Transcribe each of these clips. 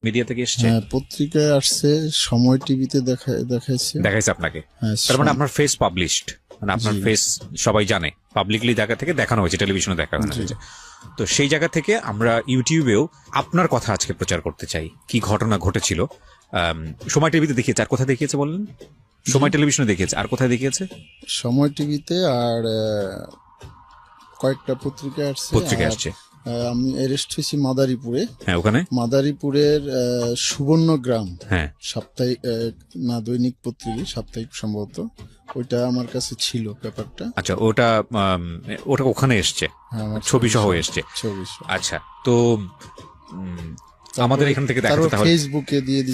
Media থেকে এসছে? হ্যাঁ, পত্রিকায় আসছে, সময় টিভিতে দেখাইছে আপনাকে। হ্যাঁ, তার মানে আপনার ফেস পাবলিশড, মানে আপনার ফেস সবাই জানে, পাবলিকলি জায়গা থেকে দেখানো হয়েছে, টেলিভিশনে দেখানো হয়েছে। তো সেই জায়গা থেকে আমরা ইউটিউবেও আপনার কথা আজকে প্রচার করতে চাই। কি ঘটনা ঘটেছিল? সময় টিভিতে দেখিয়েছে, আর কোথায় দেখিয়েছে বলেন? সময় টেলিভিশনে দেখিয়েছে, আর কোথায় দেখিয়েছে? সময় টিভিতে আর কয়েকটা পত্রিকায় আসছে। আমি অ্যারেস্ট হয়েছি মাদারীপুরে। হ্যাঁ, ওখানে মাদারীপুরের সুবর্ণগ্রাম, হ্যাঁ, সাপ্তাহিক না দৈনিক পত্রিকা, সাপ্তাহিক সম্ভবত, ওইটা আমার কাছে ছিল পেপারটা। আচ্ছা, ওটা ওখানে এসছে, ছবি সহ এসছে। আচ্ছা, তো আমাদের এখান থেকে দেখাতে, তাহলে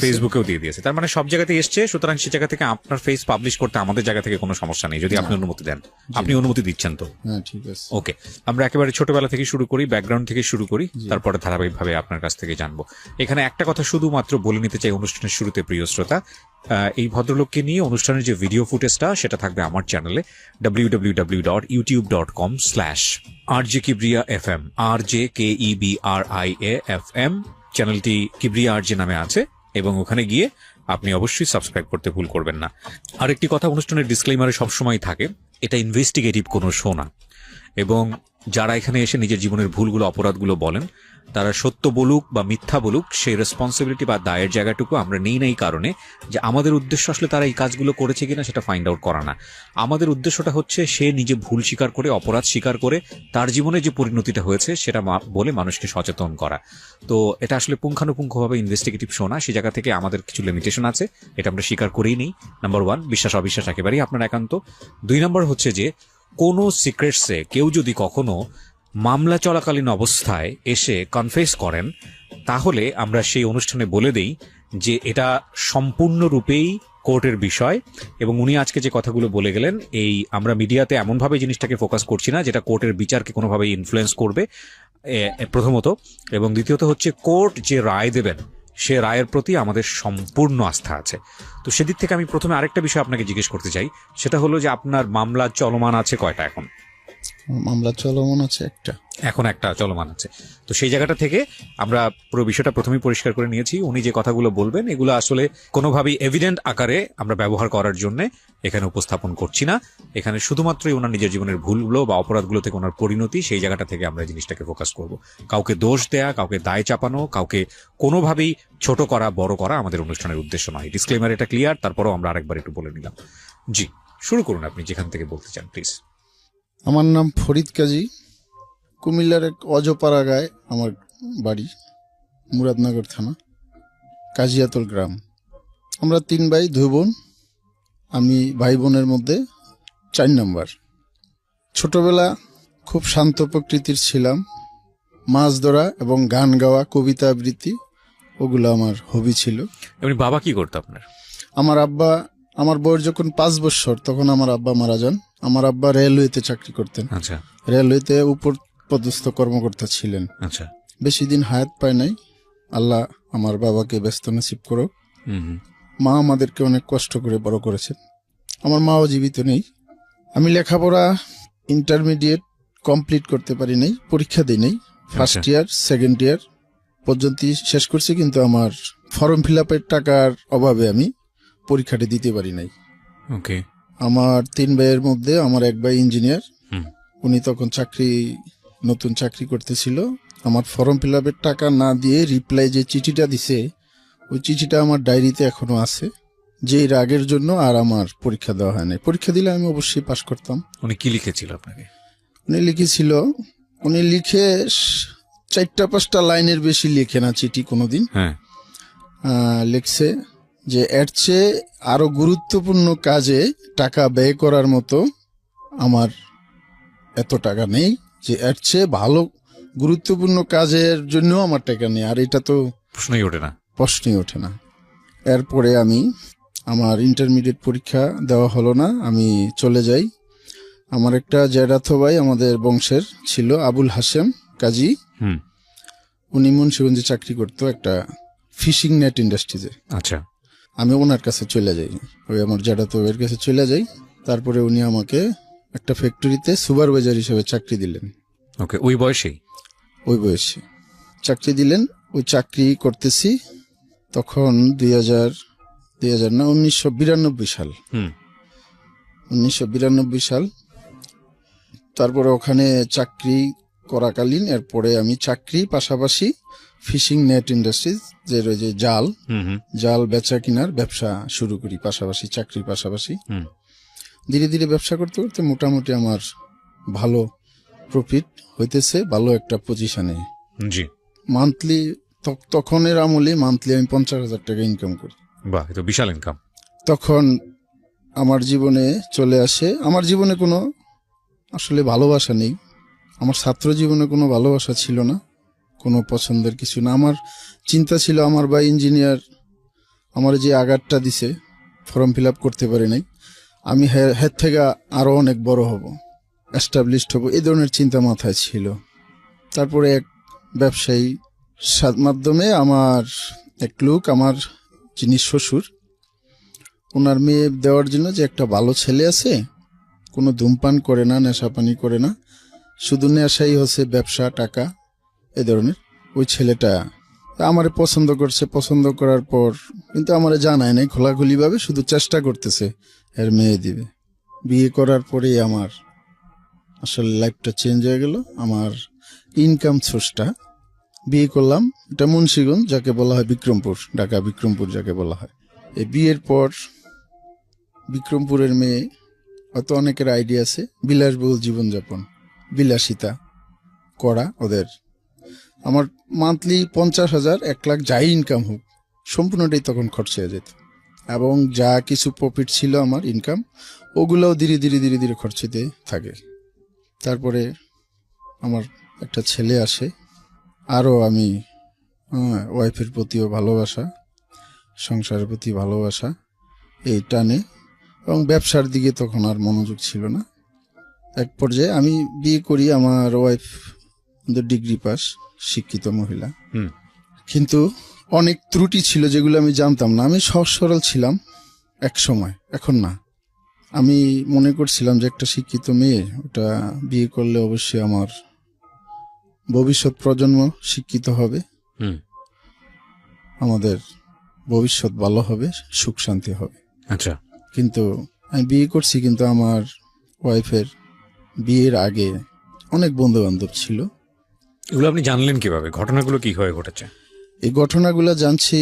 ফেসবুকেও দিয়ে দিয়েছে, তার মানে সব জায়গাতে এসছে। সুতরাং সে জায়গা থেকে আপনার ফেস পাবলিশ করতে আমাদের জায়গা থেকে কোনো সমস্যা নেই, যদি আপনি অনুমতি দেন। আপনি অনুমতি দিচ্ছেন তো? হ্যাঁ, ঠিক আছে। ওকে, আমরা একেবারে ছোটবেলা থেকে শুরু করি, ব্যাকগ্রাউন্ড থেকে শুরু করি, তারপরে ধারাবাহিকভাবে আপনার কাছ থেকে জানবো। এখানে একটা কথা শুধুমাত্র বলে নিতে চাই অনুষ্ঠানের শুরুতে, প্রিয় শ্রোতা, এই ভদ্রলোককে নিয়ে অনুষ্ঠানের যে ভিডিও ফুটেজটা সেটা থাকবে আমার চ্যানেলে www.youtube.com/RJKibriya.FM, RJKEBRIA.FM। চ্যানেলটি কিবরিয়া আরজে নামে আছে, এবং ওখানে গিয়ে আপনি অবশ্যই সাবস্ক্রাইব করতে ভুল করবেন না। আরেকটি কথা অনুষ্ঠানের ডিসক্লেইমারে সবসময় থাকে, এটা ইনভেস্টিগেটিভ কোনো শো না, এবং যারা এখানে এসে নিজের জীবনের ভুলগুলো, অপরাধগুলো বলেন, তারা সত্য বলুক বা মিথ্যা বলুক, সেই রেসপন্সিবিলিটি বা দায়ের জায়গাটুকু আমরা নেই না, এই কারণে যে আমাদের উদ্দেশ্য আসলে তারা এই কাজগুলো করেছে কিনা সেটা ফাইন্ড আউট করা না। আমাদের উদ্দেশ্যটা হচ্ছে সে নিজে ভুল স্বীকার করে, অপরাধ স্বীকার করে, তার জীবনে যে পরিণতিটা হয়েছে সেটা বলে মানুষকে সচেতন করা। তো এটা আসলে পুঙ্খানুপুঙ্খভাবে ইনভেস্টিগেটিভ শো না, সেই জায়গা থেকে আমাদের কিছু লিমিটেশন আছে, এটা আমরা স্বীকার করেই নেই। নাম্বার 1, বিশ্বাস অবিশ্বাস একেবারেই আপনার একান্ত। 2 নম্বর হচ্ছে যে কোনো সিক্রেটসে কেউ যদি কখনো মামলা চলাকালীন অবস্থায় এসে কনফেস করেন, তাহলে আমরা সেই অনুষ্ঠানে বলে দেই যে এটা সম্পূর্ণরূপেই কোর্টের বিষয়। এবং উনি আজকে যে কথাগুলো বলে গেলেন, এই আমরা মিডিয়াতে এমনভাবে জিনিসটাকে ফোকাস করছি না যেটা কোর্টের বিচারকে কোনোভাবে ইনফ্লুয়েন্স করবে, প্রথমত। এবং দ্বিতীয়ত হচ্ছে, কোর্ট যে রায় দেবেন সে রায়ের প্রতি আমাদের সম্পূর্ণ আস্থা আছে। তো সেদিক থেকে আমি প্রথমে আরেকটা বিষয় আপনাকে জিজ্ঞেস করতে চাই, সেটা হলো যে আপনার মামলা চলমান আছে কয়টা এখন? মামলা চলমান আছে একটা, এখন একটা চলমান আছে। তো সেই জায়গাটা থেকে আমরা পুরো বিষয়টা প্রথমেই পরিষ্কার করে নিয়েছি। উনি যে কথাগুলো বলবেন এগুলো আসলে কোনোভাবেই এভিডেন্ট আকারে আমরা ব্যবহার করার জন্য এখানে উপস্থাপন করছি না। এখানে শুধুমাত্রই ওনার নিজের জীবনের ভুলগুলো বা অপরাধগুলো থেকে ওনার পরিণতি, সেই জায়গাটা থেকে আমরা জিনিসটাকে ফোকাস করব। কাউকে দোষ দেয়া, কাউকে দায় চাপানো, কাউকে কোনোভাবেই ছোট করা, বড় করা আমাদের অনুষ্ঠানের উদ্দেশ্য নয়। ডিসক্লেমার এটা ক্লিয়ার, তারপরেও আমরা আরেকবার একটু বলে নিলাম। জি, শুরু করুন আপনি যেখান থেকে বলতে চান, প্লিজ। আমার নাম ফরিদ কাজী, কুমিল্লার এক অজপাড়াগায় আমার বাড়ি, মুরাদনগর থানা, কাজিয়াতল গ্রাম। আমরা 3 ভাই 2 বোন, আমি ভাই বোনের মধ্যে 4 নম্বর। ছোটবেলা খুব শান্ত প্রকৃতির ছিলাম, মাছ ধরা এবং গান গাওয়া, কবিতা আবৃত্তি, ওগুলো আমার হবি ছিল। এমনি বাবা কি করতো আপনার? আমার বয়স যখন 5 বছর তখন আমার আব্বা মারা যান। আমার আব্বা রেলওয়েতে চাকরি করতেন। আচ্ছা। রেলওয়েতে উপর পদস্থ কর্মকর্তা ছিলেন। আচ্ছা। বেশি দিন হায়াত পায় নাই, আল্লাহ আমার বাবাকে ব্যস্ত নসিব করো। মা আমাদেরকে অনেক কষ্ট করে বড় করেছেন, আমার মাও জীবিত নেই। আমি লেখাপড়া ইন্টারমিডিয়েট কমপ্লিট করতে পারি নাই, পরীক্ষা দিই নাই। ফার্স্ট ইয়ার, সেকেন্ড ইয়ার পর্যন্ত শেষ করছি, কিন্তু আমার ফর্ম ফিল আপের টাকার অভাবে আমি পরীক্ষাটি দিতে পারি নাই। ওকে। আমার 3 ভাইয়ের মধ্যে আমার এক ভাই ইঞ্জিনিয়ার, উনি তখন নতুন চাকরি করতেছিল। আমার ফর্ম ফিল আপের টাকা না দিয়ে রিপ্লাই যে চিঠিটা দিছে, ওই চিঠিটা আমার ডায়েরিতে এখনো আছে, যে রাগের জন্য আর আমার পরীক্ষা দেওয়া হয় নাই। পরীক্ষা দিলে আমি অবশ্যই পাশ করতাম। উনি কি লিখেছিল আপনাকে? উনি লিখে 4-5টা লাইনের বেশি লিখে না চিঠি কোনোদিন। লিখছে যে এর চেয়ে আরো গুরুত্বপূর্ণ কাজে টাকা ব্যয় করার মতো আমার এত টাকা নেই, যে এর চেয়ে ভালো গুরুত্বপূর্ণ কাজের জন্য আমার টাকা নেই, আর এটা তো প্রশ্নই ওঠে না। এরপরে আমার ইন্টারমিডিয়েট পরীক্ষা দেওয়া হলো না, আমি চলে যাই। আমার একটা জ্যাঠাতো ভাই আমাদের বংশের ছিল, আবুল হাশেম কাজী, উনি মুন্সিগঞ্জে চাকরি করতো একটা ফিশিং নেট ইন্ডাস্ট্রিতে। আচ্ছা। আমি ওনার কাছে চলে যাই, ওই আমার জ্যাঠাতো ভাইয়ের কাছে চলে যাই। তারপরে উনি আমাকে একটা ফ্যাক্টরিতে সুপারভাইজার হিসেবে চাকরি দিলেন। ওকে, ওই বয়সে চাকরি দিলেন। ওই চাকরি করতেছি, তখন 1992 সাল। হুম 1992 সাল। তারপরে ওখানে চাকরি করাকালীন এরপরে আমি চাকরি পাশাপাশি ফিশিং নেট ইন্ডাস্ট্রিজ যে জাল হুম হুম জাল বেচা কিনার ব্যবসা শুরু করি পাশাপাশি, চাকরির পাশাপাশি। হুম ধীরে ধীরে ব্যবসা করতে করতে মোটামুটি আমার ভালো প্রফিট হইতেছে, ভালো একটা পজিশনে। জি, মান্থলি তখনের আমলে মান্থলি আমি 50,000 টাকা ইনকাম করি। বাহ, এটা বিশাল ইনকাম। তখন আমার জীবনে চলে আসে, আমার জীবনে কোনো আসলে ভালোবাসা নেই, আমার ছাত্র জীবনে কোনো ভালোবাসা ছিল না, কোনো পছন্দের কিছু না। আমার চিন্তা ছিল আমার ভাই ইঞ্জিনিয়ার, আমার যে আঘাতটা দিছে ফর্ম ফিল আপ করতে পারি নাই, আমি হের থেকে আরো অনেক বড় হব, এস্টাবলিশড হব, এই ধরনের চিন্তা মাথায় ছিল। তারপরে এক ব্যবসায়ী মাধ্যমে আমার এক লোক, আমার যিনি শ্বশুর, ওনার মেয়ে দেওয়ার জন্য যে একটা ভালো ছেলে আছে, কোনো ধূমপান করে না, নেশাপানি করে না, শুধু নেশাই হচ্ছে ব্যবসা টাকা এ ধরনের, ওই ছেলেটা আমারে পছন্দ করছে। পছন্দ করার পর কিন্তু আমারে জানায় নাই খোলাখুলিভাবে, শুধু চেষ্টা করতেছে এর মেয়ে দিবে। বিয়ে করার পরেই আমার আসলে লাইফটা চেঞ্জ হয়ে গেল। আমার ইনকাম সোর্সটা, বিয়ে করলাম, এটা মুন্সিগঞ্জ, যাকে বলা হয় বিক্রমপুর, ঢাকা বিক্রমপুর যাকে বলা হয়। এই বিয়ের পর বিক্রমপুরের মেয়ে, হয়তো অনেকের আইডিয়া আছে, বিলাসবহুল জীবনযাপন, বিলাসিতা করা ওদের। আমার মান্থলি 50,000 1 লাখ যাই ইনকাম হোক সম্পূর্ণটাই তখন খরচ হয়ে যেত, এবং যা কিছু প্রফিট ছিল আমার ইনকাম, ওগুলোও ধীরে ধীরে ধীরে ধীরে খরচ হতে থাকে। তারপরে আমার একটা ছেলে আসে, আরও আমি ওয়াইফের প্রতিও ভালোবাসা, সংসারের প্রতি ভালোবাসা, এই টানে, এবং ব্যবসার দিকে তখন আর মনোযোগ ছিল না। এক পর্যায়ে আমি বিয়ে করি, আমার ওয়াইফ ডিগ্রি পাস, শিক্ষিত মহিলা, কিন্তু অনেক ত্রুটি ছিল যেগুলো আমি জানতাম না। আমি সহজ সরল ছিলাম এক সময়, এখন না। আমি মনে করছিলাম যে একটা শিক্ষিত মেয়ে, ওটা বিয়ে করলে অবশ্যই আমার ভবিষ্যৎ প্রজন্ম শিক্ষিত হবে, আমাদের ভবিষ্যৎ ভালো হবে, সুখ শান্তি হবে। আচ্ছা, কিন্তু আমি বিয়ে করছি, কিন্তু আমার ওয়াইফের বিয়ের আগে অনেক বন্ধু বান্ধব ছিল। এগুলো আপনি জানলেন কিভাবে? ঘটনাগুলো কি হয়ে ঘটেছে? এই ঘটনাগুলো জানছি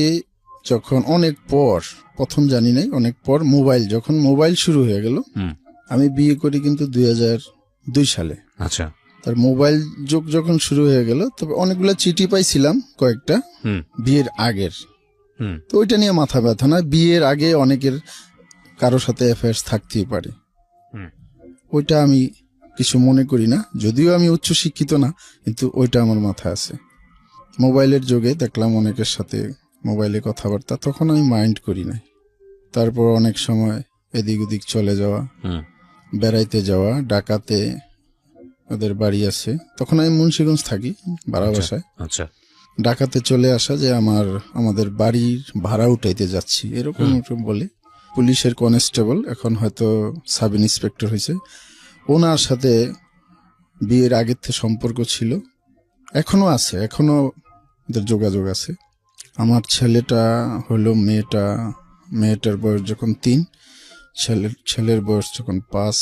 যখন অনেক পর, প্রথম জানি নাই, অনেক পর যখন মোবাইল শুরু হয়ে গেল। আমি বিয়ে করি কিন্তু 2002 সালে। আচ্ছা, তার মোবাইল যুগ যখন শুরু হয়ে গেল, তবে অনেকগুলো চিঠি পাইছিলাম কয়েকটা বিয়ের আগের, তো ওইটা নিয়ে মাথা ব্যথা না। বিয়ের আগে অনেকের কারোর সাথে অ্যাফেয়ার্স থাকতেই পারে, ওইটা আমি কিছু মনে করি না, যদিও আমি উচ্চ শিক্ষিত না, কিন্তু ওইটা আমার মাথায় আছে। মোবাইলের যুগে দেখলাম অনেকের সাথে মোবাইলে কথাবার্তা, তখন আমি মাইন্ড করি নাই। তারপর অনেক সময় এদিক ওদিক চলে যাওয়া, বেড়াইতে যাওয়া, ডাকাতে ওদের বাড়ি আছে, তখন আমি মুন্সিগঞ্জ থাকি ভাড়া বাসায়। আচ্ছা, ডাকাতে চলে আসা যে আমাদের বাড়ির ভাড়া উঠাইতে যাচ্ছি, এরকম বলে। পুলিশের কনস্টেবল, এখন হয়তো সাব ইন্সপেক্টর হয়েছে, ওনার সাথে বিয়ের আগের থেকে সম্পর্ক ছিল, এখনো আছে, এখনো ওদের যোগাযোগ আছে। আমার ছেলেটা হলো, মেয়েটার বয়স যখন 3, ছেলের বয়স যখন 5,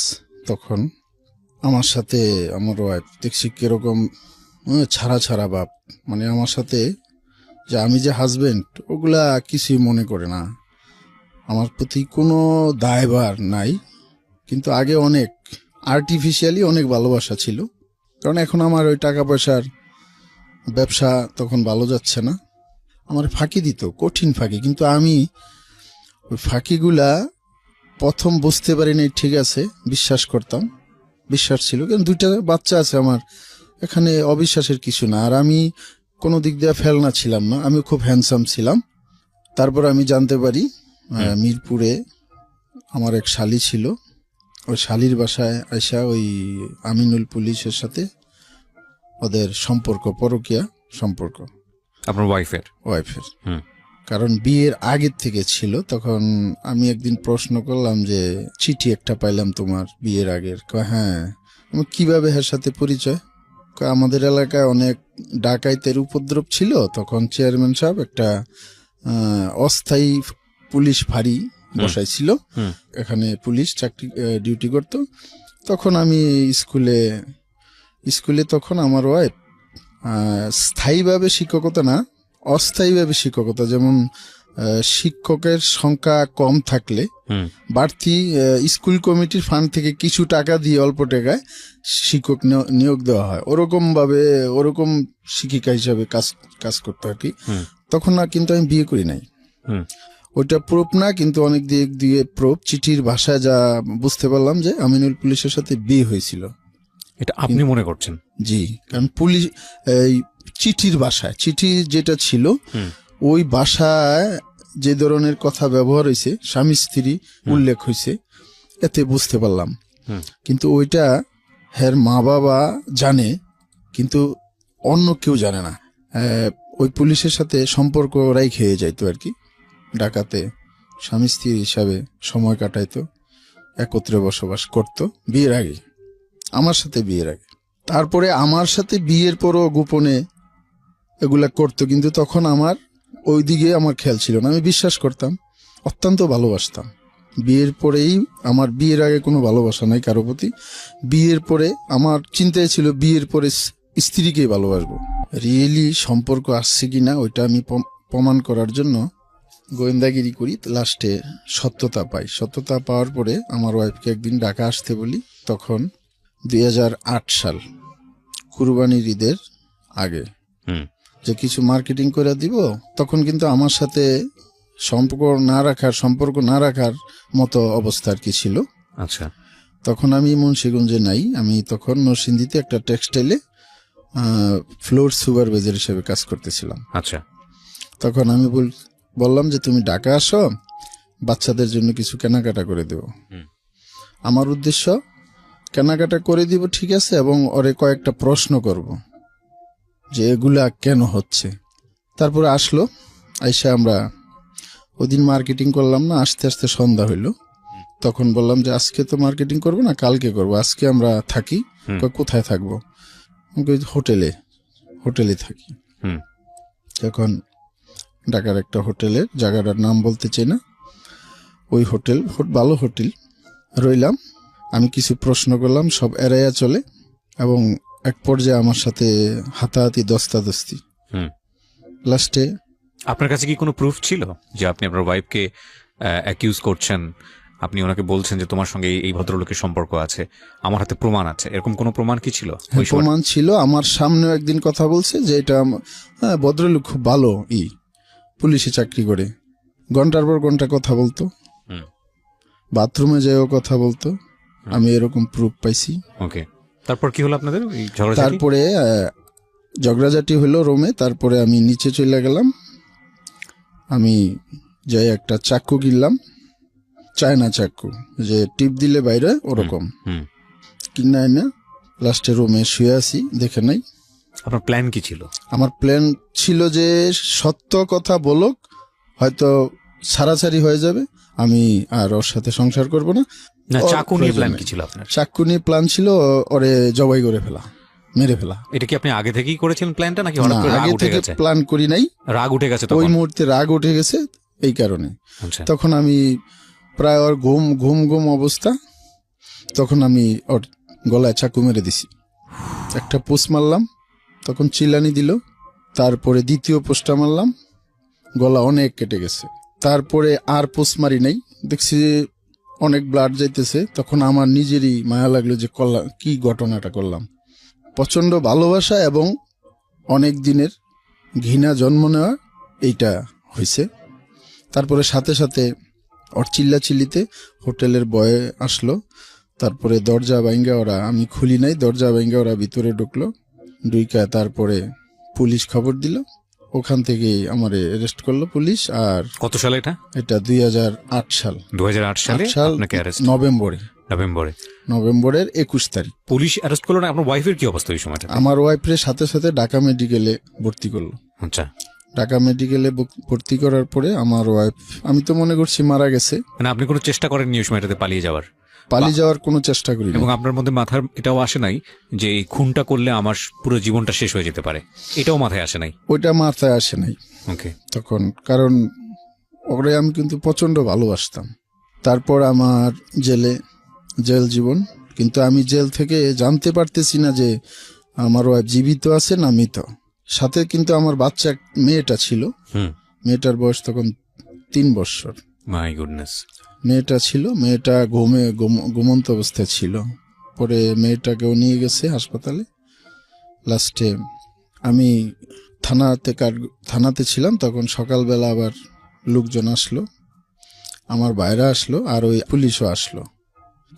তখন আমার সাথে আমার ওয়াইফ দেখছি কিরকম ছাড়া ছাড়া ভাব, মানে আমার সাথে যে আমি যে হাজবেন্ড ওগুলা কিছুই মনে করে না, আমার প্রতি কোনো দায়ভার নাই। কিন্তু আগে অনেক আর্টিফিশিয়ালি অনেক ভালোবাসা ছিল, কারণ এখন আমার ওই টাকা পয়সার ব্যবসা তখন ভালো যাচ্ছে না। আমার ফাঁকি দিত, কঠিন ফাঁকি, কিন্তু আমি ওই ফাঁকিগুলা প্রথম বুঝতে পারিনি, ঠিক আছে বিশ্বাস করতাম, বিশ্বাস ছিল, কিন্তু 2টা বাচ্চা আছে আমার, এখানে অবিশ্বাসের কিছু না। আর আমি কোনো দিক দিয়ে ফেলনা ছিলাম না, আমি খুব হ্যান্ডসাম ছিলাম। তারপর আমি জানতে পারি মিরপুরে আমার এক শালি ছিল, ওই শালির বাসায় আইসা ওই আমিনুল পুলিশের সাথে ওদের সম্পর্ক, পরকীয়া সম্পর্ক আপনার ওয়াইফের? কারণ বিয়ের আগের থেকে ছিল। তখন আমি একদিন প্রশ্ন করলাম যে চিঠি একটা পাইলাম তোমার বিয়ের আগের। হ্যাঁ। আমি কিভাবে এর সাথে পরিচয়? আমাদের এলাকায় অনেক ডাকাইতের উপদ্রব ছিল, তখন চেয়ারম্যান সাহেব একটা অস্থায়ী পুলিশ ফাঁড়ি বসাইছিল, এখানে পুলিশ চাকরি ডিউটি করত। তখন আমি স্কুলে তখন আমার ওয়াইফ স্থায়ীভাবে শিক্ষকতা না, অস্থায়ীভাবে শিক্ষকতা, যেমন শিক্ষকের সংখ্যা কম থাকলে বাড়তি স্কুল কমিটির ফান্ড থেকে কিছু টাকা দিয়ে অল্প টাকায় শিক্ষক নিয়োগ দেওয়া হয়, ওরকম শিক্ষিকা হিসাবে কাজ করতে আর কি। তখন না, কিন্তু আমি বিয়ে করি নাই। ওইটা প্রুফ না, কিন্তু অনেক দিক দিয়ে প্রুফ। চিঠির ভাষায় যা বুঝতে পারলাম যে আমিনুল পুলিশের সাথে বিয়ে হয়েছিল। এটা আপনি মনে করছেন? জি, কারণ পুলিশ চিঠির ভাষায়, চিঠি যেটা ছিল ওই ভাষায় যে ধরনের কথা ব্যবহার হয়েছে, স্বামী স্ত্রী উল্লেখ হয়েছে, এতে বুঝতে পারলাম। কিন্তু ওইটা হের মা বাবা জানে, কিন্তু অন্য কেউ জানে না। ওই পুলিশের সাথে সম্পর্ক রাইখে যাইতো আর কি, ঢাকাতে স্বামী স্ত্রী হিসাবে সময় কাটাইতো, একত্রে বসবাস করত বিয়ের আগে, আমার সাথে বিয়ের আগে। তারপরে আমার সাথে বিয়ের পরও গোপনে এগুলা করতো, কিন্তু তখন আমার ওইদিকে আমার খেয়াল ছিল না। আমি বিশ্বাস করতাম, অত্যন্ত ভালোবাসতাম। বিয়ের পরেই, আমার বিয়ের আগে কোনো ভালোবাসা নাই কারো প্রতি। বিয়ের পরে আমার চিন্তায় ছিল বিয়ের পরে স্ত্রীকেই ভালোবাসবো। রিয়েলি সম্পর্ক আসছে কিনা ওইটা আমি প্রমাণ করার জন্য গোয়েন্দাগিরি করি, লাস্টে সত্যতা পাই। সত্যতা পাওয়ার পরে আমার ওয়াইফকে একদিন ঢাকা আসতে বলি। তখন 2008 সাল, কুরবানির ঈদের আগে, যে কিছু মার্কেটিং করে দিব। তখন কিন্তু আমার সাথে সম্পর্ক না রাখার মতো অবস্থা আর কি ছিল। আচ্ছা। তখন আমি মুন্সিগঞ্জে নাই, আমি তখন নরসিংদীতে একটা টেক্সটাইলে ফ্লোর সুপারভাইজার হিসেবে কাজ করতেছিলাম। আচ্ছা। তখন আমি বললাম যে তুমি ঢাকা আসো, বাচ্চাদের জন্য কিছু কেনাকাটা করে দেব। আমার উদ্দেশ্য কেনাকাটা করে দিব, ঠিক আছে, এবং ওরে কয়েকটা প্রশ্ন করব যে এগুলা কেন হচ্ছে। তারপরে আসলো, আইসা আমরা ওদিন মার্কেটিং করলাম না, আস্তে আস্তে সন্ধ্যা হইল। তখন বললাম যে আজকে তো মার্কেটিং করবো না, কালকে করবো, আজকে আমরা থাকি। কোথায় থাকবো? হোটেলে থাকি। তখন ঢাকার একটা হোটেলের, জায়গাটার নাম বলতে চাই না, ওই হোটেল ভালো হোটেল রইলাম। আমি কিছু প্রশ্ন করলাম, সব এড়াইয়া চলে, এবং এক পর্যায়ে আমার সাথে হাতাহাতি, দস্তাদস্তি। লাস্টে আপনার কাছে কি কোনো প্রুফ ছিল যে আপনি আপনার ওয়াইফকে অ্যাকিউজ করছেন? আপনি ওনাকে বলছেন যে তোমার সঙ্গে এই ভদ্রলোকের সম্পর্ক আছে, আমার হাতে প্রমাণ আছে, এরকম কোনো প্রমাণ কি ছিল? প্রমাণ ছিল, আমার সামনেও একদিন কথা বলছে যে এটা ভদ্রলোক খুব ভালো, পুলিশে চাকরি করে, ঘন্টার পর ঘন্টা কথা বলতো, বাথরুমে যেও কথা বলতো। আমি এরকম প্রুফ পাইছি। ওকে, তারপর কি হলো আপনাদের? তারপরে ঝগড়াঝাটি হলো রুমে। তারপরে আমি নিচে চলে গেলাম, আমি যাই একটা চাকু কিনলাম, চায়না চাকু, যে টিপ দিলে বাইরে ওরকম, কিনা না। লাস্টে রুমে শুয়ে আছি, দেখে নাই। আপনার প্ল্যান কি ছিল? আমার প্ল্যান ছিল যে সত্য কথা বলুক, হয়তো ছাড়াছাড়ি হয়ে যাবে, আমি আর ওর সাথে সংসার করব না। চাকু নিয়ে প্ল্যান কি ছিল আপনার? চাকু নিয়ে প্ল্যান ছিল ওরে জবাই করে ফেলা, মেরে ফেলা। এটা কি আপনি আগে থেকেই করেছেন প্ল্যানটা, নাকি হঠাৎ করে রাগ উঠে গেছে? প্ল্যান করি নাই, রাগ উঠে গেছে ওই মুহূর্তে রাগ উঠে গেছে এই কারণে। তখন আমি প্রায় ওর ঘুম অবস্থা, তখন আমি ওর গলায় চাকু মেরে দিছি। একটা পোস্ট মারলাম, তখন চিল্লানি দিল। তারপরে দ্বিতীয় পোস্টটা মারলাম, গলা অনেক কেটে গেছে। তারপরে আর পোস্ট মারি নাই, দেখছি অনেক ব্লাড যাইতেছে। তখন আমার নিজেরই মায়া লাগলো যে কি ঘটনাটা করলাম। প্রচন্ড ভালোবাসা এবং অনেক দিনের ঘৃণা জন্ম নেওয়া এইটা হয়েছে। তারপরে সাথে সাথে ওর চিল্লাচিল্লিতে হোটেলের বয় আসলো। তারপরে দরজা ভাঙ্গা ওরা, আমি খুলি নাই, দরজা ভাঙ্গা ওরা ভিতরে ঢুকলো। ঢুইকা তারপরে পুলিশ খবর দিল, ওখান থেকে আমারে অ্যারেস্ট করলো পুলিশ। আর কত সালে এটা? এটা 2008 সাল। 2008 সালে আপনাকে অ্যারেস্ট? নভেম্বরের 21 তারিখ পুলিশ অ্যারেস্ট করলো। না, আপনার ওয়াইফের কি অবস্থা ওই সময়টা? আমার ওয়াইফের সাথে সাথে ঢাকা মেডিকেলে ভর্তি করলো। আচ্ছা। ঢাকা মেডিকেলে ভর্তি করার পরে আমার ওয়াইফ, আমি তো মনে করছি মারা গেছে। মানে আপনি কোনো চেষ্টা করেননি ওই সময়টাতে পালিয়ে যাওয়ার? পালিয়ে যাওয়ার কোনো চেষ্টা করি না। এবং আপনার মধ্যে মাথার এটাও আসে নাই যে এই খুনটা করলে আমার পুরো জীবনটা শেষ হয়ে যেতে পারে, এটাও মাথায় আসে নাই? ওইটা মাথায় আসে নাই ওকে। তখন, কারণ ওরে আমি কিন্তু প্রচন্ড ভালোবাসতাম। তারপর আমার জেল জীবন, কিন্তু আমি জেল থেকে জানতে পারতেছি না যে আমার ওয়াইফ জীবিত আছে না মৃত। সাথে কিন্তু আমার বাচ্চা মেয়েটা ছিল, মেয়েটার বয়স তখন 3 বছর। My goodness. মেয়েটা ছিল, মেয়েটা ঘুমন্ত অবস্থায় ছিল। পরে মেয়েটাকেও নিয়ে গেছে হাসপাতালে। লাস্টে আমি থানাতে ছিলাম তখন। সকালবেলা আবার লোকজন আসলো, আমার বাইরে আসলো, আর ওই পুলিশও আসলো।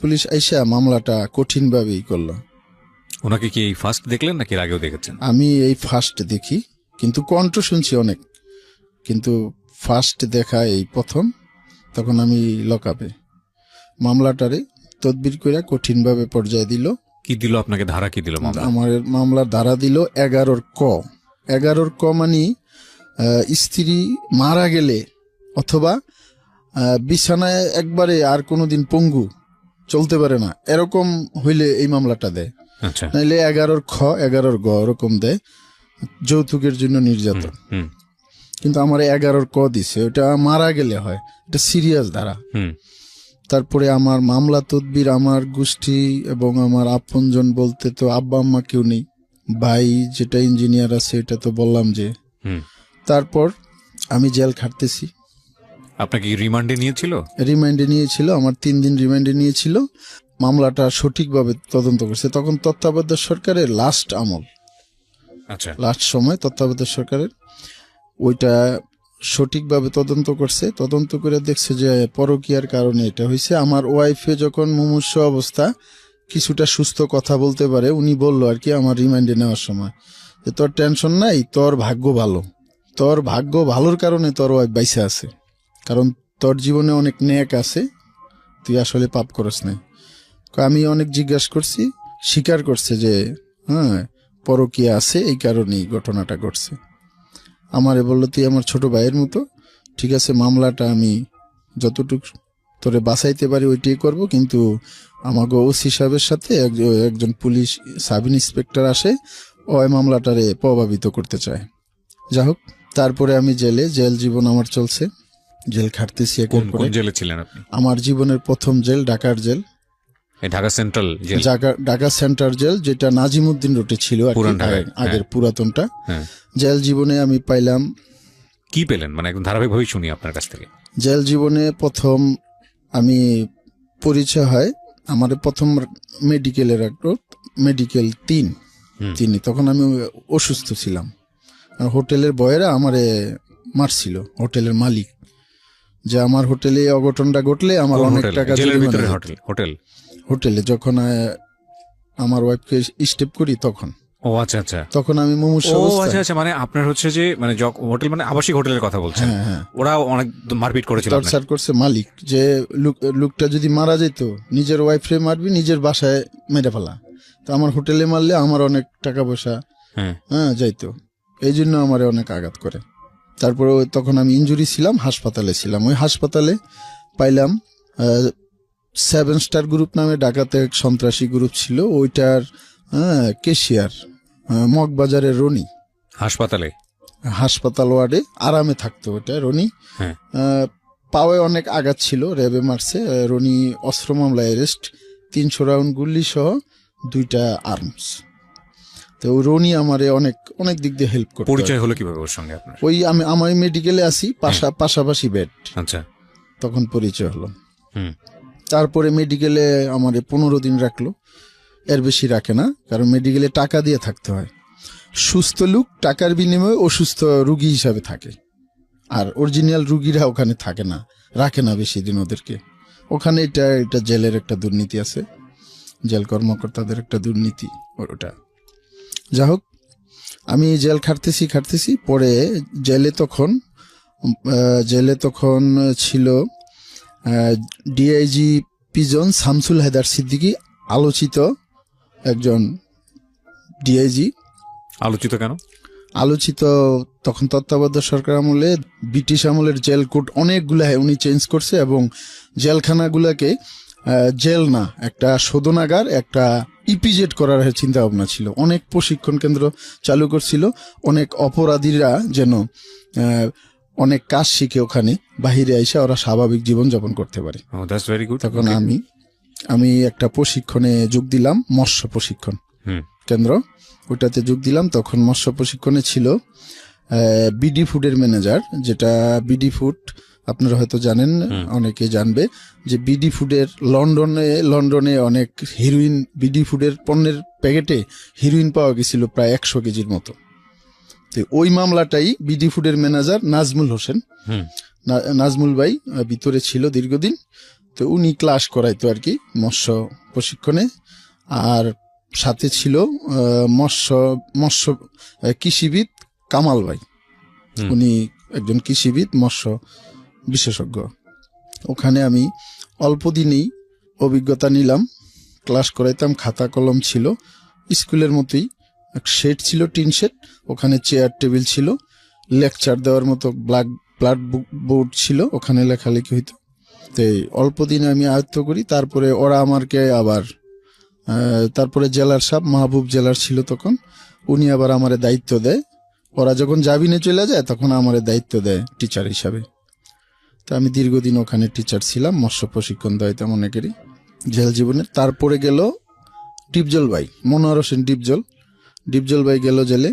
পুলিশ আইসা মামলাটা কঠিনভাবেই করলো। ওনাকে কি এই ফার্স্ট দেখলেন নাকি এর আগেও দেখেছেন? আমি এই ফার্স্ট দেখি, কিন্তু কণ্ঠ শুনছি অনেক, কিন্তু ফার্স্ট দেখা এই প্রথম। তখন আমি লকআপে। মামলাটারে তদবির করে কঠিনভাবে পর্যায়ে দিল। কি দিল আপনাকে? ধারা কি দিল মামলা? আমার মামলার ধারা দিল 11 ক মানে স্ত্রী মারা গেলে অথবা বিছানায় একবারে আর কোনোদিন পঙ্গু, চলতে পারে না, এরকম হইলে এই মামলাটা দেয়। আচ্ছা। নাইলে 11 গ ওরকম দেয়, যৌতুকের জন্য নির্যাতন। কিন্তু আমার 11 ক দিছে, ওটা মারা গেলে হয়, এটা সিরিয়াস ধারা। তারপরে আমার মামলা তদবির, আমার গোষ্ঠী এবং আমার আপনজন বলতে তো আব্বা আম্মা কেউ নেই। ভাই যেটা ইঞ্জিনিয়ার আছে এটা তো বললাম যে। তারপর আমি জেল খাটতেছি। আপনাকে রিমান্ডে নিয়েছিল? রিমান্ডে নিয়েছিল, আমার 3 দিন রিমান্ডে নিয়েছিল। মামলাটা সঠিকভাবে তদন্ত করছে। তখন তত্ত্বাবধায়ক সরকারের লাস্ট আমল, আচ্ছা, লাস্ট সময় তত্ত্বাবধায়ক সরকারের, ওইটা সঠিকভাবে তদন্ত করছে। তদন্ত করে দেখছে যে পরকীয়ার কারণে এটা হয়েছে। আমার ওয়াইফে যখন মুমূর্ষু অবস্থা, কিছুটা সুস্থ কথা বলতে পারে, উনি বলল আর কি আমার রিমান্ডে নেওয়ার সময় যে তোর টেনশন নাই, তোর ভাগ্য ভালো, তোর ভাগ্য ভালোর কারণে তোর ওয়াইফ বাইসে আছে, কারণ তোর জীবনে অনেক নেক আছে, তুই আসলে পাপ করস নাই। আমি অনেক জিজ্ঞাসা করছি, স্বীকার করছে যে হ্যাঁ পরকীয়া আছে, এই কারণেই ঘটনাটা ঘটছে। আমারে বললো তুই আমার ছোট ভাইয়ের মতো, ঠিক আছে মামলাটা আমি যতটুকু তোরে বাঁচাইতে পারি ওইটাই করব, কিন্তু আমাকে ওসি সাহেবের সাথে একজন পুলিশ সাব ইন্সপেক্টর আসে, ওই মামলাটারে প্রভাবিত করতে চায়। যা হোক, তারপরে আমি জেল জীবন আমার চলছে, জেল খাটতেছি একের পর এক। জেলে ছিলেন আপনি? আমার জীবনের প্রথম জেল ঢাকার jail, Dhaka central jail. Dhaka central jail, যেটা নাজিমউদ্দিন রোডে ছিল আগের পুরাতনটা। জেল জীবনে আমি পাইলাম, কি পেলেন মানে একদম ধারাবাহিকভাবে শুনি আপনার কাছ থেকে। জেল জীবনে প্রথম আমি পরিচয় হয় আমার প্রথম মেডিকেলের মেডিকেল 3, তখন আমি অসুস্থ ছিলাম। হোটেলের বয়েরা আমারে মারছিল, হোটেলের মালিক, যে আমার হোটেলে অঘটনটা ঘটলে আমার অনেক টাকা হোটেলে যখন আমার ওয়াইফকে স্টেপ করি তখন। ও আচ্ছা আচ্ছা, তখন আমি মুমূর্ষু অবস্থায়। আচ্ছা আচ্ছা, মানে আপনার হচ্ছে যে মানে হোটেল মানে আবাসিক হোটেলের কথা বলছেন? হ্যাঁ, ওরা অনেক মারপিট করেছিল, টর্চার করছে মালিক, যে লোকটা যদি মারা যেত নিজের ওয়াইফরে মারবি, নিজের বাসায় মেরে ফেলা। তো আমার হোটেলে মারলে আমার অনেক টাকা পয়সা যাইতো, এই জন্য আমার অনেক আঘাত করে। তারপরে তখন আমি ইনজুরি ছিলাম, হাসপাতালে ছিলাম। ওই হাসপাতালে পাইলাম 7 স্টার গ্রুপ নামে ঢাকাতে এক সন্ত্রাসী গ্রুপ ছিল, ওইটার কেশিয়ার মগবাজারের রনি। হাসপাতাল ওয়ার্ডে আরামে থাকতো ওটা রনি। পাওয়ে অনেক আঘাত ছিল, র্যাবে মারছে। রনি অস্ত্র মামলায় অ্যারেস্ট, 300 রাউন্ড গুলি সহ 2টা আর্মস। তো রনি আমারে অনেক দিক দিয়ে হেল্প করতো। পরিচয় হলো কিভাবে ওর সঙ্গে আপনার? ওই আমি মেডিকেলে আছি, পাশাপাশি বেড। আচ্ছা, তখন পরিচয় হলো। তারপরে মেডিকেলে আমারে 15 দিন রাখলো, এর বেশি রাখে না, কারণ মেডিকেলে টাকা দিয়ে থাকতে হয়। সুস্থ লোক টাকার বিনিময়ে অসুস্থ রুগী হিসাবে থাকে, আর অরিজিনাল রুগীরা ওখানে থাকে না, রাখে না বেশি দিন ওদেরকে ওখানে। এটা জেলের একটা দুর্নীতি আছে, জেল কর্মকর্তাদের একটা দুর্নীতি ওটা। যা হোক, আমি জেল খাটতেছি। পরে জেলে তখন ছিল ডিআইজি পিজন শামসুল হায়দার সিদ্দিকী, আলোচিত একজন ডিআইজি। আলোচিত কেন? আলোচিত তখন তত্ত্বাবধায়ক সরকার আমলে, ব্রিটিশ আমলের জেল কোড অনেকগুলা উনি চেঞ্জ করছে, এবং জেলখানাগুলাকে জেল না, একটা শোধনাগার, একটা ইপিজেড করার চিন্তা ভাবনা ছিল। অনেক প্রশিক্ষণ কেন্দ্র চালু করছিল, অনেক অপরাধীরা যেন অনেক কাজ শিখে ওখানে বাহিরে এসে ওরা স্বাভাবিক জীবন যাপন করতে পারে। তখন আমি একটা প্রশিক্ষণে যোগ দিলাম, মৎস্য প্রশিক্ষণ কেন্দ্র, ওইটাতে যোগ দিলাম। তখন মৎস্য প্রশিক্ষণে ছিল বিডি ফুডের ম্যানেজার, যেটা বিডি ফুড আপনারা হয়তো জানেন, অনেকে জানবে যে বিডি ফুডের লন্ডনে অনেক হিরোইন, বিডি ফুডের পণ্যের প্যাকেটে হিরোইন পাওয়া গেছিল প্রায় 100 কেজির মতো। তো ওই মামলাটাই বিডি ফুডের ম্যানেজার নাজমুল হোসেন, নাজমুল ভাই ভিতরে ছিল দীর্ঘদিন। তো উনি ক্লাস করাইতো আর কি মৎস্য প্রশিক্ষণে। আর সাথে ছিল মৎস্য কৃষিবিদ কামাল ভাই, উনি একজন কৃষিবিদ, মৎস্য বিশেষজ্ঞ। ওখানে আমি অল্প দিনেই অভিজ্ঞতা নিলাম, ক্লাস করাইতাম, খাতা কলম ছিল স্কুলের মতোই, শেড ছিল, টিন শেড, ওখানে চেয়ার টেবিল ছিল, লেকচার দেওয়ার মতো ব্ল্যাক বোর্ড ছিল, ওখানে লেখালেখি হইতো। তো অল্প দিনে আমি আয়ত্ত করি। তারপরে ওরা আমাকে আবার তারপরে জেলার সাহেব মাহবুব জেলার ছিল তখন, উনি আবার আমারে দায়িত্ব দেয়। ওরা যখন জামিনে চলে যায় তখন আমারে দায়িত্ব দেয় টিচার হিসাবে। তো আমি দীর্ঘদিন ওখানে টিচার ছিলাম, মৎস্য প্রশিক্ষণ দেওয়াইতাম অনেকেরই জেল জীবনে। তারপরে গেল ডিপজল ভাই, মনোহর হোসেন ডিপজল ভাই গেল জেলে,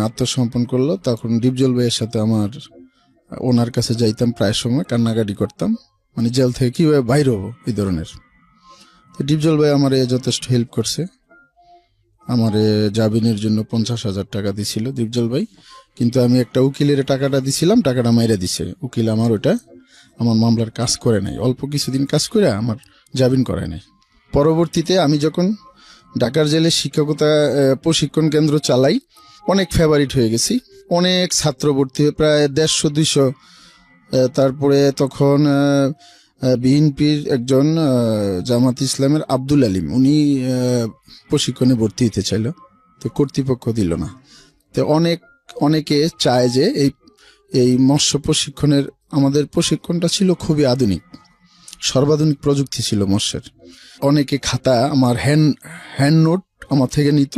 আত্মসমর্পণ করলো। তখন ডিপজল ভাইয়ের সাথে ওনার কাছে যাইতাম, প্রায় সময় কান্নাকাটি করতাম, মানে জেল থেকে কিভাবে বাইর হবো এই ধরনের। তো ডিপজল ভাই আমারে যথেষ্ট হেল্প করছে, আমারে জামিনের জন্য 50,000 টাকা দিছিল ডিপজল ভাই। কিন্তু আমি একটা উকিলের টাকাটা দিছিলাম, টাকাটা মাইরা দিছে উকিল। আমার মামলার কাজ করে নাই, অল্প কিছুদিন কাজ করে আমার জামিন করে নাই। পরবর্তীতে আমি যখন ঢাকার জেলে শিক্ষকতা প্রশিক্ষণ কেন্দ্র চালাই, অনেক ফেভারিট হয়ে গেছি, অনেক ছাত্র ভর্তি হয়ে প্রায় 150-200। তারপরে তখন বিএনপির একজন জামাত ইসলামের আব্দুল আলিম, উনি প্রশিক্ষণে ভর্তি হতে চাইল, তো কর্তৃপক্ষ দিল না। তো অনেকে চায় যে এই মৎস্য প্রশিক্ষণের, আমাদের প্রশিক্ষণটা ছিল খুবই আধুনিক, সর্বাধুনিক প্রযুক্তি ছিল মৎস্যের। অনেকে খাতা, আমার হ্যান্ড নোট আমার থেকে নিত,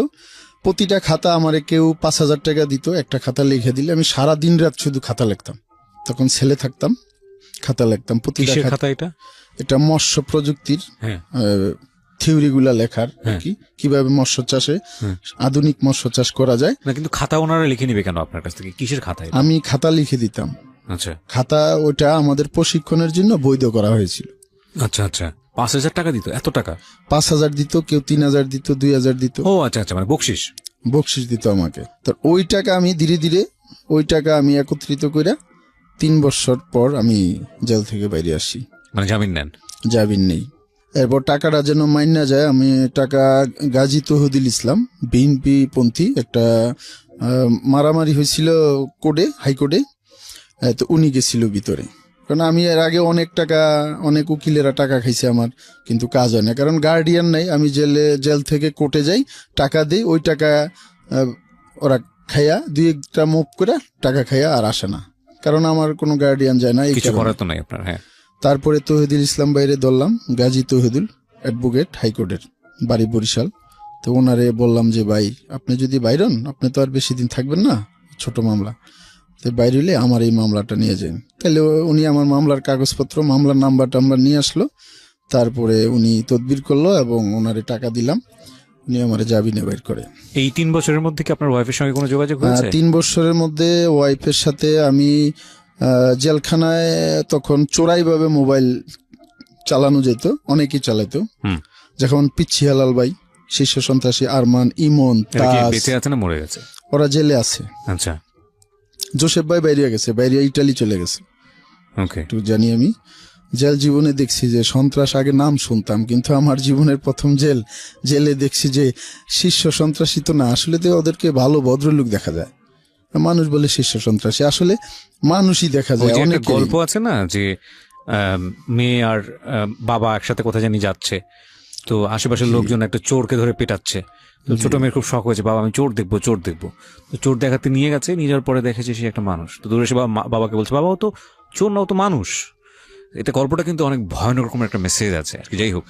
প্রতিটা খাতা আমারে কেউ 5,000 টাকা দিত একটা খাতা লিখে দিলে। আমি সারা দিন রাত শুধু খাতা লিখতাম, তখন ছেলে থাকতাম, খাতা লিখতাম প্রতিটা খাতা। এটা মৎস্য প্রযুক্তির থিওরি গুলা লেখার কি, কিভাবে মৎস্য চাষে আধুনিক মৎস্য চাষ করা যায়। না, কিন্তু খাতা ওনারা লিখে নিবে কেন আপনার কাছ থেকে? কিসের খাতা? আমি খাতা লিখে দিতাম। আচ্ছা, খাতা ওটা আমাদের প্রশিক্ষণের জন্য বৈধ করা হয়েছিল। আচ্ছা আচ্ছা, 5,000 টাকা দিত? এত টাকা? 5,000 দিত, কেউ 3,000 দিত, 2,000 দিত। ও আচ্ছা আচ্ছা, মানে বকশিস দিত আমাকে। তো ওই টাকা আমি ধীরে ধীরে একত্রিত করে 3 বছর পর আমি জেল থেকে বাইরে আসি। মানে জামিন নেন? জামিন নেই। এরপর টাকাটা যেন মাইন না যায়, আমি টাকা গাজী তৌহিদুল ইসলাম, বিএনপি পন্থী, একটা মারামারি হয়েছিল হাইকোর্টে, তো উনি গেছিল ভিতরে। কারণ আমি এর আগে অনেক উকিলেরা টাকা খাইছে আমার, কিন্তু কাজ হয় না, কারণ গার্ডিয়ান নাই। আমি জেল থেকে কোর্টে যাই, টাকা দেই, ওই টাকা ওরা খাইয়া 2-1টা মুভ করে টাকা খাইয়া আর আসে না, কারণ আমার কোনো গার্ডিয়ান যায় না, কিছু করার তো নাই আপনার। হ্যাঁ। তারপরে তৌহিদুল ইসলাম বাইরে ধরলাম, গাজী তৌহিদুল, অ্যাডভোকেট, হাইকোর্টের, বাড়ি বরিশাল। তো ওনারে বললাম যে ভাই, আপনি যদি বাইরন, আপনি তো আর বেশি দিন থাকবেন না, ছোট মামলা, তো বাইরে হলে আমার এই মামলাটা নিয়ে যান। তাহলে উনি আমার মামলার কাগজপত্র, মামলার নাম্বার নিয়ে আসলো। তারপরে উনি তদবির করলো এবং ওনারে টাকা দিলাম, উনি আমার জামিনে বের করে। এই 3 বছরের মধ্যে কি আপনার ওয়াইফের সঙ্গে কোনো যোগাযোগ হয়েছে? 3 বছরের মধ্যে ওয়াইফের সাথে আমি জেলখানায় তখন চোরাইভাবে মোবাইল চালানো যেত, অনেকেই চালাইতো। যখন পিচ্ছি হালাল ভাই, শীর্ষ সন্ত্রাসী আরমান, ইমন, বেঁচে আছে না মরে গেছে? ওরা জেলে আছে। আচ্ছা। জোসেফ ভাই বাইরে গেছে, বাইরে ইটালি চলে গেছে। ওকে, একটু জানি আমি। জেল জীবনে দেখছি যে সন্ত্রাস, আগে নাম শুনতাম, কিন্তু আমার জীবনের প্রথম জেলে দেখছি যে শীর্ষ সন্ত্রাসী তো না, আসলে তো ওদেরকে ভালো ভদ্রলোক দেখা যায়। মানুষ বলে শীর্ষ সন্ত্রাসী, আসলে মানুষই দেখা যায়। অনেক গল্প আছে না যে মেয়ে আর বাবা একসাথে কোথায় জানি যাচ্ছে, তো আশেপাশের লোকজন একটা চোরকে ধরে পেটাচ্ছে, তো ছোট মেয়ের খুব শখ হয়েছে, বাবা আমি চোর দেখবো। তো চোর দেখাতে নিয়ে গেছে, নিজের পরে দেখেছে সে একটা মানুষ। তো দূরে সে বাবাকে বলছে, বাবা ও তো চোর না, ও তো মানুষ। এতে গল্পটা কিন্তু অনেক ভয়ানক রকমের একটা মেসেজ আছে আর কি। যাই হোক,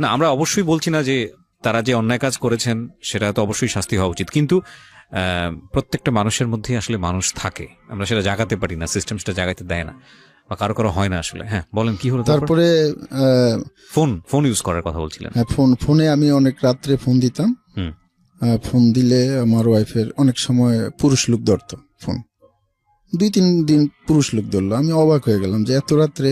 না আমরা অবশ্যই বলছি না যে তারা যে অন্যায় কাজ করেছেন সেটা তো অবশ্যই শাস্তি হওয়া উচিত, কিন্তু প্রত্যেকটা মানুষের মধ্যে আসলে মানুষ থাকে, আমরা সেটা জাগাতে পারি না, সিস্টেম সেটা জাগাতে দেয় না, বা কারো কারো হয় না আসলে। হ্যাঁ বলেন কি হলো তারপরে ফোন ইউজ করার কথা বলছিলেন। হ্যাঁ, ফোনে আমি অনেক রাত্রে ফোন দিতাম। ফোন দিলে আমার ওয়াইফের অনেক সময় পুরুষ লোক ধরতো ফোন, 2-3 দিন পুরুষ লোক ধরলো। আমি অবাক হয়ে গেলাম যে এত রাত্রে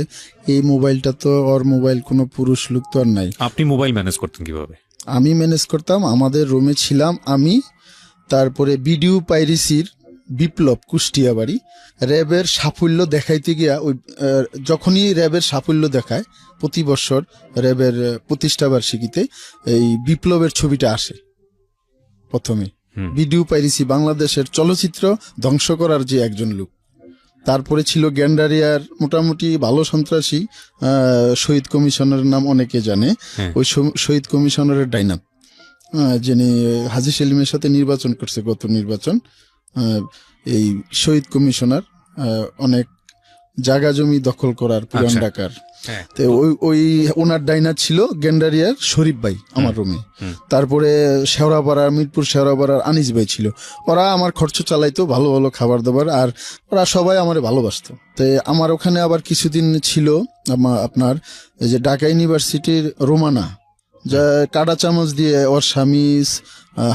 এই মোবাইলটা তো ওর মোবাইল, কোনো পুরুষ লোক তো আর নাই। আপনি মোবাইল ম্যানেজ করতেন কিভাবে? আমি ম্যানেজ করতাম, আমাদের রুমে ছিলাম আমি, তারপরে ভিডিও পাইরেসির বিপ্লব কুষ্টিয়া বাড়ি, র্যাবের সাফল্য দেখাইতে গিয়া ওই যখনই র্যাবের সাফল্য দেখায় প্রতি বছর র্যাবের প্রতিষ্ঠা বার্ষিকীতে এই বিপ্লবের ছবিটা আসে প্রথমে। ভিডিও পাইরেসি বাংলাদেশের চলচ্চিত্র ধ্বংস করার যে একজন লোক। তারপরে ছিল গ্যান্ডারিয়ার মোটামুটি ভালো সন্ত্রাসী শহীদ কমিশনারের নাম অনেকে জানে, ওই শহীদ কমিশনারের ডাইনাম, যিনি হাজী সেলিমের সাথে নির্বাচন করছে, গত নির্বাচন। এই শহীদ কমিশনার অনেক জায়গা জমি দখল করার পুরান ঢাকার, তো ওই ওনার ডাইনা ছিল গেন্ডারিয়ার শরীফ ভাই আমার রুমে। তারপরে শেওড়াপাড়ার, মিরপুর শেওড়াপাড়ার আনিস ভাই ছিল। ওরা আমার খরচ চালাইতো, ভালো ভালো খাবার দাবার, আর ওরা সবাই আমার ভালোবাসতো। তো আমার ওখানে আবার কিছুদিন ছিল আপনার এই যে ঢাকা ইউনিভার্সিটির রোমানা, যা কাটা চামচ দিয়ে ওর স্বামী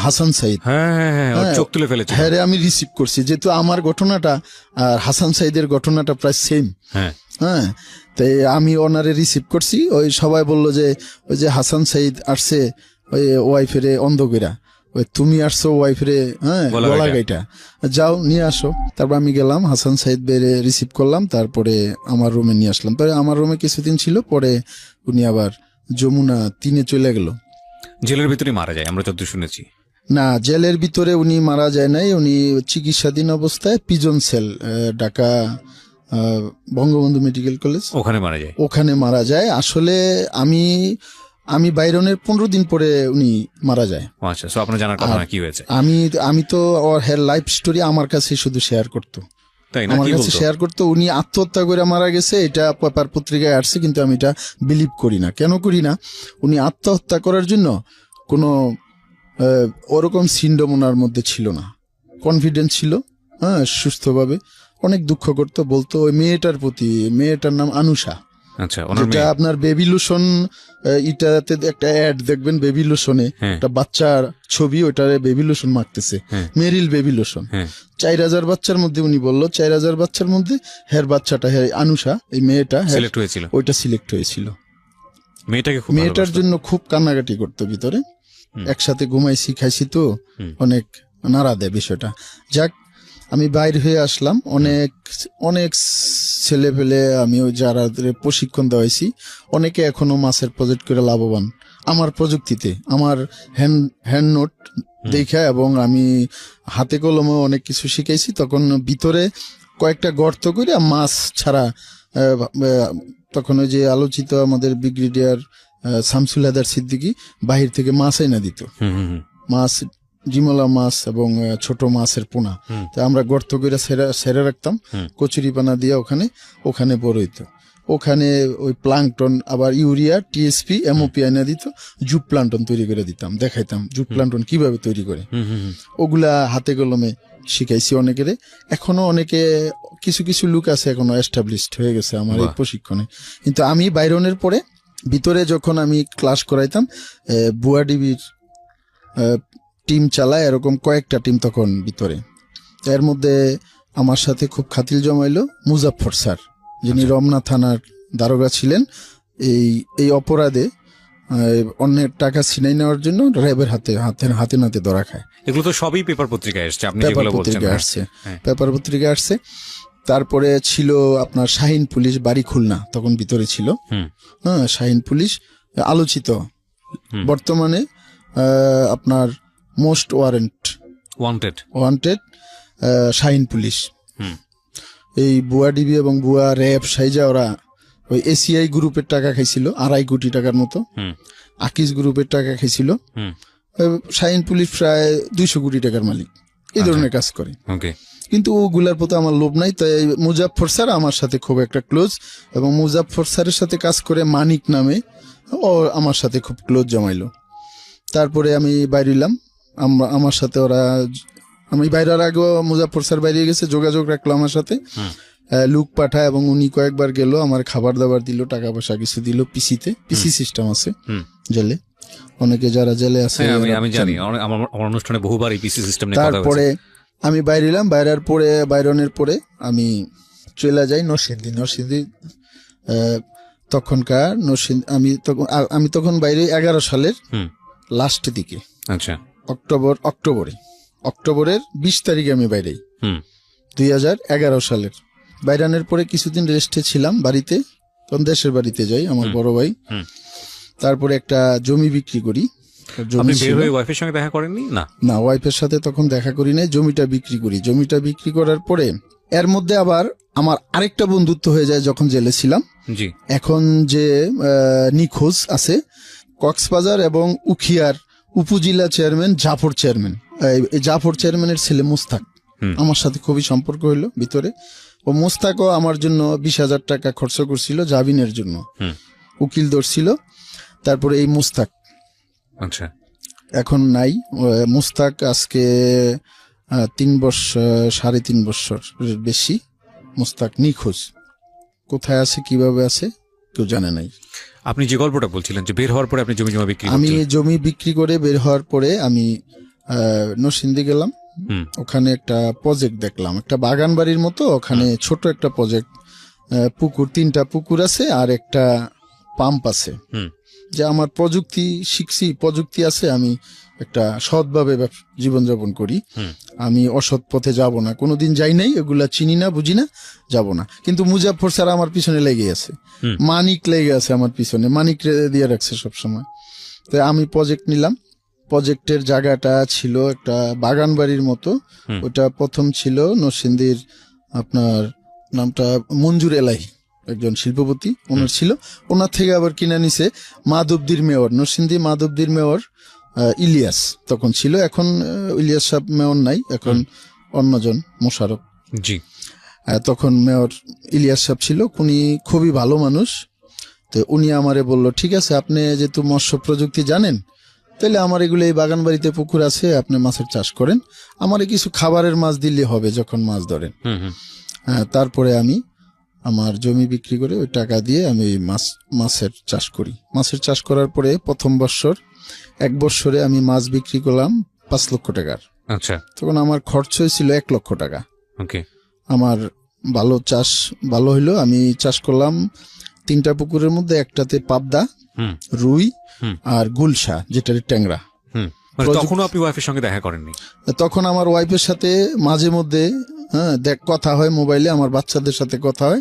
হাসান সাইদ চোখ তুলে ফেলেছে, হ্যাঁ রে, আমি রিসিভ করছি। যেহেতু আমার ঘটনাটা আর হাসান সাইদের ঘটনাটা প্রায় সেম, হ্যাঁ, তাই আমি ওনারে রিসিভ করছি। ওই সবাই বললো যে ওই যে হাসান সাইদ আসছে ওই ওয়াইফেরে অন্ধকেরা, ওই তুমি আসছো ওয়াইফেরে, হ্যাঁ গলা গাইটা, যাও নিয়ে আসো। তারপর আমি গেলাম, হাসান সাইদ বেড়ে রিসিভ করলাম, তারপরে আমার রুমে নিয়ে আসলাম। পরে আমার রুমে কিছুদিন ছিল, পরে উনি আবার যমুনা 3-এ চলে গেল। জেলের ভিতরে মারা যায় আমরা যত শুনেছি। না, জেলের ভিতরে উনি মারা যায় নাই, উনি চিকিৎসাধীন অবস্থায় পিজন cell, Dhaka Bangabandhu medical college, ওখানে মারা যায়। আসলে আমি বাইরনের 15 দিন পরে উনি মারা যায়। আচ্ছা, সো আপনার জানার কথা কি হয়েছে? আমি তো ওর লাইফ স্টোরি আমার কাছে শুধু শেয়ার করতো, আমার কাছে শেয়ার করতো। উনি আত্মহত্যা করে মারা গেছে, এটা পেপার পত্রিকায় আসছে, কিন্তু আমি এটা বিলিভ করি না। কেন করি না? উনি আত্মহত্যা করার জন্য কোনো ওরকম সিন্ড্রোম ওনার মধ্যে ছিল না, কনফিডেন্স ছিল, হ্যাঁ, সুস্থভাবে। অনেক দুঃখ করতো, বলতো ওই মেয়েটার প্রতি, মেয়েটার নাম আনুষা। আচ্ছা, যেটা আপনার বেবি লোশন, ইটাতে একটা অ্যাড দেখবেন বেবি লোশনে, একটা বাচ্চার ছবি, ওইটারে বেবি লোশন মাখতেছে, মেরিল বেবি লোশন। 4000 বাচ্চার মধ্যে উনি বললো 4000 বাচ্চার মধ্যে হের বাচ্চাটা, হ্যাঁ আনুষা, এই মেয়েটা সিলেক্ট হয়েছিল, ওইটা সিলেক্ট হয়েছিল। মেয়েটার জন্য খুব কান্নাকাটি করতো ভিতরে। একসাথে ঘুমাইছি, খাইছি, তো অনেক নাড়া দেয় বিষয়টা। যাক, আমি বাইর হয়ে আসলাম, অনেক ছেলে পেলে আমি ওই যারা প্রশিক্ষণ দেওয়াইছি, অনেকে এখনো মাছের প্রজেক্ট করে লাভবান আমার প্রযুক্তিতে, আমার হ্যান্ড নোট দেখা, এবং আমি হাতে কলমে অনেক কিছু শিখাইছি। তখন ভিতরে কয়েকটা গর্ত করে মাছ ছাড়া, তখন ওই যে আলোচিত আমাদের ব্রিগেডিয়ার শামসুল হায়দার সিদ্দিকী বাহির থেকে মাছ এনে দিত, মাছ, জিমলা মাছ এবং ছোট মাছের পোনা। তা আমরা গর্ত করে সেরে রাখতাম, কচুরি পানা দিয়ে ওখানে বড় হইতো। ওখানে ওই প্লাঙ্কটন, আবার ইউরিয়া, টিএসপি, এমওপি এনে দিত, জুট প্লান্টন তৈরি করে দিতাম, দেখাইতাম জুট প্লান্টন কিভাবে তৈরি করে। ওগুলা হাতে কলমে শিখাইছি অনেকেরে। এখনো অনেকে, কিছু কিছু লোক আছে এখনো এস্টাবলিশড হয়ে গেছে আমার এই প্রশিক্ষণে। কিন্তু আমি বাইরনের পরে ভিতরে যখন আমি ক্লাস করাইতাম, বুয়াডিবির টিম চালায়, এরকম কয়েকটা টিম তখন ভিতরে। এর মধ্যে আমার সাথে খুব খাতিল জমাইলো মুজাফফর স্যার, যিনি রমনা থানার দারোগা ছিলেন। এই অপরাধে অন্যের টাকা ছিনাই নেওয়ার জন্য র্যাবের হাতে নাতে ধরা খায়। এগুলো তো সবই পেপার পত্রিকায় আসছে, আপনি যেগুলো বলছেন পেপার পত্রিকায় আসছে। তারপরে ছিল আপনার শাহিন পুলিশ, বাড়ি খুলনা, তখন ভিতরে ছিল, হ্যাঁ, শাহিন পুলিশ আলোচিত, বর্তমানে আপনার মোস্ট ওয়ান্টেড শাহিন পুলিশ। এই বুয়া ডিবি এবং বুয়া র্যাব সাইজা ওরা ওই এসিআই গ্রুপের টাকা খাইছিল 2.5 কোটি টাকার মতো, আকিজ গ্রুপের টাকা খাইছিল। শাহিন পুলিশ প্রায় 200 কোটি টাকার মালিক, এই ধরনের কাজ করে। কিন্তু ওগুলার প্রতি আমার লোভ নাই। তাই মুজাফফর স্যার আমার সাথে খুব একটা ক্লোজ, এবং মুজাফফর স্যারের সাথে কাজ করে মানিক নামে ও আমার সাথে খুব ক্লোজ জমাইলো। তারপরে আমি বাইরিলাম, আমার সাথে ওরা, আমি বাইরের আগেও মুজাফফর স্যার বাইরে গেছে, যোগাযোগ রাখলো আমার সাথে, লুক পাঠায়, এবং উনি কয়েকবার গেল, আমার খাবার দাবার দিল, টাকা পয়সা কিছু দিল। পিসি সিস্টেম আছে জেলে, অনেকে যারা জেলে আছে আমি জানি, আমার অনুষ্ঠানে বহুবার এই পিসি সিস্টেম নিয়ে কথা হয়েছে। তারপরে আমি বাইরিলাম, বাইরনের পরে আমি চলে যাই নরসিংদী। তখনকার আমি তখন বাইরে 11 সালের লাস্টের দিকে, আচ্ছা, অক্টোবরের 20 তারিখে আমি বাইরে 2011 সালের। বাইরানের পরে কিছুদিন রেস্টে ছিলাম বাড়িতে, তখন দেশের বাড়িতে যাই, আমার বড় ভাই। তারপরে একটা জমি বিক্রি করি। আপনি বের হয়ে ওয়াইফের সঙ্গে দেখা করেননি? না, ওয়াইফের সাথে তখন দেখা করি নাই, জমিটা বিক্রি করি। জমিটা বিক্রি করার পরে এর মধ্যে আবার আমার আরেকটা বন্ধুত্ব হয়ে যায় যখন জেলে ছিলাম। জি। এখন যে নিখোঁজ আছে কক্সবাজার এবং উখিয়ার উপজেলা চেয়ারম্যান জাফর চেয়ারম্যানের ছেলে মুস্তাক, আমার সাথে খুবই সম্পর্ক হইলো ভিতরে। ও মুস্তাকও আমার জন্য 20,000 টাকা খরচ করছিল জামিনের জন্য, উকিল ধরছিল। তারপরে এই মুস্তাক আচ্ছা এখন নাই। মুস্তাক আজকে 3 বছর, 3.5 বছর বেশি মুস্তাক নিখোঁজ। কোথায় আছে, কিভাবে আছে, কেউ জানে নাই। আপনি যে গল্পটা বলছিলেন যে বের হওয়ার পরে আপনি জমি বিক্রি, আমি জমি বিক্রি করে বের হওয়ার পরে আমি নরসিংদী গেলাম। ওখানে একটা প্রজেক্ট দেখলাম, একটা বাগান বাড়ির মতো। ওখানে ছোট একটা প্রজেক্ট, পুকুর, 3টা পুকুর আছে আর একটা পাম্প আছে। যে আমার প্রযুক্তি শিখছি, প্রযুক্তি আছে, আমি একটা সৎভাবে জীবনযাপন করি, আমি অসৎ পথে যাব না, কোনোদিন যাই নাই, এগুলা চিনি না, বুঝি না, যাব না। কিন্তু মুজাফফর স্যার আমার পিছনে লেগে আছে, মানিক লেগে আছে আমার পিছনে, মানিক দিয়ে রাখছে সবসময়। তো আমি প্রজেক্ট নিলাম। প্রজেক্টের জায়গাটা ছিল একটা বাগান বাড়ির মতো। ওটা প্রথম ছিল নরসিংদীর, আপনার নামটা মঞ্জুর এলাহি, একজন শিল্পপতি ওনার ছিল। ওনার থেকে আবার কিনে নিছে মাধবদীর মেয়র, নরসিংদী মাধবদীর মেয়র ইলিয়াস তখন ছিল। এখন ইলিয়াস সাহেব মেয়র নাই, এখন অন্যজন মোশারফ। জি। তখন মেয়র ইলিয়াস সাহেব ছিল, উনি খুবই ভালো মানুষ। তো উনি আমারে বললো, ঠিক আছে, আপনি যেহেতু মৎস্য প্রযুক্তি জানেন, তাহলে আমার এগুলো এই বাগান বাড়িতে পুকুর আছে, আপনি মাছের চাষ করেন, আমারে কিছু খাবারের মাছ দিলে হবে যখন মাছ ধরেন। তারপরে আমি আমার জমি বিক্রি করে ওই টাকা দিয়ে আমি মাছের চাষ করি। মাছের চাষ করার পরে প্রথম বছর, 1 বছরে আমি মাছ বিক্রি করলাম 5 লক্ষ টাকার। আচ্ছা। তখন আমার খরচ হয়েছিল 1 লক্ষ টাকা। ওকে। আমার চাষ ভালো হইলো। আমি চাষ করলাম 3টা পুকুরের মধ্যে, একটাতে পাবদা, রুই আর গুলশা, যেটার ট্যাংরা। তখনও আপনি ওয়াইফের সঙ্গে দেখা করেননি? তখন আমার ওয়াইফের সাথে মাঝে মধ্যে কথা হয় মোবাইলে, আমার বাচ্চাদের সাথে কথা হয়।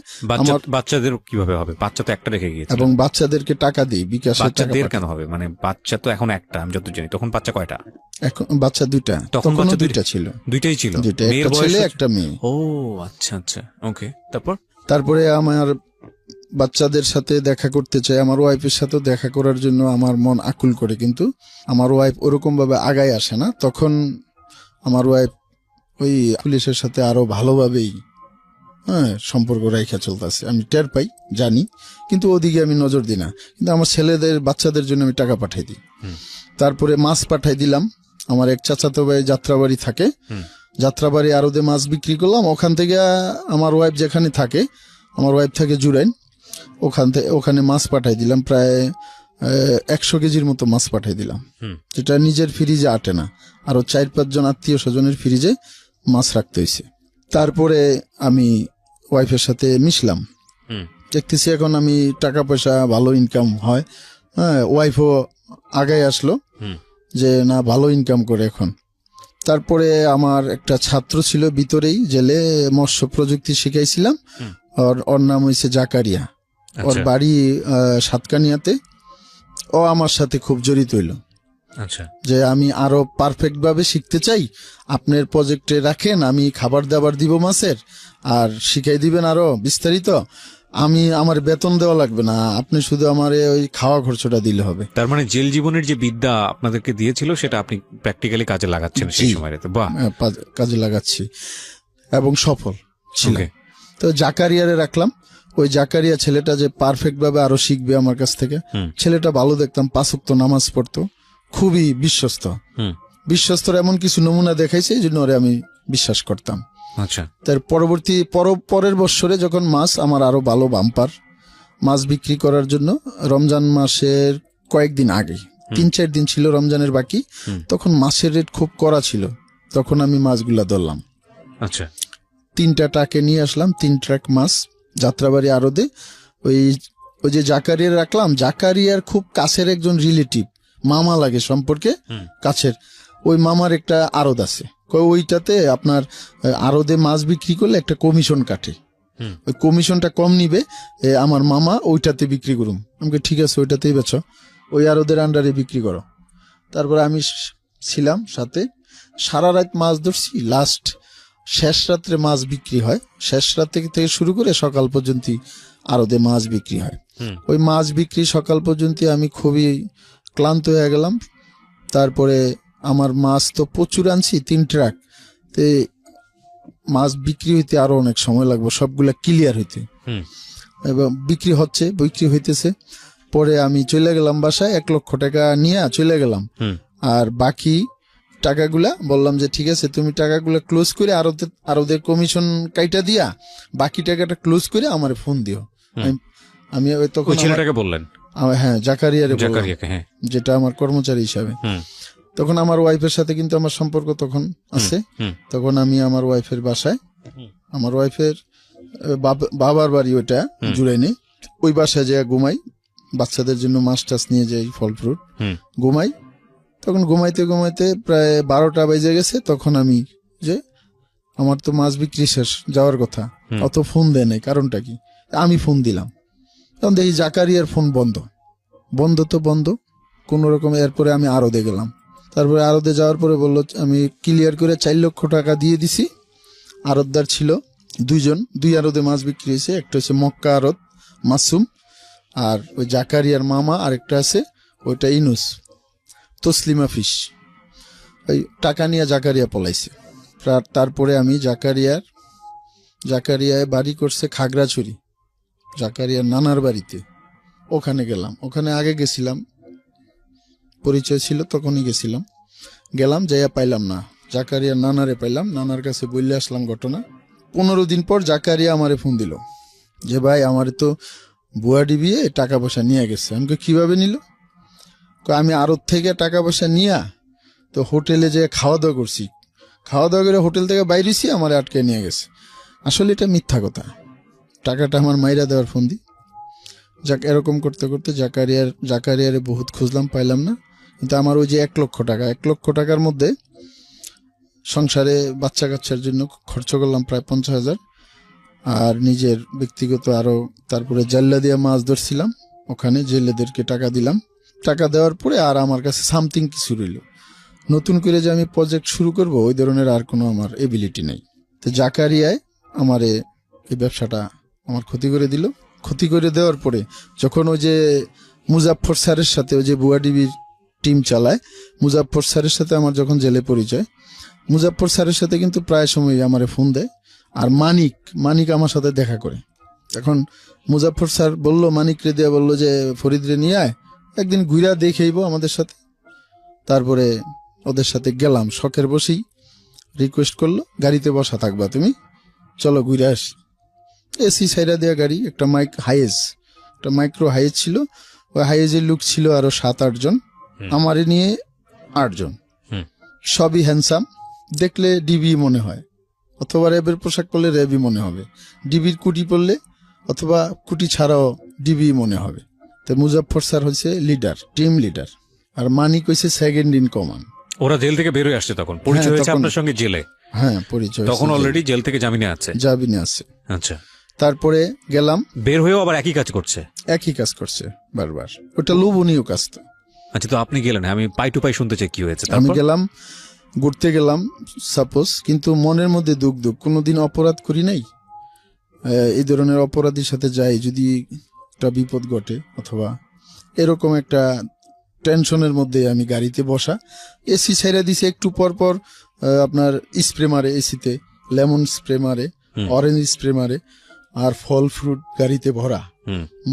বাচ্চাদের কিভাবে হবে? বাচ্চা তো একটা রেখে গিয়েছে। এবং বাচ্চাদেরকে টাকা দিই, বিকাশে। বাচ্চাদের কেন হবে? মানে বাচ্চা তো এখন একটা, আমি যত জানি। তখন বাচ্চা কয়টা? এখন বাচ্চা 2টা। তখন 2টা ছিল। 2টাই ছিল? একটা ছেলে একটা মেয়ে। ও আচ্ছা আচ্ছা, ওকে। তারপরে আমার বাচ্চাদের সাথে দেখা করতে চাই, আমার ওয়াইফের সাথে দেখা করার জন্য আমার মন আকুল করে, কিন্তু আমার ওয়াইফ ওরকম ভাবে আগায় আসে না। তখন আমার ওয়াইফ ওই পুলিশের সাথে আরো ভালোভাবেই সম্পর্ক রেখা চলতেছে, আমি টের পাই, জানি, কিন্তু ওদিকে আমি নজর দিই না। কিন্তু আমার ছেলেদের, বাচ্চাদের জন্য আমি টাকা পাঠাই দিই। তারপরে মাছ পাঠাই দিলাম। আমার এক চাচাতো ভাই যাত্রাবাড়ি থাকে, যাত্রাবাড়ি আরদে মাছ বিক্রি করলাম। ওখান থেকে আমার ওয়াইফ যেখানে থাকে, আমার ওয়াইফ থাকে জুরাইন, ওখানে মাছ পাঠাই দিলাম, প্রায় 100 কেজির মতো মাছ পাঠাই দিলাম, যেটা নিজের ফ্রিজে আটে না, আরো 4-5 জন আত্মীয় স্বজনের ফ্রিজে মাছ রাখতে হয়েছে। তারপরে আমি ওয়াইফের সাথে মিশলাম, দেখতেছি এখন আমি টাকা পয়সা ভালো ইনকাম হয়। ওয়াইফও আগায় আসলো যে না, ভালো ইনকাম করে এখন। তারপরে আমার একটা ছাত্র ছিল ভিতরেই জেলে, মৎস্য প্রযুক্তি শিখাইছিলাম, ওর নাম হয়েছে জাকারিয়া। ওর বাড়ি সাতকানিয়াতে। ও আমার সাথে খুব জড়িত হইল। আচ্ছা। যে আমি আরো পারফেক্ট ভাবে শিখতে চাই, আপনার প্রজেক্টে রাখেন, আমি খাবার দাবার দিব মাছের, আর শিখাই দিবেন আরো বিস্তারিত। আমার বেতন দেওয়া লাগবে না, আপনি শুধু আমার ওই খাওয়া খরচটা দিলে হবে। তার মানে জেল জীবনের যে বিদ্যা আপনাদেরকে দিয়েছিল, সেটা আপনি প্র্যাকটিক্যালি কাজে লাগাচ্ছেন সেই সময়? বাহ, কাজে লাগাচ্ছি। এবং সফল ছিল। Okay. তো জাকারিয়ারে রাখলাম। ওই জাকারিয়া ছেলেটা যে পারফেক্ট ভাবে আরো শিখবে আমার কাছ থেকে, ছেলেটা ভালো দেখতাম, 5 ওয়াক্ত নামাজ পড়তো, খুবই বিশ্বস্ত। বিশ্বস্তর এমন কিছু নমুনা দেখাইছে এই জন্য ওরে আমি বিশ্বাস করতাম। আচ্ছা, তার পরের বছরে যখন মাছ আমার আরো ভালো বাম্পার, মাছ বিক্রি করার জন্য রমজান মাসের কয়েকদিন আগে 3-4 দিন ছিল রমজানের বাকি, তখন মাছের রেট খুব কড়া ছিল, তখন আমি মাছগুলা ধরলাম। আচ্ছা, 3টা ট্রাকে নিয়ে আসলাম, 3 ট্রাক মাছ যাত্রাবাড়ি আড়তে। ওই যে জাকারিয়া রাখলাম, জাকারিয়ার খুব কাছের একজন রিলেটিভ, মামা লাগে সম্পর্কে কাছের, ওই মামার একটা আড়ত আছে, ওইটাতে আপনার আড়তে মাছ বিক্রি করলে একটা কমিশন কাটে, ওই কমিশনটা কম নিবে, আমার মামা ওইটাতে বিক্রি করুম। আমাকে ঠিক আছে ওইটাতেই বেচো, ওই আড়তের আন্ডারে বিক্রি করো। তারপরে আমি ছিলাম সাথে, সারা রাত মাছ ধরছি, লাস্ট শেষ রাত্রে মাছ বিক্রি হয়, শেষ রাত থেকে শুরু করে সকাল পর্যন্ত আড়তে মাছ বিক্রি হয়। ওই মাছ বিক্রি সকাল পর্যন্ত আমি খুবই ক্লান্ত হয়ে গেলাম। তারপরে আমার মাছ তো প্রচুর আনছি, 3 ট্রাক, তে মাছ বিক্রি হইতে আরো অনেক সময় লাগবে সবগুলা ক্লিয়ার হইতে, এবং বিক্রি হইতেছে। পরে আমি চলে গেলাম বাসায়, 1 লক্ষ টাকা নিয়ে চলে গেলাম। আর বাকি টাকাগুলা বললাম যে ঠিক আছে তুমি টাকাগুলা ক্লোজ করে আরোদের কমিশন কাইটা দিয়া বাকি টাকাটা ক্লোজ করে আমার ফোন দিও। আমি তখন ছেলেটাকে বললেন? হ্যাঁ, জাকারিয়াকে, হ্যাঁ, যেটা আমার কর্মচারী হিসাবে। তখন আমার ওয়াইফের সাথে কিন্তু আমার সম্পর্ক তখন আছে। তখন আমি আমার ওয়াইফের বাসায়, আমার ওয়াইফের বাবার বাড়ি ওইটা জুড়াইনি, ওই বাসায় যে ঘুমাই, বাচ্চাদের জন্য মাছ টাছ নিয়ে যাই, ফল ফ্রুট ঘুমাই। তখন ঘুমাইতে ঘুমাইতে প্রায় 12টা বেজে গেছে। তখন আমি যে আমার তো মাছ বিক্রি শেষ, যাওয়ার কথা, অত ফোন দেয় নাই, কারণটা কি? আমি ফোন দিলাম, তখন দেখি জাকারিয়ার ফোন বন্ধ কোন রকম। এরপরে আমি আড়তে গেলাম, তারপরে আড়তে যাওয়ার পরে বললো আমি ক্লিয়ার করে 4 লক্ষ টাকা দিয়ে দিছি। আড়তদার ছিল 2 আড়তে মাছ বিক্রি হয়েছে, একটা হচ্ছে মক্কা আড়ত মাসুম, আর ওই জাকারিয়ার মামা আরেকটা আছে, ওইটা ইনুস তসলিমা ফিস। ওই টাকা নিয়ে জাকারিয়া পলাইছে। তারপরে আমি জাকারিয়ায় বাড়ি করছে খাগড়াছড়ি, জাকারিয়ার নানার বাড়িতে, ওখানে গেলাম। ওখানে আগে গেছিলাম, পরিচয় ছিল, তখনই গেলাম, যাইয়া পাইলাম না, জাকারিয়ার নানারে পাইলাম, নানার কাছে বললে আসলাম ঘটনা। 15 দিন পর জাকারিয়া আমারে ফোন দিল যে ভাই আমারে তো বুয়া ডিবিয়ে টাকা পয়সা নিয়ে গেছে। আমাকে কিভাবে নিল? আমি আড়ত থেকে টাকা পয়সা নিয়া তো হোটেলে যে খাওয়া দাওয়া করছি, খাওয়া দাওয়া করে হোটেল থেকে বাইরেছি, আমার আটকে নিয়ে গেছে। আসলে এটা মিথ্যা কথা, টাকাটা আমার মাইরা দেওয়ার ফোন দি। যাক, এরকম করতে করতে জাকারিয়ারে বহুত খুঁজলাম, পাইলাম না। কিন্তু আমার ওই যে 1 লক্ষ টাকার মধ্যে সংসারে বাচ্চা কাচ্চার জন্য খরচ করলাম প্রায় 50,000, আর নিজের ব্যক্তিগত আরো, তারপরে জাল্লা দিয়া মাছ ধরছিলাম, ওখানে জেলেদেরকে টাকা দিলাম। টাকা দেওয়ার পরে আর আমার কাছে সামথিং কিছু রইল। নতুন করে যে আমি প্রজেক্ট শুরু করব ওই ধরনের আর কোনো আমার এবিলিটি নেই। তো জাকারিয়ায় আমার এই ব্যবসাটা আমার ক্ষতি করে দিল। ক্ষতি করে দেওয়ার পরে যখন ওই যে মুজাফফর স্যারের সাথে, ওই যে বুয়াডিবির টিম চালায়, মুজাফফর স্যারের সাথে আমার যখন জেলে পরিচয়, মুজাফফর স্যারের সাথে কিন্তু প্রায় সময় আমারে ফোন দেয়। আর মানিক আমার সাথে দেখা করে। এখন মুজাফফর স্যার বলল, মানিক রে দিয়া বললো যে ফরিদ রে নিয়ে আয়, একদিন ঘুরা দেখেইব আমাদের সাথে। তারপরে ওদের সাথে গেলাম, শখের বসেই রিকোয়েস্ট করলো গাড়িতে বসা থাকবা তুমি, চলো ঘুরে আসি। এসি সাইরা দেওয়া গাড়ি, একটা মাইক্রো হাইয়েজ ছিল, ওই হাইয়েজের লুক ছিল আরো 7-8 জন, আমারে নিয়ে 8 জন, সবই হ্যান্ডসাম, দেখলে ডিবি মনে হয়, অথবা র্যাবের পোশাক পরলে র্যাবই মনে হবে, ডিবির কুটি পরলে অথবা কুটি ছাড়াও ডিবি মনে হবে। তো মুজাফফর স্যার হচ্ছে লিডার, টিম লিডার, আর মানিক হচ্ছে সেকেন্ড ইন কমান্ড। ওরা জেল থেকে বের হয়ে আসছে তখন, পরিচয় হয়েছে আপনার সঙ্গে জেলে? হ্যাঁ, পরিচয় তখন অলরেডি জেল থেকে জামিনে আছে? আচ্ছা। তারপরে গেলাম, বের হয়েও আবার একই কাজ করছে বারবার, ওটা লোভনীয় কাজ। তো আচ্ছা, তো আপনি গেলেন, আমি পাই টু পাই শুনতে চাই কি হয়েছে। আমি গেলাম, ঘুরতে গেলাম সাপোজ, কিন্তু মনের মধ্যে দুঃখ কোনোদিন অপরাধ করি নাই। এই ধরনের অপরাধীর সাথে যাই, যদি একটা বিপদ ঘটে অথবা এরকম একটা টেনশনের মধ্যে আমি গাড়িতে বসা, এসি ছেড়ে দিছে, একটু পর পর আপনার স্প্রে মারে এসিতে, লেমন স্প্রে মারে, অরেঞ্জ স্প্রে মারে, আর ফল ফ্রুট গাড়িতে ভরা,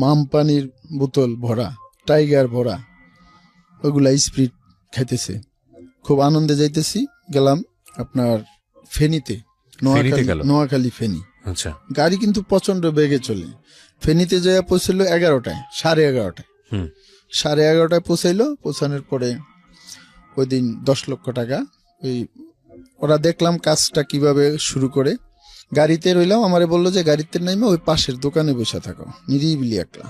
মাম পানির বোতল ভরা, টাইগার ভরা, ওগুলা স্প্রিট খাইতেছে। খুব আনন্দে যাইতেছি। গেলাম আপনার ফেনীতে, নোয়াখালী ফেনী। আচ্ছা, গাড়ি কিন্তু প্রচন্ড বেগে চলে। ফেনীতে যাইয়া পৌঁছলো 11টায়, 11:30। 11:30 পৌঁছাইলো। পৌঁছানোর পরে ওই দিন 10 লক্ষ টাকা ওই ওরা দেখলাম কাজটা কিভাবে শুরু করে। গাড়িতে রইলাম, আমারে বললো যে গাড়িতে নাইমে ওই পাশের দোকানে বসে থাকো, নিরিবিলি একলা।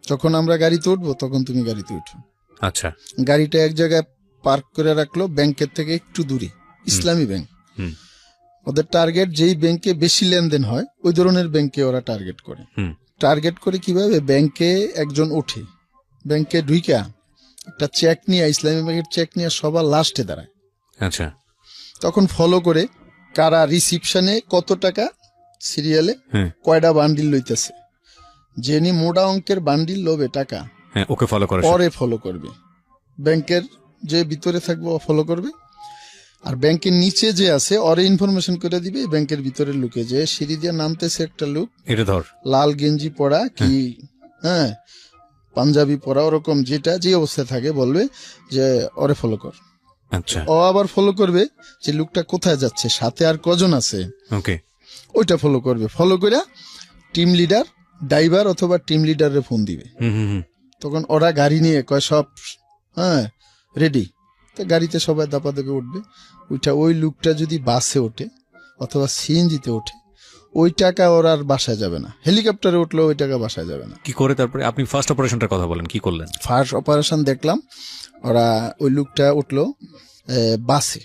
যখন আমরা গাড়িতে উঠবো তখন তুমি গাড়িতে উঠো। আচ্ছা, গাড়িটা এক জায়গায় পার্ক করে রাখলো, ব্যাংকের থেকে একটু দূরে, ইসলামী ব্যাংক। ওদের টার্গেট যেই ব্যাংকে বেশি লেনদেন হয় ওই ধরনের ব্যাংকে ওরা টার্গেট করে। টার্গেট করে কিভাবে? ব্যাংকে একজন ওঠে, ব্যাংকে ঢুইকা একটা চেক নিয়ে, ইসলামী ব্যাংকের চেক নিয়ে সবার লাস্টে দাঁড়ায়। আচ্ছা, তখন ফলো করে কারা রিসিপশনে কত টাকা সিরিয়ালে কয়টা বান্ডিল লইতেছে। যিনি মোটা অঙ্কের বান্ডিল লোবে টাকা, ওকে ফলো করে, পরে ফলো করবে। ব্যাংকের যে ভিতরে থাকবে ও ফলো করবে, আর ব্যাংকের নিচে যে আছে ওরে ইনফরমেশন করে দিবে। ব্যাংকের ভিতরে লুকে যে সিঁড়ি দিয়ে নামতেছে একটা লোক, এটা ধর, লাল গেঞ্জি পরা কি পাঞ্জাবি পরা, ওরকম যেটা যে অবস্থায় থাকে বলবে যে ওরে ফলো কর। আচ্ছা, ও আবার ফলো করবে যে লোকটা কোথায় যাচ্ছে, সাথে আর কজন আছে, ওকে, ওইটা ফলো করবে। ফলো করে টিম লিডার, ড্রাইভার অথবা টিম লিডারে ফোন দিবে। তখন ওরা গাড়ি নিয়ে কয় সব রেডি, তো গাড়িতে সবাই দাপা দেবে, উঠবে। ওই লোকটা যদি বাসে ওঠে অথবা সিএনজিতে ওঠে, ওই টাকা ওর আর বাসায় যাবে না। হেলিকপ্টারে উঠলো ওই টাকা বাসায় যাবে না। কি করে তারপরে আপনি ফার্স্ট অপারেশনটার কথা বলেন, কি করলেন? ফার্স্ট অপারেশন দেখলাম, ওরা ওই লোকটা উঠলো বাসে,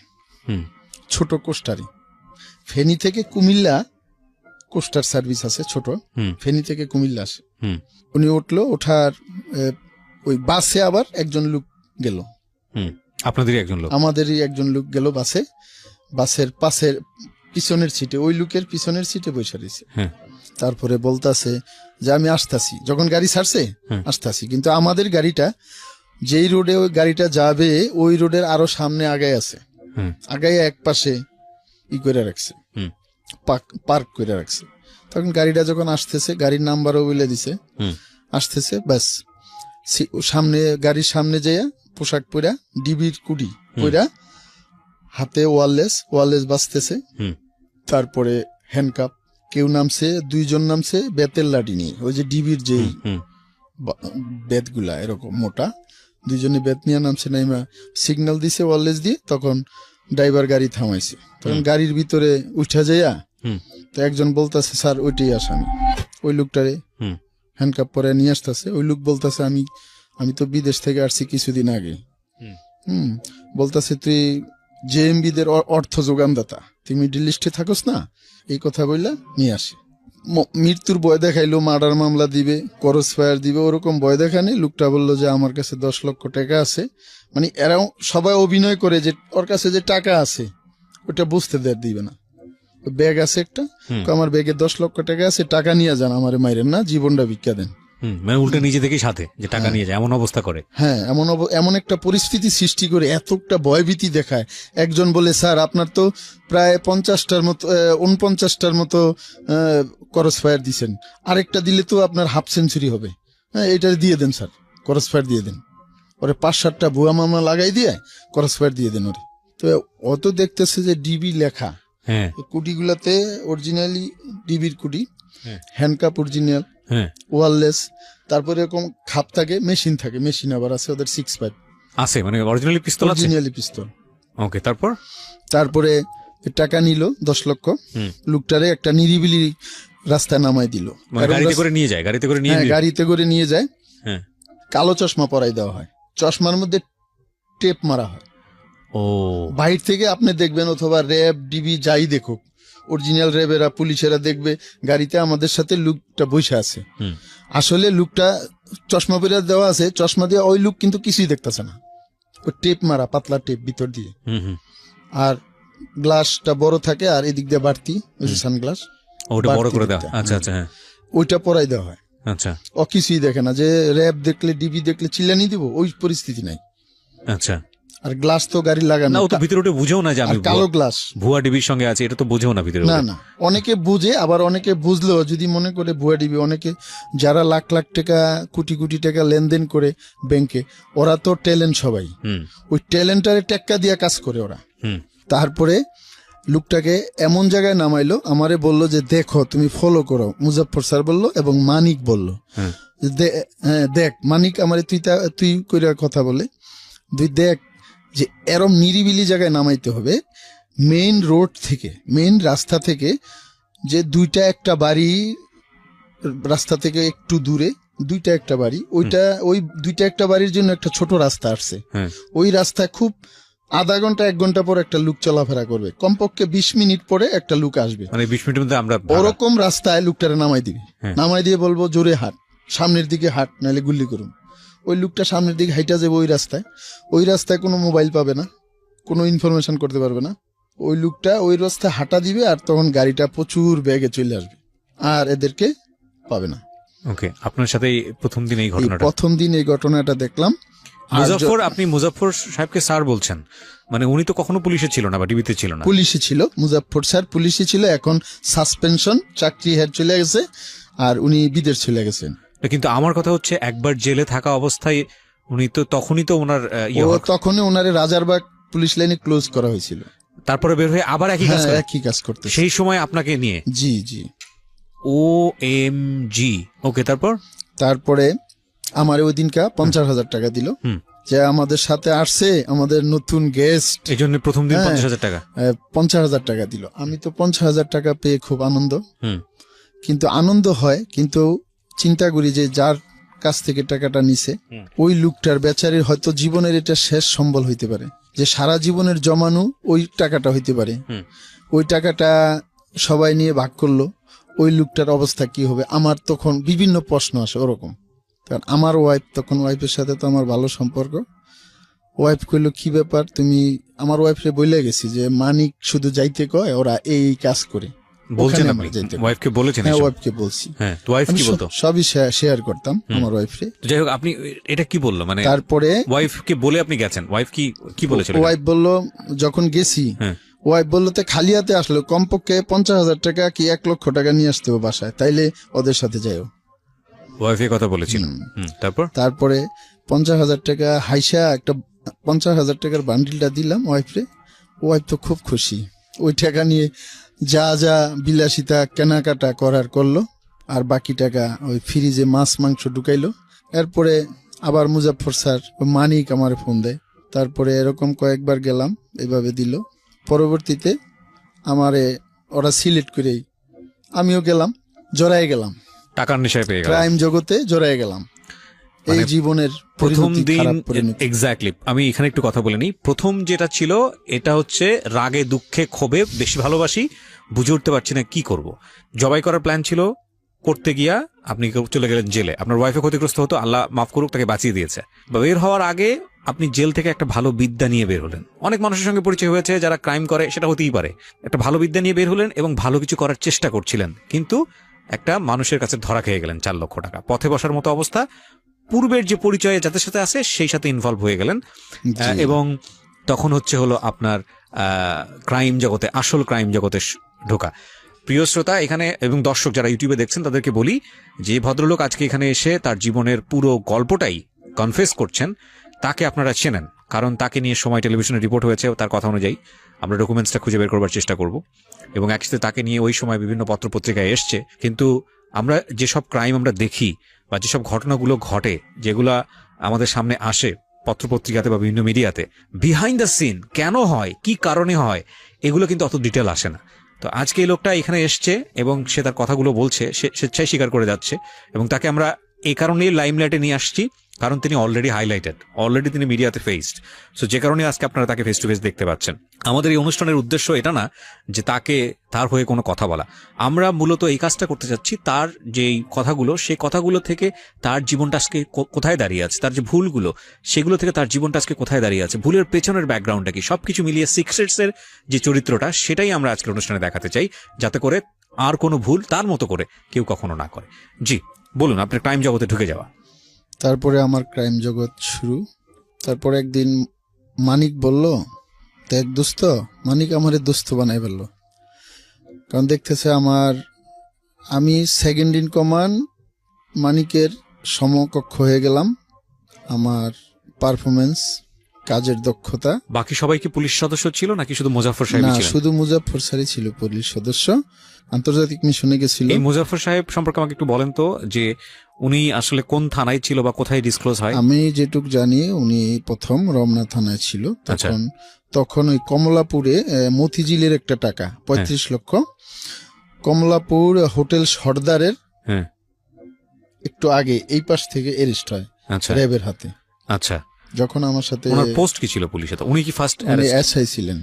ছোট কোস্টারে। ফেনী থেকে কুমিল্লা কোস্টার সার্ভিস আছে ছোট, ফেনী থেকে কুমিল্লা আসে। উনি উঠলো, ওঠার ওই বাসে আবার একজন লোক গেল, আপনাদেরই একজন লোক, আমাদেরই একজন লোক গেল বাসে। বাসের পাশের পিছনের সিটে, ওই লোকের পিছনের সিটে বসে রয়েছে। তারপরে বলতাছে যে আমি আসতাছি, যখন গাড়ি ছাড়ছে আসতাছি, কিন্তু আমাদের গাড়িটা যেই রোডে ওই গাড়িটা যাবে ওই রোডের আরো সামনে আগায় আছে, আগায় এক পাশে ই করে রাখছে, পার্ক করে রাখছে। তখন গাড়িটা যখন আসতেছে, গাড়ির নাম্বারও বলে দিছে, আসতেছে, ব্যাস সামনে গাড়ির সামনে যেয়া পোশাক পরা, ডিবির কুডি পরা, হাতে ওয়ারলেস বাজতেছে। তারপরে হ্যান্ডকাপ, কেউ নামছে, 2 জন নামছে বেতের লাঠি নিয়ে, ওই যে ডিবির যেই বেতগুলা এরকম মোটা, 2 জনে বেত নিয়ে নামছে। নাইমা সিগন্যাল দিছে ওয়ারলেস দিয়ে, তখন ড্রাইভার গাড়ি থামাইছে। তখন গাড়ির ভিতরে উঠা যাইয়া তো একজন বলতেছে স্যার ওইটাই আসামি। ওই লোকটারে হ্যান্ডকাপ পরে নিয়ে আসতেছে। ওই লোক বলতেছে আমি তো বিদেশ থেকে আসছি কিছুদিন আগে। বলতেছে তুই জেএমবিদের অর্থ যোগানদাতা, তুই মিডল ইস্টে থাকস না, এই কথা বললা নিয়ে আসে। মৃত্যুর ভয় দেখাইলো, মার্ডার মামলা দিবে, ক্রস ফায়ার দিবে, ওরকম ভয় দেখানি। লোকটা বললো যে আমার কাছে 10 লক্ষ টাকা আছে। মানে এরাও সবাই অভিনয় করে যে ওর কাছে যে টাকা আছে ওটা বুঝতে দিবে না। ব্যাগ আছে একটা, আমার ব্যাগে 10 লক্ষ টাকা আছে, টাকা নিয়ে যান, আমারে মাইরেন না, জীবনটা ভিক্ষা দেন। মানে উল্টে নিজে থেকেই সাথে যে টাকা নিয়ে যায়, এমন অবস্থা করে। হ্যাঁ, এমন একটা পরিস্থিতি সৃষ্টি করে এতটা ভয়ভীতি দেখায়। একজন বলে স্যার আপনার তো প্রায় 49টার মতো ক্রস ফায়ার দিচ্ছেন, আরেকটা দিলে তো আপনার হাফ সেঞ্চুরি হবে, হ্যাঁ এটা দিয়ে দেন স্যার, ক্রস ফায়ার দিয়ে দেন। ওরে 5-7টা ভুয়া মামলা লাগাই দিয়ে ক্রস ফায়ার দিয়ে দেন ওরে। তো অত দেখতেছে যে ডিবি লেখা, কুটিগুলাতে অরিজিনালি ডিবির কুটি, হ্যান্ডকাপ অরিজিনাল, ওয়ারলেস, তারপরে এরকম খাপ থাকে, মেশিন থাকে, মেশিন আবার আছে ওদের 6.5 আছে, মানে অরিজিনালি পিস্তল আছে, অরিজিনালি পিস্তল। ওকে, তারপরে টাকা নিল 10 লক্ষ। লোকটারে একটা নিরিবিলি রাস্তায় নামাই দিল, গাড়িতে করে নিয়ে যায়, গাড়িতে করে নিয়ে যায়। কালো চশমা পরাই দেওয়া হয়, চশমার মধ্যে টেপ মারা হয়। ও, বাইর থেকে আপনি দেখবেন, অথবা র্যাব ডিবি যাই দেখুক, অরিজিনাল র্যাবেরা পুলিশেরা দেখবে গাড়িতে আমাদের সাথে লোকটা বসে আছে। আসলে লোকটা চশমা পরে দেওয়া আছে, চশমা দিয়ে ওই লোক কিন্তু কিছুই দেখতেছে না, ওই টেপ মারা, পাতলা টেপ ভিতর দিয়ে। আর গ্লাসটা বড় থাকে, আর এদিক দিয়ে বাড়তি ওই যে সানগ্লাস, ওটা বড় করে দেওয়া। আচ্ছা, ওইটা পরাই দেওয়া হয়। আচ্ছা, ও কিছুই দেখে না, যে র্যাব দেখলে ডিবি দেখলে চিল্লানি দিব, ওই পরিস্থিতি নাই। আচ্ছা, আর গ্লাস তো গাড়ি লাগানো না, ও তো ভিতরে উঠে বুঝেও না যে আমি আর কালো গ্লাস ভুয়া ডিবির সঙ্গে আছি, এটা তো বুঝেও না ভিতরে না উঠে। না, অনেকে বুঝে, আবার অনেকে বুঝলেও যদি মনে করে ভুয়া ডিবি, অনেকে যারা লাখ লাখ টাকা কোটি কোটি টাকা লেনদেন করে ব্যাংকে, ওরা তো ট্যালেন্ট সবাই, হুম ওই ট্যালেন্টারে টেক্কা দিয়া কাজ করে ওরা। হুম তারপরে লোকটাকে এমন জায়গায় নামাইলো, আমারে বলল যে দেখো তুমি ফলো করো, মুজাফফর স্যার বলল এবং মানিক বলল, হ্যাঁ হ্যাঁ দেখ মানিক আমারে তুই কইরা কথা বলে, তুই দেখ যে এরম নিরিবিলি জায়গায় নামাইতে হবে, মেইন রোড থেকে, মেইন রাস্তা থেকে, যে দুইটা একটা বাড়ি রাস্তা থেকে একটু দূরে দুইটা একটা বাড়ি, ওইটা ওই দুইটা একটা বাড়ির জন্য একটা ছোট রাস্তা আসছে, হ্যাঁ ওই রাস্তায় খুব আধা ঘন্টা 1 ঘন্টা পর একটা লোক চলাফেরা করবে, কমপক্ষে 20 মিনিট পরে একটা লোক আসবে, মানে 20 মিনিটের মধ্যে আমরা ওরকম রাস্তায় লোকটারে নামাই দিবি, হ্যাঁ। নামাই দিয়ে বলবো জোরে হাঁট, সামনের দিকে হাঁট, নাহলে গুল্লি করুন। ওই লোকটা সামনের দিকে হাইটা যাবে ওই রাস্তায় কোনো মোবাইল পাবে না, কোনো ইনফরমেশন করতে পারবে না, ওই লোকটা ওই রাস্তায় হাঁটা দিবে, আর তখন গাড়িটা প্রচুর বেগে চলে আসবে, আর এদেরকে পাবে না। ওকে, আপনার সাথে এই প্রথম দিন এই এই ঘটনাটা। প্রথম দিন এই ঘটনাটা দেখলাম। আর মুজাফফর, আপনি মুজাফফর সাহেবকে স্যার বলছেন, মানে উনি তো কখনো পুলিশে ছিল না বা ডিবিতে ছিল না। পুলিশে ছিল, মুজাফফর স্যার পুলিশে ছিল, এখন সাসপেনশন, চাকরি হেড চলে গেছে, আর উনি বিদেশ চলে গেছেন। কিন্তু আমার কথা হচ্ছে, একবার জেলে থাকা অবস্থায় উনি তো তখনই তো ওনার তখনই ওনারে রাজারবাগ পুলিশ লাইনে ক্লোজ করা হয়েছিল, তারপরে বের হয়ে আবার একই কাজ হ্যাঁ, করে। একই কাজ করতে। সেই সময় আপনাকে নিয়ে জি জি। OMG। ওকে, তারপরে আমার ওই দিনকা 50,000 টাকা দিল, হুম। যে আমাদের সাথে আসছে আমাদের নতুন গেস্ট, এই জন্য প্রথম দিন হ্যাঁ। 50,000 টাকা। 50,000 টাকা দিল। আমি তো 50,000 টাকা পেয়ে খুব আনন্দ, হুম কিন্তু আনন্দ হয়, কিন্তু চিন্তা করি যে যার কাছ থেকে টাকাটা নিছে, হুম। ওই লোকটার বেচারির হয়তো জীবনের এটা শেষ সম্বল হইতে পারে, যে সারা জীবনের জমানো ওই টাকাটা হইতে পারে, হুম। ওই টাকাটা সবাই নিয়ে ভাগ করলো, ওই লোকটার অবস্থা কি হবে। আমার তখন বিভিন্ন প্রশ্ন আসে ওরকম, কারণ আমার ওয়াইফ, তখন ওয়াইফের সাথে তো আমার ভালো সম্পর্ক, ওয়াইফ কইলো কি ব্যাপার তুমি, আমার ওয়াইফরে বলে গেছি যে মানিক শুধু যাইতে কয়, ওরা এই কাজ করে, বলছেন ওখানে আপনি আমার যাইতে কয়। ওয়াইফকে বলেছেন হ্যাঁ, এসব? ওয়াইফকে বলছি। হ্যাঁ, তো ওয়াইফ আমি কি বলতো? সবই শেয়ার করতাম আমার ওয়াইফরে। তো যাই হোক, আপনি এটা কি বললো, মানে তারপরে ওয়াইফকে বলে আপনি গেছেন, ওয়াইফ কি বলেছিল? ওয়াইফ বলল, যখন গেছি, হ্যাঁ। ওয়াইফ বললো তো খালি হাতে আসলো, কমপক্ষে 50,000 টাকা কি 1 লক্ষ টাকা নিয়ে আসতে হবে বাসায়, তাইলে ওদের সাথে যাইও। ওয়াইফ এই কথা বলেছিল। তারপরে 50,000 টাকা হাইসা একটা 50,000 টাকার বান্ডিলটা দিলাম ওয়াইফরে। ওয়াইফ তো খুব খুশি, ওই টাকা নিয়ে যা যা বিলাসিতা কেনাকাটা করার করলো, আর বাকি টাকা ওই ফ্রিজে মাছ মাংস ঢুকাইলো। এরপরে আবার মুজাফফর স্যার, মানিক আমার ফোন দেয়, তারপরে এরকম কয়েকবার গেলাম, এভাবে দিল। পরবর্তীতে আমারে ওরা সিলেক্ট করেই আমিও গেলাম, জড়াই গেলাম, টাকার নেশায় পেয়ে গেল, ক্রাইম জগতে জড়াই গেলাম। এই জীবনের প্রথম দিন। পরিণতি। এক্স্যাক্টলি, আমি এখানে একটু কথা বলে নিই। প্রথম যেটা ছিল, এটা হচ্ছে রাগে দুঃখে ক্ষোভে বেশি ভালোবাসি, বুঝে উঠতে পারছি না কি করব। জবাই করার প্ল্যান ছিল, করতে গিয়া আপনি চলে গেলেন জেলে। আপনার ওয়াইফে ক্ষতিগ্রস্ত হতো, আল্লাহ মাফ করুক, তাকে বাঁচিয়ে দিয়েছে। বের হওয়ার আগে আপনি জেল থেকে একটা ভালো বিদ্যা নিয়ে বের হলেন। অনেক মানুষের সঙ্গে পরিচয় হয়েছে যারা ক্রাইম করে, সেটা হতেই পারে। একটা ভালো বিদ্যা নিয়ে বের হলেন এবং ভালো কিছু করার চেষ্টা করছিলেন, কিন্তু একটা মানুষের কাছে ধরা খেয়ে গেলেন 4 লক্ষ টাকা, পথে বসার মতো অবস্থা। পূর্বের যে পরিচয়ে যাদের সাথে আছে সেই সাথে ইনভলভ হয়ে গেলেন, এবং তখন হলো আপনার ক্রাইম জগতে, আসল ক্রাইম জগতে ঢোকা। প্রিয় শ্রোতা এখানে এবং দর্শক যারা ইউটিউবে দেখছেন, তাদেরকে বলি যে ভদ্রলোক আজকে এখানে এসে তার জীবনের পুরো গল্পটাই কনফেস করছেন, তাকে আপনারা চেনেন, কারণ তাকে নিয়ে সময় টেলিভিশনে রিপোর্ট হয়েছে। তার কথা অনুযায়ী আমরা ডকুমেন্টসটা খুঁজে বের করবার চেষ্টা করব, এবং একসাথে তাকে নিয়ে ওই সময় বিভিন্ন পত্রপত্রিকায় এসছে। কিন্তু আমরা যেসব ক্রাইম আমরা দেখি বা যেসব ঘটনাগুলো ঘটে, যেগুলা আমাদের সামনে আসে পত্রপত্রিকাতে বা বিভিন্ন মিডিয়াতে, বিহাইন্ড দ্য সিন কেন হয়, কি কারণে হয়, এগুলো কিন্তু অত ডিটেল আসে না। তো আজকে এই লোকটা এখানে এসছে এবং সে তার কথাগুলো বলছে, সে স্বেচ্ছায় স্বীকার করে যাচ্ছে, এবং তাকে আমরা এই কারণেই লাইমলাইটে নিয়ে আসছি, কারণ তিনি অলরেডি হাইলাইটেড, অলরেডি তিনি মিডিয়াতে ফেসড। সো যে কারণে আজকে আপনারা তাকে ফেস টু ফেস দেখতে পাচ্ছেন। আমাদের এই অনুষ্ঠানের উদ্দেশ্য এটা না যে তার হয়ে কোনো কথা বলা, আমরা মূলত এই কাজটা করতে চাচ্ছি, তার যেই কথাগুলো, সেই কথাগুলো থেকে তার জীবনটা আজকে কোথায় দাঁড়িয়ে আছে, তার যে ভুলগুলো, সেগুলো থেকে তার জীবনটা আজকে কোথায় দাঁড়িয়ে আছে, ভুলের পেছনের ব্যাকগ্রাউন্ডটা কি, সবকিছু মিলিয়ে সিক্রেটসের যে চরিত্রটা, সেটাই আমরা আজকের অনুষ্ঠানে দেখাতে চাই, যাতে করে আর কোনো ভুল তার মতো করে কেউ কখনো না করে। জি বলুন, আপনার ক্রাইম জগতে ঢুকে যাওয়া। তারপরে আমার ক্রাইম জগৎ শুরু। তারপরে একদিন মানিক বলল, দেখ দোস্ত, মানিক আমারে দোস্ত বানাই বলল, কারণ দেখতেছে আমি সেকেন্ড ইন কমান্ড, মানিকের সমকক্ষ হয়ে গেলাম, আমার পারফরমেন্স, কাজের দক্ষতা। বাকি সবাই কি পুলিশ সদস্য ছিল নাকি শুধু মুজাফফর সাহেব না, ছিলেন? শুধু মুজাফফর স্যারই ছিল পুলিশ সদস্য, আন্তর্জাতিক মিশনে গেছিল। এই মুজাফফর সাহেব সম্পর্কে আমাকে একটু বলেন তো, যে উনি আসলে কোন থানায় ছিল বা কোথায় ডিসক্লোজ হয়? আমি যেটুক জানি উনি প্রথম রমনা থানায় ছিল। তখন ওই কমলাপুরে মতিঝিলের একটা টাকা 35 লক্ষ, কমলাপুর হোটেল সর্দারের একটু আগে এই পাশ থেকে অ্যারেস্ট হয় র্যাবের হাতে। আচ্ছা, যখন আমার সাথে ওনার পোস্ট কি ছিল পুলিশে? তো উনি কি ফার্স্ট এসআই ছিলেন,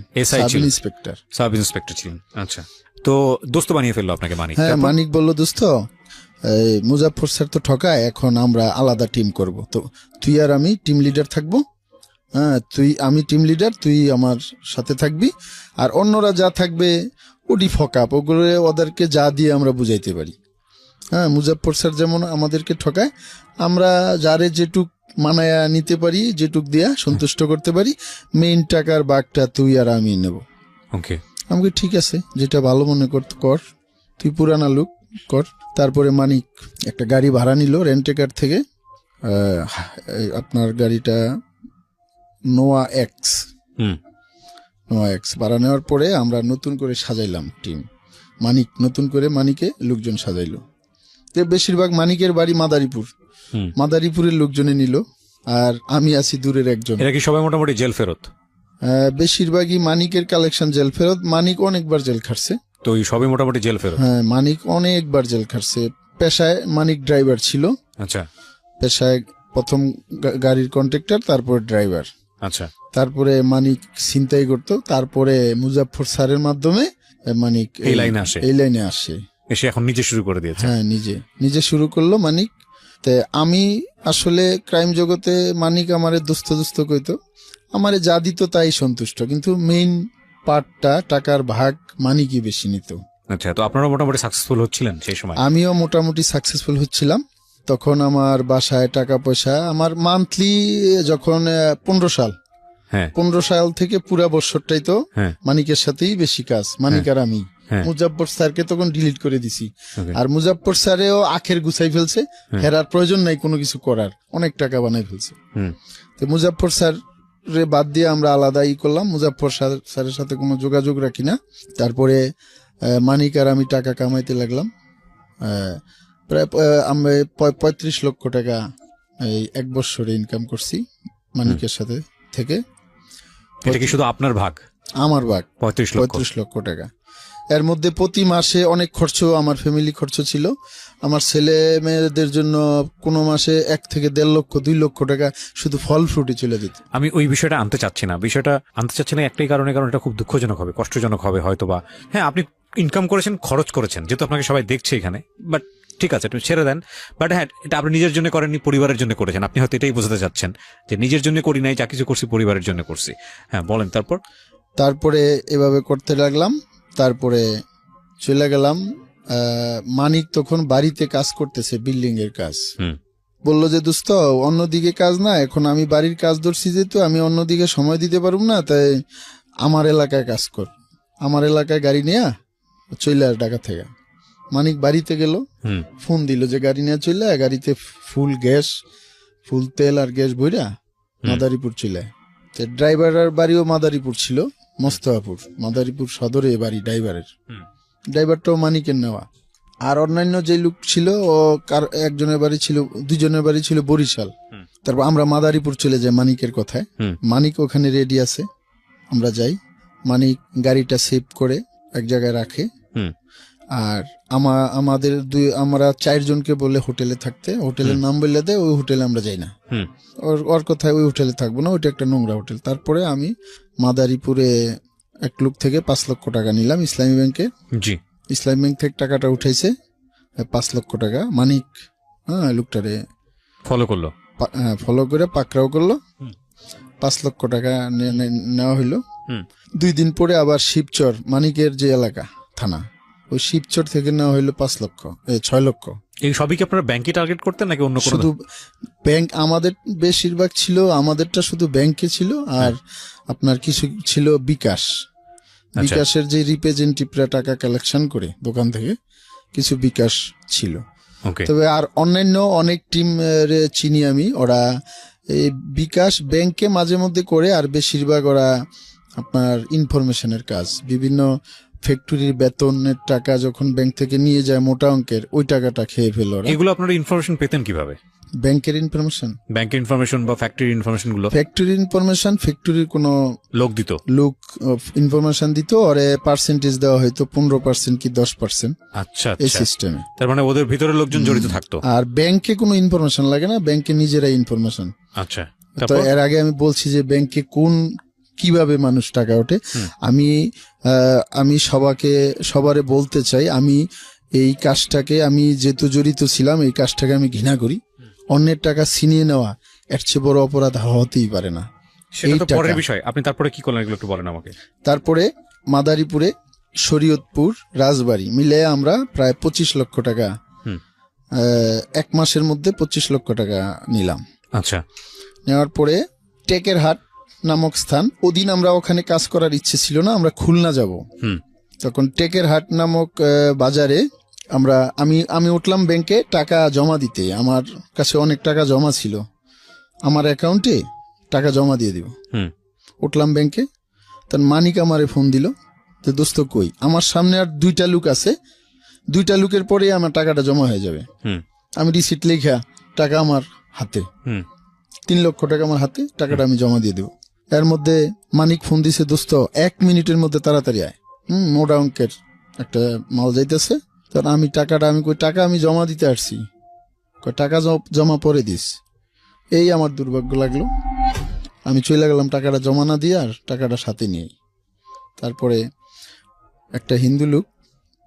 সাব ইন্সপেক্টর ছিলেন। আচ্ছা, তো দোস্ত বানিয়ে ফেললো আপনাকে মানিক? হ্যাঁ, মানিক বলল, দোস্ত মুজাফফর স্যার তো ঠকায়, এখন আমরা আলাদা টিম করব, তো তুই আর আমি টিম লিডার থাকবো। হ্যাঁ, আমি টিম লিডার, তুই আমার সাথে থাকবি, আর অন্যরা যা থাকবে ওডি ফকাপ, ওগুলো ওদেরকে যা দিয়ে আমরা বুঝাইতে পারি। হ্যাঁ, মুজাফফর স্যার যেমন আমাদেরকে ঠকায়, আমরা যারে যেটুক মানায়া নিতে পারি, যেটুক দিয়া সন্তুষ্ট করতে পারি, মেইন টাকার বাঘটা তুই আর আমি নেব। ওকে, আমাকে ঠিক আছে, যেটা ভালো মনে কর, তুই পুরানা লোক কর। তারপরে মানিক একটা গাড়ি ভাড়া নিল রেন্টেকার থেকে, আপনার গাড়িটা নোয়া এক্স ভাড়া নেওয়ার পরে আমরা নতুন করে সাজাইলাম টিম। নতুন করে মানিকে লোকজন সাজাইলো। বেশিরভাগ মানিকের বাড়ি মাদারীপুরের লোকজনে নিল, আর আমি আছি দূরের একজন। এরা কি সবাই মোটামুটি জেল ফেরত? বেশিরভাগই মানিকের কালেকশন জেল ফেরত। মানিক অনেকবার জেল খাটছে। তো সবই মোটামুটি জেল ফেরত? হ্যাঁ, মানিক অনেকবার জেল খাটছে। পেশায় মানিক ড্রাইভার ছিল। আচ্ছা, পেশায় প্রথম গাড়ির কন্ট্রাক্টর, তারপর ড্রাইভার। আচ্ছা, তারপরে মানিক ছিনতাই করতো, তারপরে মুজাফফর স্যারের মাধ্যমে মানিক এই লাইনে আসে, এসে এখন নিজে শুরু করে দিয়েছে। হ্যাঁ, নিজে শুরু করলো মানিক। তে আমি আসলে ক্রাইম জগতে মানিক আমারে দোস্ত কইতো, আমারে যা দিত তাই সন্তুষ্ট, কিন্তু মেইন পার্টটা, টাকার ভাগ মানিকই বেশি নিত। আচ্ছা, তো আপনারা মোটামুটি সাকসেসফুল হচ্ছিলেন সেই সময়? আমিও মোটামুটি সাকসেসফুল হচ্ছিলাম। তখন আমার বাসায় টাকা পয়সা, আমার মান্থলি যখন 15 সাল থেকে পুরা বছরটাই তো মানিকের সাথেই বেশি কাজ, মানিক আর আমি। মুজাফফর স্যারকে তখন ডিলিট করে দিছি, আর মুজাফফর স্যারেও আখের গুছাই ফেলছে, হেরার প্রয়োজন নাই কোনো কিছু করার, অনেক টাকা বানাই ফেলছে। তো মুজাফফর স্যার রে বাদ দিয়ে আমরা আলাদা করলাম, মুজাফফর স্যারের সাথে কোনো যোগাযোগ রাখি না। তারপরে মানিক আর আমি টাকা কামাইতে লাগলাম। প্রায় আমরা 35 লক্ষ টাকা এই এক বছরে ইনকাম করছি মানিকের সাথে থেকে। এটা কি শুধু আপনার ভাগ? আমার ভাগ 35 লক্ষ টাকা। এর মধ্যে প্রতি মাসে অনেক খরচ, আমার ফ্যামিলি খরচ ছিল। আমার ছেলে মেয়েদের জন্য কোনো মাসে 1 থেকে 1.5 লক্ষ 2 লক্ষ টাকা শুধু ফল ফ্রুটে চলে যেত। আমি ওই বিষয়টা আনতে চাচ্ছি না একটাই কারণে, কারণ এটা খুব দুঃখজনক হবে, কষ্টজনক হবে হয়তোবা। হ্যাঁ, আপনি ইনকাম করেছেন, খরচ করেছেন, যেহেতু আপনাকে সবাই দেখছে এখানে, বাট ঠিক আছে, আপনি ছেড়ে দেন। বাট হ্যাঁ, এটা আপনি নিজের জন্য করেননি, পরিবারের জন্য করেছেন। আপনি হয়তো এটাই বোঝাতে চাচ্ছেন যে নিজের জন্য করি নাই, যা কিছু করছি পরিবারের জন্য করছি। হ্যাঁ, বলেন। তারপরে এভাবে করতে লাগলাম। তারপরে চলে গেলাম। মানিক তখন বাড়িতে কাজ করতেছে, বিল্ডিং এর কাজ। বললো যে, দোস্ত অন্যদিকে কাজ না, এখন আমি বাড়ির কাজ ধরছি, যেহেতু আমি অন্যদিকে সময় দিতে পারব না, তাই আমার এলাকায় কাজ কর। আমার এলাকায় গাড়ি নিয়ে চলে আস ঢাকা থেকে। মানিক বাড়িতে গেল, ফোন দিল যে গাড়ি নিয়ে চলে, গাড়িতে ফুল তেল আর গ্যাস ভইরা মাদারীপুর চলে। ড্রাইভারের বাড়িও মাদারীপুর ছিল, মোস্তফাপুর, মাদারীপুর সদরে বাড়ি ড্রাইভারটাও মানিকের নেওয়া। আর অন্যান্য যে লোক ছিল, একজনের বাড়ি ছিল, 2জনের বাড়ি ছিল বরিশাল। তারপর আমরা মাদারীপুর চলে যাই মানিকের কথায়। মানিক ওখানে রেডি আছে, আমরা যাই। মানিক গাড়িটা সেভ করে এক জায়গায় রাখে, আর আমরা 4 জনকে বলে হোটেলে থাকতে, হোটেলের নাম বললে দেয়, ওই হোটেলে আমরা যাই না। ওর কথায় ওই হোটেলে থাকবো না, ওইটা একটা নোংরা হোটেল। তারপরে আমি মাদারীপুরে এক লোক থেকে 5 লক্ষ টাকা নিলাম ইসলামী ব্যাংকে। ইসলামী ব্যাংক থেকে টাকাটা উঠাইছে 5 লক্ষ টাকা। মানিক লোকটারে ফলো করে পাকড়াও করলো, 5 লক্ষ টাকা নেওয়া হইলো। 2 দিন পরে আবার শিবচর, মানিকের যে এলাকা থানা, ওই শিবচর থেকে নেওয়া হইলো 6 লক্ষ। এই সবই কি আপনারা ব্যাংকে টার্গেট করতেন নাকি অন্য কোনো? শুধু ব্যাংক আমাদের বেশিরভাগ ছিল, আমাদেরটা শুধু ব্যাংকে ছিল, আর আপনার কিছু ছিল বিকাশ। বিকাশের যে রিপ্রেজেন্টেটিভরা টাকা কালেকশন করে দোকান থেকে, কিছু বিকাশ ছিল। ওকে। তবে আর অন্যান্য অনেক টিম চিনি আমি, ওরা এই বিকাশ ব্যাংকে মাঝে মধ্যে করে, আর বেশিরভাগ ওরা আপনার ইনফরমেশনের কাজ, বিভিন্ন ফ্যাক্টরির বেতনের টাকা যখন ব্যাংক থেকে নিয়ে যায় মোটা অঙ্কের, ওই টাকাটা খেয়ে ফেল ওরা। এগুলো আপনারা ইনফরমেশন পেতেন কিভাবে? ব্যাংকের ইনফরমেশন, ব্যাংকের ইনফরমেশন বা ফ্যাক্টরির ইনফরমেশন গুলো? ফ্যাক্টরির ইনফরমেশন ফ্যাক্টরির কোনো লোক দিত, লোক ইনফরমেশন দিত, ওরে পার্সেন্টেজ দেওয়া হয়তো 15% কি 10%। আচ্ছা এই আচ্ছা। সিস্টেমে। তার মানে ওদের ভিতরে লোকজন জড়িত থাকতো। আর ব্যাংকে কোনো ইনফরমেশন লাগে না, ব্যাংকে নিজেরাই ইনফরমেশন। আচ্ছা। তো তারপর? এর আগে আমি বলছি যে ব্যাংকে কিভাবে মানুষ টাকা ওঠে। আমি সবারে বলতে চাই, আমি এই কাজটাকে, আমি যেহেতু জড়িত ছিলাম, এই কাজটাকে আমি ঘৃণা করি। অন্যের টাকা ছিনিয়ে নেওয়া এর চেয়ে বড় অপরাধ হতেই পারে না। সেটা তো পরের বিষয়। আপনি তারপরে কি করলেন এগুলো একটু বলেন আমাকে। তারপরে মাদারীপুরে, শরীয়তপুর, রাজবাড়ী মিলে আমরা প্রায় 25 লক্ষ টাকা, 1 মাসের মধ্যে 25 লক্ষ টাকা নিলাম। আচ্ছা। নেওয়ার পরে টেকের হাট নামক স্থান, ওদিন আমরা ওখানে কাজ করার ইচ্ছে ছিল না, আমরা খুলনা যাব। তখন টেকের হাট নামক বাজারে আমি উঠলাম ব্যাংকে টাকা জমা দিতে। আমার কাছে অনেক টাকা জমা ছিল, আমার অ্যাকাউন্টে টাকা জমা দিয়ে দিব। উঠলাম ব্যাংকে, তখন মানিক আমারে ফোন দিল, তো দোস্ত কই? আমার সামনে আর 2টা লোক আছে, 2টা লোকের পরে আমার টাকাটা জমা হয়ে যাবে। আমি রিসিট লেখা, টাকা আমার হাতে, 3 লক্ষ টাকা আমার হাতে, টাকাটা আমি জমা দিয়ে দেব। এর মধ্যে মানিক ফোন দিছে, দোস্ত 1 মিনিটের মধ্যে তাড়াতাড়ি আয়, মোটা অঙ্কের একটা মাল যাইতেছে। তখন আমি কই টাকা আমি জমা দিতে আসছি, টাকা জমা পরে দিস। এই আমার দুর্ভাগ্য লাগলো, আমি চলে গেলাম টাকাটা জমা না দিয়ে, আর টাকাটা সাথে নিয়ে। তারপরে একটা হিন্দু লোক,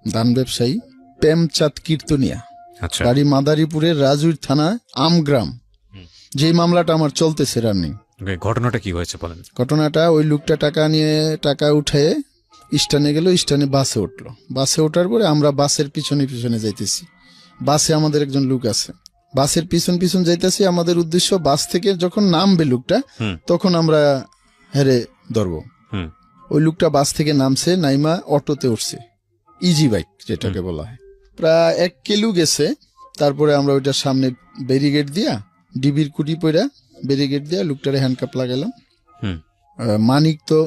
ধান ব্যবসায়ী, প্রেমচাঁদ কীর্তনিয়া, বাড়ি মাদারীপুরের রাজুর থানা আমগ্রাম, যে মামলাটা আমার চলতেছে রানিং। ঘটনাটা কি হয়েছে বলেন। ঘটনাটা, ওই লোকটা টাকা উঠে স্টানে গেল, স্টানে বাসে উঠলো। বাসে ওঠার পরে আমরা বাসের পিছনে পিছনে যাইতেছি। বাসে আমাদের একজন লোক আছে, বাসের পিছন যাইতেছি। আমাদের উদ্দেশ্য, বাস থেকে যখন নামবে লোকটা, তখন আমরা হেরে ধরবো। ওই লোকটা বাস থেকে নামছে, নাইমা অটোতে উঠছে, ইজি বাইক যেটাকে বলা হয়। প্রায় 1 কিলো গেছে। তারপরে আমরা ওইটার সামনে ব্যারিকেড দিয়া, ডিবির কুটি পইরা ব্যারিকেড দিয়া লোকটারে হ্যান্ডকাপ লাগাইলাম। মানিক তো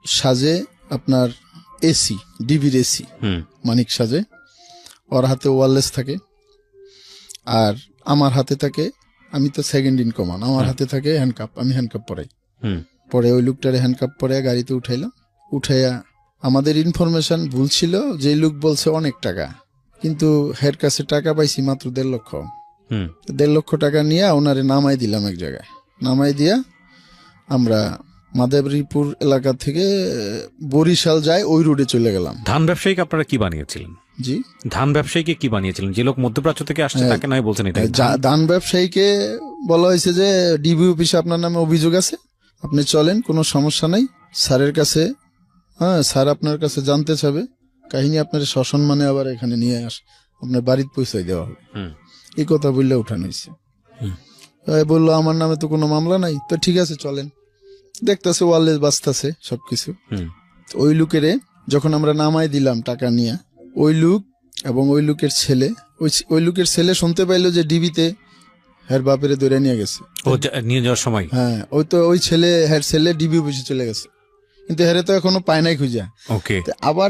সাজে আপনার এসি, ডিবির এসি, মানিক সাজে, ওর হাতে ওয়ারলেস থাকে, আর আমার হাতে থাকে, আমি তো সেকেন্ড ইন কমান্ড, আমার হাতে থাকে হ্যান্ডকাপ, আমি হ্যান্ডকাপ পরাই। পরে ওই লোকটারে হ্যান্ডকাপ পরে গাড়িতে উঠাইলাম। উঠাইয়া আমাদের ইনফরমেশন ভুল ছিল, যে লোক বলছে অনেক টাকা, কিন্তু হের কাছে টাকা পাইছি মাত্র 1.5 লক্ষ। 1.5 লক্ষ টাকা নিয়ে ওনারে নামাই দিলাম এক জায়গায়। নামাই দিয়া আমরা মাদারীপুর এলাকা থেকে বরিশাল যায় ওই রোডে চলে গেলাম। ধান ব্যবসায়ীকে আপনারা কি বানিয়েছিলেন? জি, ধান ব্যবসায়ীকে কি বানিয়েছিলেন? যে লোক মধ্যপ্রাচ্য থেকে আসছে তাকে নয় বলছেন এটা? ধান ব্যবসায়ীকে বলা হয়েছে যে ডিবি অফিসে আপনার নামে অভিযোগ আছে, আপনি চলেন, কোনো সমস্যা নাই, স্যারের কাছে, স্যার আপনার কাছে জানতে চাবে, কাহিনী আপনার সসম্মানে আবার এখানে নিয়ে আপনার বাড়িতে পৌঁছাই দেওয়া হবে। এই কথা বললে উঠানো হয়েছে। বললো আমার নামে তো কোনো মামলা নাই, তো ঠিক আছে চলেন। দেখতেছে ওয়ারলেস বাজতেছে সবকিছু। ওই লোকেরে যখন আমরা নামাই দিলাম টাকা নিয়ে, ওই লোক এবং ওই লোকের ছেলে, ওই লোকের ছেলে শুনতে পাইলো যে ডিবিতে হের বাপেরে ধরে নিয়ে গেছে, নিয়ে যাওয়ার সময়। হ্যাঁ, ওই ছেলে ডিবি অফিসে চলে গেছে, কিন্তু হেরে তো এখনো পায় নাই খুঁজা। আবার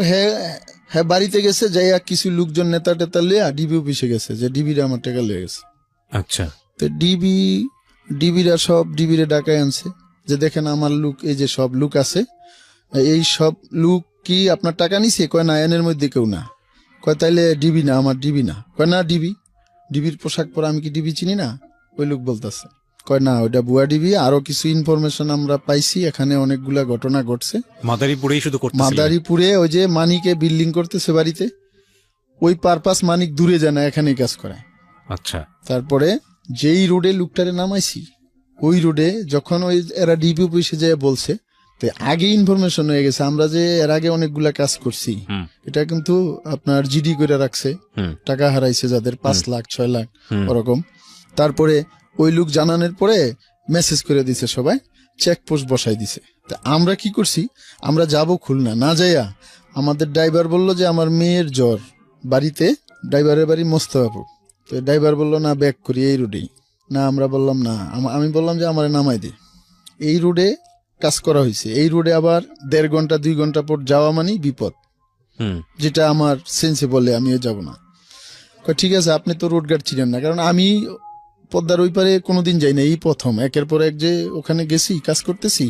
হ্যাঁ বাড়িতে গেছে, যাইয়া কিছু লোকজন নেতা টেতা লিয়া ডিবি অফিসে গেছে, যে ডিবিরা আমার টাকা লিয়ে গেছে। আচ্ছা। তো ডিবিরে ডাকায় আনছে, যে দেখেন আমার লোক, এই যে সব লোক আছে, এই সব লোক কি আপনার টাকা নিছে? কয় না, এনের মধ্যে কেউ না। কয় তাইলে ডিবি না, আমার ডিবি না। কয় না, ডিবির পোশাক পরা, আমি কি ডিবি চিনি না? ওই লোক বলতেছে, কয় না, ওইটা বুয়া ডিবি। আরো কিছু ইনফরমেশন আমরা পাইছি, এখানে অনেকগুলা ঘটনা ঘটছে মাদারীপুরে। ওই যে মানিকে বিল্ডিং করতেছে বাড়িতে, ওই পারপাস মানিক দূরে যায় না, এখানেই কাজ করে। আচ্ছা। তারপরে যেই রোডে লোকটারে নামাইছি, ওই রোডে যখন এরা ডিবি অফিসে যায় বলছে, তো আগে ইনফরমেশন হয়ে গেছে, আমরা যে এর আগে অনেকগুলা কাজ করছি, এটা কিন্তু আপনার জিডি করে রাখছে, টাকা হারাইছে যাদের 5 লাখ 6 লাখ ওরকম। তারপরে ওই লোক জানানোর পরে মেসেজ করে দিছে, সবাই চেকপোস্ট বসাই দিছে। তা আমরা কি করছি, আমরা যাব খুলনা, না যাইয়া আমাদের ড্রাইভার বলল যে আমার মেয়ের জ্বর বাড়িতে, ড্রাইভারের বাড়ি মোস্তফাপুর। তো ড্রাইভার বলল না ব্যাক করি এই রোডেই। না আমরা বললাম না, আমি বললাম যে আমার নামাই দে। এই রোডে কাজ করা হয়েছে, এই রোডে আবার 1.5 ঘন্টা 2 ঘন্টা পর যাওয়া মানে বিপদ, যেটা আমার সেন্সে বলে আমিও যাব না। ঠিক আছে, আপনি তো রোড গার্ড ছিলেন না, কারণ আমি পদ্মার ওই পারে কোনোদিন যাই না, এই প্রথম, একের পর এক যে ওখানে গেছি কাজ করতেছি,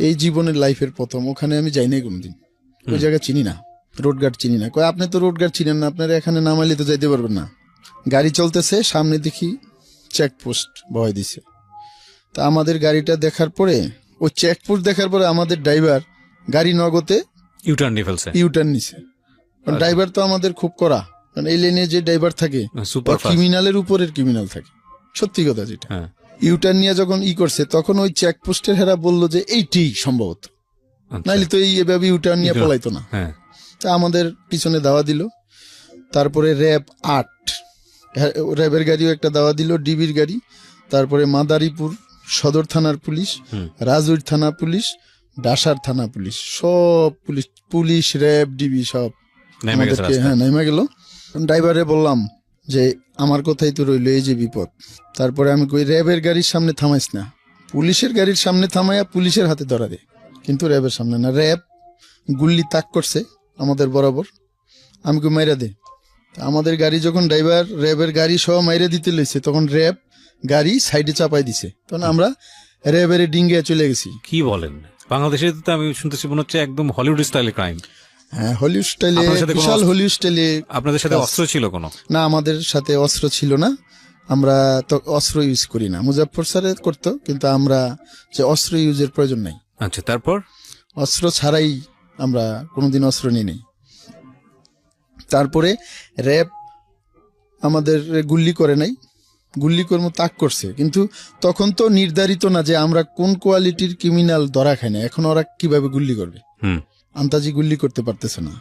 এই জীবনের লাইফের প্রথম। ওখানে আমি যাই নাই কোনোদিন, ওই জায়গা চিনি না, রোড গার্ড চিনি না। কয় আপনি তো রোড গার্ড চিনেন না, আপনারা এখানে নামাইলে তো যাইতে পারবেন না। গাড়ি চলতেছে, সামনে দেখি চেকপোস্ট বহাই দিছে। তা আমাদের গাড়িটা দেখার পরে, ওই চেকপোস্ট দেখার পরে আমাদের ড্রাইভার গাড়ি নগদে ইউটার্ন নিছে। ড্রাইভার তো আমাদের খুব কড়া, কারণ এই লাইনে যে ড্রাইভার থাকে ক্রিমিনালের উপরের ক্রিমিনাল থাকে, সত্যি কথা যেটা। ইউটার্ন নিয়ে যখন করছে, তখন ওই চেকপোস্টের হেরা বললো যে এইটি সম্ভবত, নাইলে তো এইভাবে ইউটার্ন নিয়ে পলাইতো না। তা আমাদের পিছনে দাওয়া দিল। তারপরে র্যাব 8, র্যাবের গাড়িও একটা দাওয়া দিল, ডিবির গাড়ি। তারপরে মাদারীপুর সদর থানার পুলিশ, রাজুর থানা পুলিশ, ডাসার থানা পুলিশ, সব পুলিশ র্যাব ডিবি সব আমাদেরকে নেমে গেল। ড্রাইভারে বললাম যে আমার কথাই তো রইল, এই যে বিপদ। তারপরে আমি কই র্যাবের গাড়ির সামনে থামাইস না, পুলিশের গাড়ির সামনে থামাইয়া পুলিশের হাতে ধরা দে, কিন্তু র্যাবের সামনে না। র্যাব গুল্লি তাক করছে আমাদের বরাবর, আমি কই মাইরা দে। আমাদের গাড়ি যখন ড্রাইভার র্যাবের গাড়ি সহ মাইরে দিতে লইছে, তখন র্যাব গাড়ি সাইডে চাপাই দিছে, তখন আমরা র্যাবের ডিঙ্গে চলে গেছি। কি বলেন, বাংলাদেশে তো আমি শুনতেছি মনে হচ্ছে একদম হলিউড স্টাইলে ক্রাইম। হ্যাঁ, হলিউড স্টাইলে, বিশাল হলিউড স্টাইলে। আপনাদের সাথে অস্ত্র ছিল কোনো? না, আমাদের সাথে অস্ত্র ছিল না, আমরা তো অস্ত্র ইউজ করি না। মুজাফফর স্যারে করতো, কিন্তু আমরা যে অস্ত্র ইউজের প্রয়োজন নাই। আচ্ছা, তারপর অস্ত্র ছাড়াই আমরা কোনোদিন অস্ত্র নিই নাই। তারপরে র্যাব আমাদের গুল্লি করে নাই, গুল্লি কর্ম তাক করছে, কিন্তু তখন তো নির্ধারিত না যে আমরা কোন কোয়ালিটির ক্রিমিনাল ধরা খাই না। এখন ওরা কিভাবে গুল্লি করবে, আন্তাজি গুল্লি করতে পারতেছে না।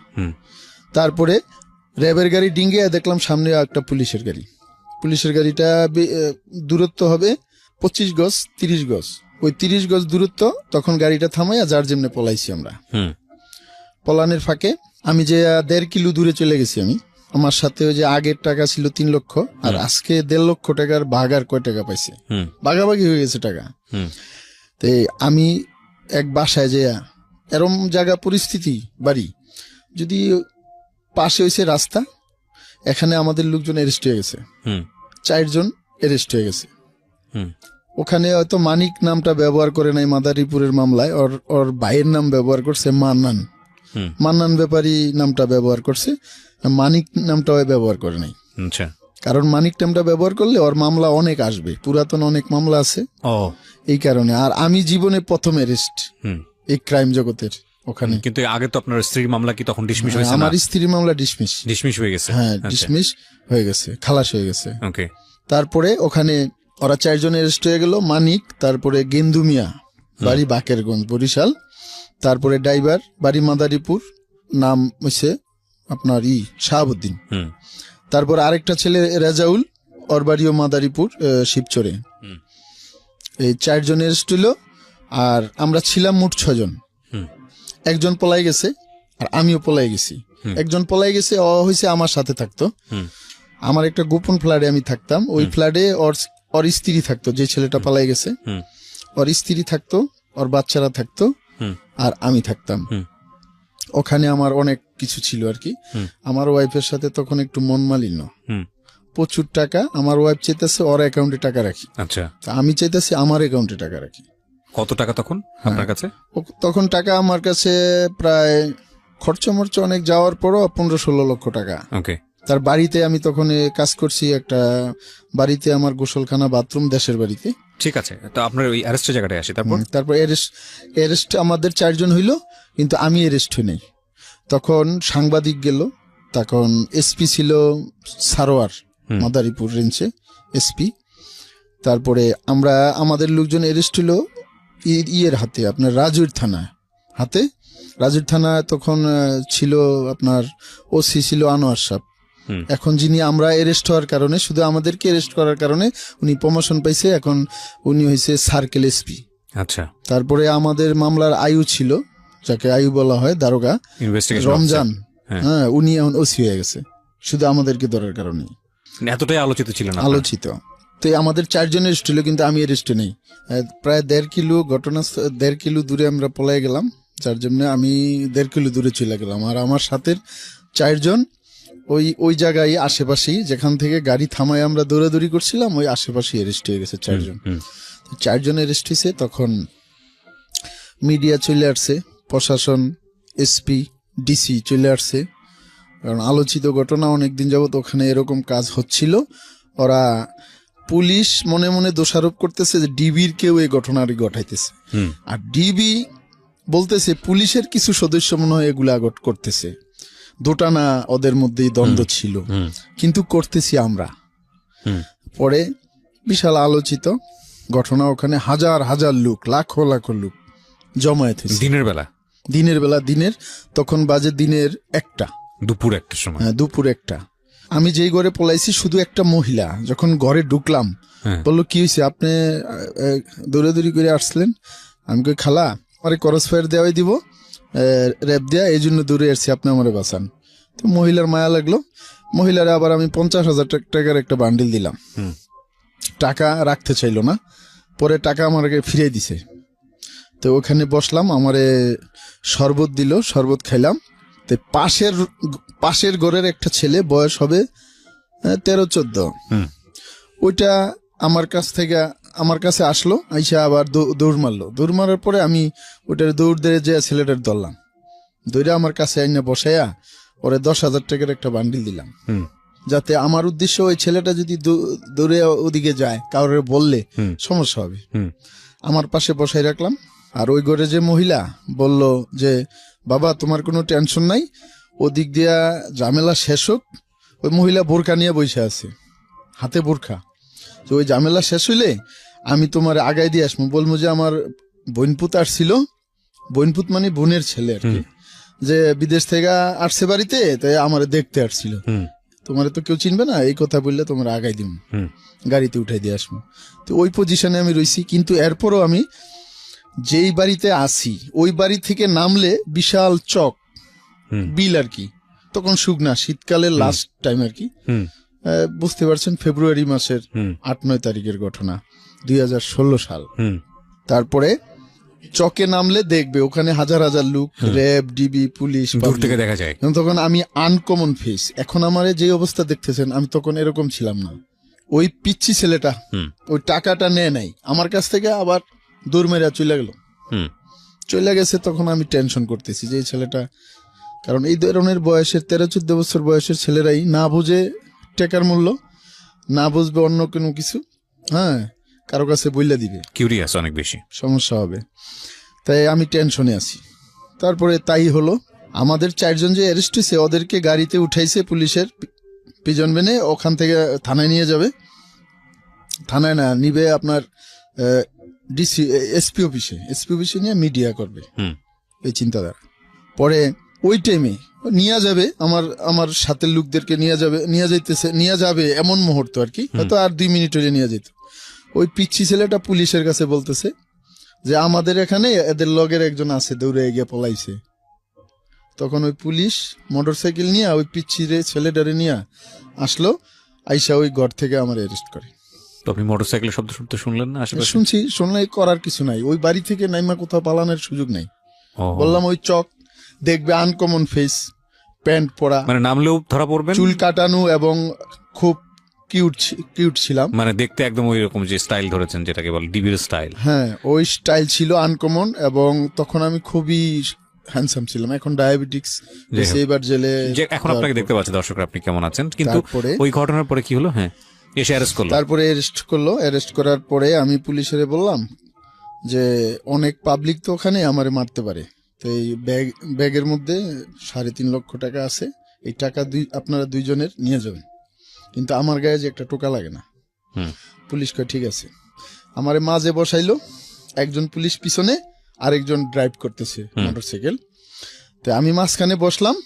তারপরে র্যাবের গাড়ি ডিঙ্গে দেখলাম সামনে একটা পুলিশের গাড়ি। পুলিশের গাড়িটা দূরত্ব হবে 25 গজ 30 গজ, ওই 30 গজ দূরত্ব। তখন গাড়িটা থামাইয়া যার যেমনে পলাইছি আমরা। পলানের ফাঁকে আমি যে 1.5 কিলো দূরে চলে গেছি। আমার সাথে ওই যে আগের টাকা ছিল 3 লক্ষ, আর আজকে 1.5 লক্ষ টাকার ভাগার কয় টাকা পাইছে, ভাগাভাগি হয়ে গেছে টাকা। তো আমি এক বাসায় যে এরম জায়গা পরিস্থিতি, বাড়ি যদি পাশে হয়েছে রাস্তা, এখানে আমাদের লোকজন অ্যারেস্ট হয়ে গেছে, 4 জন অ্যারেস্ট হয়ে গেছে। ওখানে হয়তো মানিক নামটা ব্যবহার করে নাই মাদারীপুরের মামলায়, ওর ভাইয়ের নাম ব্যবহার করছে মান্নান ব্যাপারী নামটা ব্যবহার করছে, মানিক নামটা ব্যবহার করে নাই। কারণ মানিক নামটা ব্যবহার করলে ওর মামলা অনেক আসবে, পুরাতন অনেক মামলা আছে, এই কারণে। আর আমি জীবনে প্রথম অ্যারেস্ট এই ক্রাইম জগতের ওখানে। কিন্তু আগে তো আপনার স্ত্রীর মামলা কি তখন ডিসমিস হয়েছে? আমার স্ত্রীর মামলা ডিসমিস হয়ে গেছে। হ্যাঁ, ডিসমিস হয়ে গেছে, খালাস হয়ে গেছে। তারপরে ওখানে ওরা 4 জন অ্যারেস্ট হয়ে গেল। মানিক, তারপরে গেন্দু মিয়া, বাড়ি বাকেরগঞ্জ বরিশাল, তারপরে ড্রাইভার বাড়ি মাদারীপুর, নাম হচ্ছে আপনার শাহাবুদ্দিন। তারপর আরেকটা ছেলে রেজাউল, ওর বাড়িও মাদারীপুর শিবচরে। এই 4 জন অ্যারেস্ট হইল। আর আমরা ছিলাম মোট 6 জন। একজন পলাই গেছে, আর আমিও পলাই গেছি। একজন পলাই গেছে, ও হয়েছে আমার সাথে থাকতো, আমার একটা গোপন ফ্ল্যাটে আমি থাকতাম। ওই ফ্ল্যাটে ওর স্ত্রী থাকতো, যে ছেলেটা পালাই গেছে ওর স্ত্রী থাকতো, ওর বাচ্চারা থাকতো, আর আমি থাকতাম। ওখানে আমার অনেক কিছু ছিল আর কি। আমার ওয়াইফের সাথে তখন একটু মন মালিন্য, প্রচুর টাকা। আমার ওয়াইফ চাইতেছে ওর অ্যাকাউন্টে টাকা রাখি, আচ্ছা, আমি চাইতেছি আমার অ্যাকাউন্টে টাকা রাখি। কত টাকা তখন আপনার কাছে? তখন টাকা আমার কাছে প্রায় খরচ মরচ অনেক যাওয়ার পরও 15-16 লক্ষ টাকা। তার বাড়িতে আমি তখন কাজ করছি, একটা বাড়িতে আমার গোসলখানা, বাথরুম, দেশের বাড়িতে। ঠিক আছে, তো আপনার ওই অ্যারেস্টের জায়গাটায় আসি। তারপর অ্যারেস্ট আমাদের 4 জন হইল, কিন্তু আমি অ্যারেস্ট হই নাই। তখন সাংবাদিক গেল, তখন এসপি ছিল সারোয়ার, মাদারীপুর রেঞ্জে এসপি। তারপরে আমাদের লোকজন অ্যারেস্ট হইল ইয়ের হাতে, আপনার রাজুর থানা, হাতে। রাজুর থানা তখন ছিল আপনার ওসি ছিল আনোয়ার সাহেব। এখন যিনি আমরা অ্যারেস্ট হওয়ার কারণে, শুধু আমাদেরকে অ্যারেস্ট করার কারণে উনি প্রমোশন পাইছে, এখন উনি হয়েছে সার্কেল এসপি। আচ্ছা। তারপরে আমাদের মামলার আয়ু ছিল, যাকে আয়ু বলা হয়, দারোগা রমজান, হ্যাঁ, উনি এখন ওসি হয়ে গেছে শুধু আমাদেরকে ধরার কারণে। এতটাই আলোচিত ছিলেন? আলোচিত। তো আমাদের 4 জন অ্যারেস্ট হলো, কিন্তু আমি অ্যারেস্টে নেই। প্রায় 1.5 কিলো ঘটনা, 1.5 কিলো দূরে আমরা পলাই গেলাম, যার জন্য আমি 1.5 কিলো দূরে চলে গেলাম। আর আমার সাথে 4 জন ওই জায়গায় আশেপাশেই, যেখান থেকে গাড়ি থামায় আমরা দৌড়াদৌড়ি করছিলাম, ওই আশেপাশে অ্যারেস্ট হয়ে গেছে 4 জন। 4 জন অ্যারেস্ট হয়েছে। তখন মিডিয়া চলে আসছে, প্রশাসন, এসপি, ডিসি চলে আসছে, কারণ আলোচিত ঘটনা অনেকদিন যাবত ওখানে এরকম কাজ হচ্ছিল। ওরা পুলিশ মনে মনে দোষারোপ করতেছে যে ডিবির কেউ এই ঘটনাটি ঘটাইতেছে, আর ডিবি বলতেছে পুলিশের কিছু সদস্য মনে হয় এগুলা করতেছে। দোটানা ওদের মধ্যেই দ্বন্দ্ব ছিল, কিন্তু করতেছি আমরা। পরে বিশাল আলোচিত ঘটনা, ওখানে হাজার হাজার লোক, লাখো লাখো লোক জমায়েত হয়েছে। দিনের বেলা তখন বাজে দিনের 1টা, দুপুর 1টার সময়। হ্যাঁ, দুপুর 1টা। আমি যেই ঘরে পলাইছি, শুধু একটা মহিলা, যখন ঘরে ঢুকলাম বললো কি হয়েছে, আপনি দৌড়াদৌড়ি করে আসলেন? আমি কই খালা, আমারে ক্রস ফায়ার দেওয়াই দিব, র্যাপ দেয়া, এই জন্য দৌড়ে আসছি, আপনি আমারে বাঁচান। তো মহিলার মায়া লাগলো, মহিলারে আবার আমি 50,000 টাকার একটা বান্ডিল দিলাম। টাকা রাখতে চাইলো না, পরে টাকা আমাকে ফিরিয়ে দিছে। তো ওখানে বসলাম, আমারে শরবত দিল, শরবত খাইলাম। তো পাশের ঘরের একটা ছেলে, বয়স হবে 13-14, ওইটা আমার কাছে আসলো, আইসা আবার দৌড় মারলো। দৌড় মারার পরে আমি ওইটার দৌড় দিয়ে যে ছেলেটার ধরলাম, দৌড়ে আমার কাছে আইনা বসাইয়া ওরে 10,000 টাকার একটা বান্ডিল দিলাম, যাতে আমার উদ্দেশ্য ওই ছেলেটা যদি দৌড়ে ওদিকে যায়, কাউরে বললে সমস্যা হবে। আমার পাশে বসাই রাখলাম। আর ওই ঘরে যে মহিলা বলল যে বাবা তোমার কোনো টেনশন নাই, ওদিক দিয়া ঝামেলা শেষ হোক। ওই মহিলা বোরকা নিয়ে বসে আছে, হাতে বোরকা। তো ওই ঝামেলা শেষ হইলে আমি তোমার আগাই দিয়ে আসবো, বলবো যে আমার বোনপুত আসছিল, বোনপুত মানে বোনের ছেলে আর কি, যে বিদেশ থেকে আসছে বাড়িতে, তাই আমার দেখতে আসছিল, তোমার তো কেউ চিনবে না, এই কথা বললে তোমার আগাই দিব, গাড়িতে উঠাই দিয়ে আসবো। তো ওই পজিশনে আমি রইছি। কিন্তু এরপরও আমি যেই বাড়িতে আসি, ওই বাড়ি থেকে নামলে বিশাল চক বিল আর কি, তখন শুকনা শীতকালের লাস্ট টাইম আর কি, বুঝতে পারছেন, ফেব্রুয়ারি মাসের 8-9 তারিখের ঘটনা, 2016 সাল। তারপরে চকে নামলে দেখবে ওখানে হাজার হাজার লোক, র্যাব, ডিবি, পুলিশ, দূর থেকে দেখা যায়। তখন আমি আনকমন ফেস। এখন আমার যে অবস্থা দেখতেছেন, আমি তখন এরকম ছিলাম না। ওই পিচ্ছি ছেলেটা ওই টাকাটা নেয় নাই আমার কাছ থেকে, আবার দৌড় মেরা চলে গেছে। তখন আমি টেনশন করতেছি যে এই ছেলেটা, কারণ এই ধরনের বয়সের 13-14 বছর বয়সের ছেলেরাই না বুঝে টাকার মূল্য, না বুঝবে অন্য কোনো কিছু, হ্যাঁ, কারো কাছে বইলা দিবে, কিউরিয়াস অনেক বেশি, সমস্যা হবে। তাই আমি টেনশনে আছি। তারপরে তাই হলো, আমাদের 4 জন যে অ্যারেস্ট হয়েছে, ওদেরকে গাড়িতে উঠাইছে পুলিশের পিজন ভ্যানে, ওখান থেকে থানায় নিয়ে যাবে। থানায় না নিবে আপনার ডিসি, এসপি অফিসে নিয়ে মিডিয়া করবে, এই চিন্তাধারা। পরে ওই টাইমে নিয়ে যাবে আমার সাথে লোকদেরকে নিয়ে যাবে এমন মুহূর্ত আর কি, হয়তো আর 2 মিনিট হলে নিয়ে যেত। ওই পিচ্ছি ছেলেটা পুলিশের কাছে বলতেছে যে আমাদের এখানে এদের লগের একজন আছে, দৌড়ে গিয়ে পলাইছে। তখন ওই পুলিশ মোটরসাইকেল নিয়ে ওই পিচ্ছিরে ছেলেটারে নিয়ে আসলো, আইসা ওই ঘর থেকে আমার অ্যারেস্ট করে। তো আপনি মোটরসাইকেলের শব্দ শুনতে শুনলেন না? আশেপাশে শুনলে করার কিছু নাই, ওই বাড়ি থেকে নাইমা কোথাও পালানোর সুযোগ নাই। বললাম ওই চক দেখবে, আনকমন ফেস, প্যান্ট পরা, মানে নামলেও ধরা পড়বেন, চুল কাটানো, এবং খুব কিউট ছিলাম, মানে দেখতে একদম ওই রকম যে স্টাইল ধরেছেন, যেটাকে বলে ডিবির স্টাইল। হ্যাঁ, ওই স্টাইল ছিল আনকমন, এবং তখন আমি খুবই হ্যান্ডসাম ছিলাম। এখন ডায়াবেটিক্স, এবার জেলে, এখন আপনাকে দেখতে পাচ্ছে দর্শকরা আপনি কেমন আছেন। কিন্তু ওই ঘটনার পরে কি হলো? হ্যাঁ, এসে অ্যারেস্ট করলো। তারপরে অ্যারেস্ট করার পরে আমি পুলিশের বললাম যে অনেক পাবলিক তো ওখানে আমারে মারতে পারে, তো এই ব্যাগের মধ্যে 3.5 লক্ষ টাকা আছে, এই টাকা আপনারা 2 জনের নিয়ে যাবেন, কিন্তু আমার গায়ে যে একটা টোকা লাগে না। পুলিশ কয় ঠিক আছে। আমারে মাঝে বসাইলো, একজন পুলিশ পিছনে, আরেকজন ড্রাইভ করতেছে মোটরসাইকেল। তো আমি মাঝখানে বসলাম,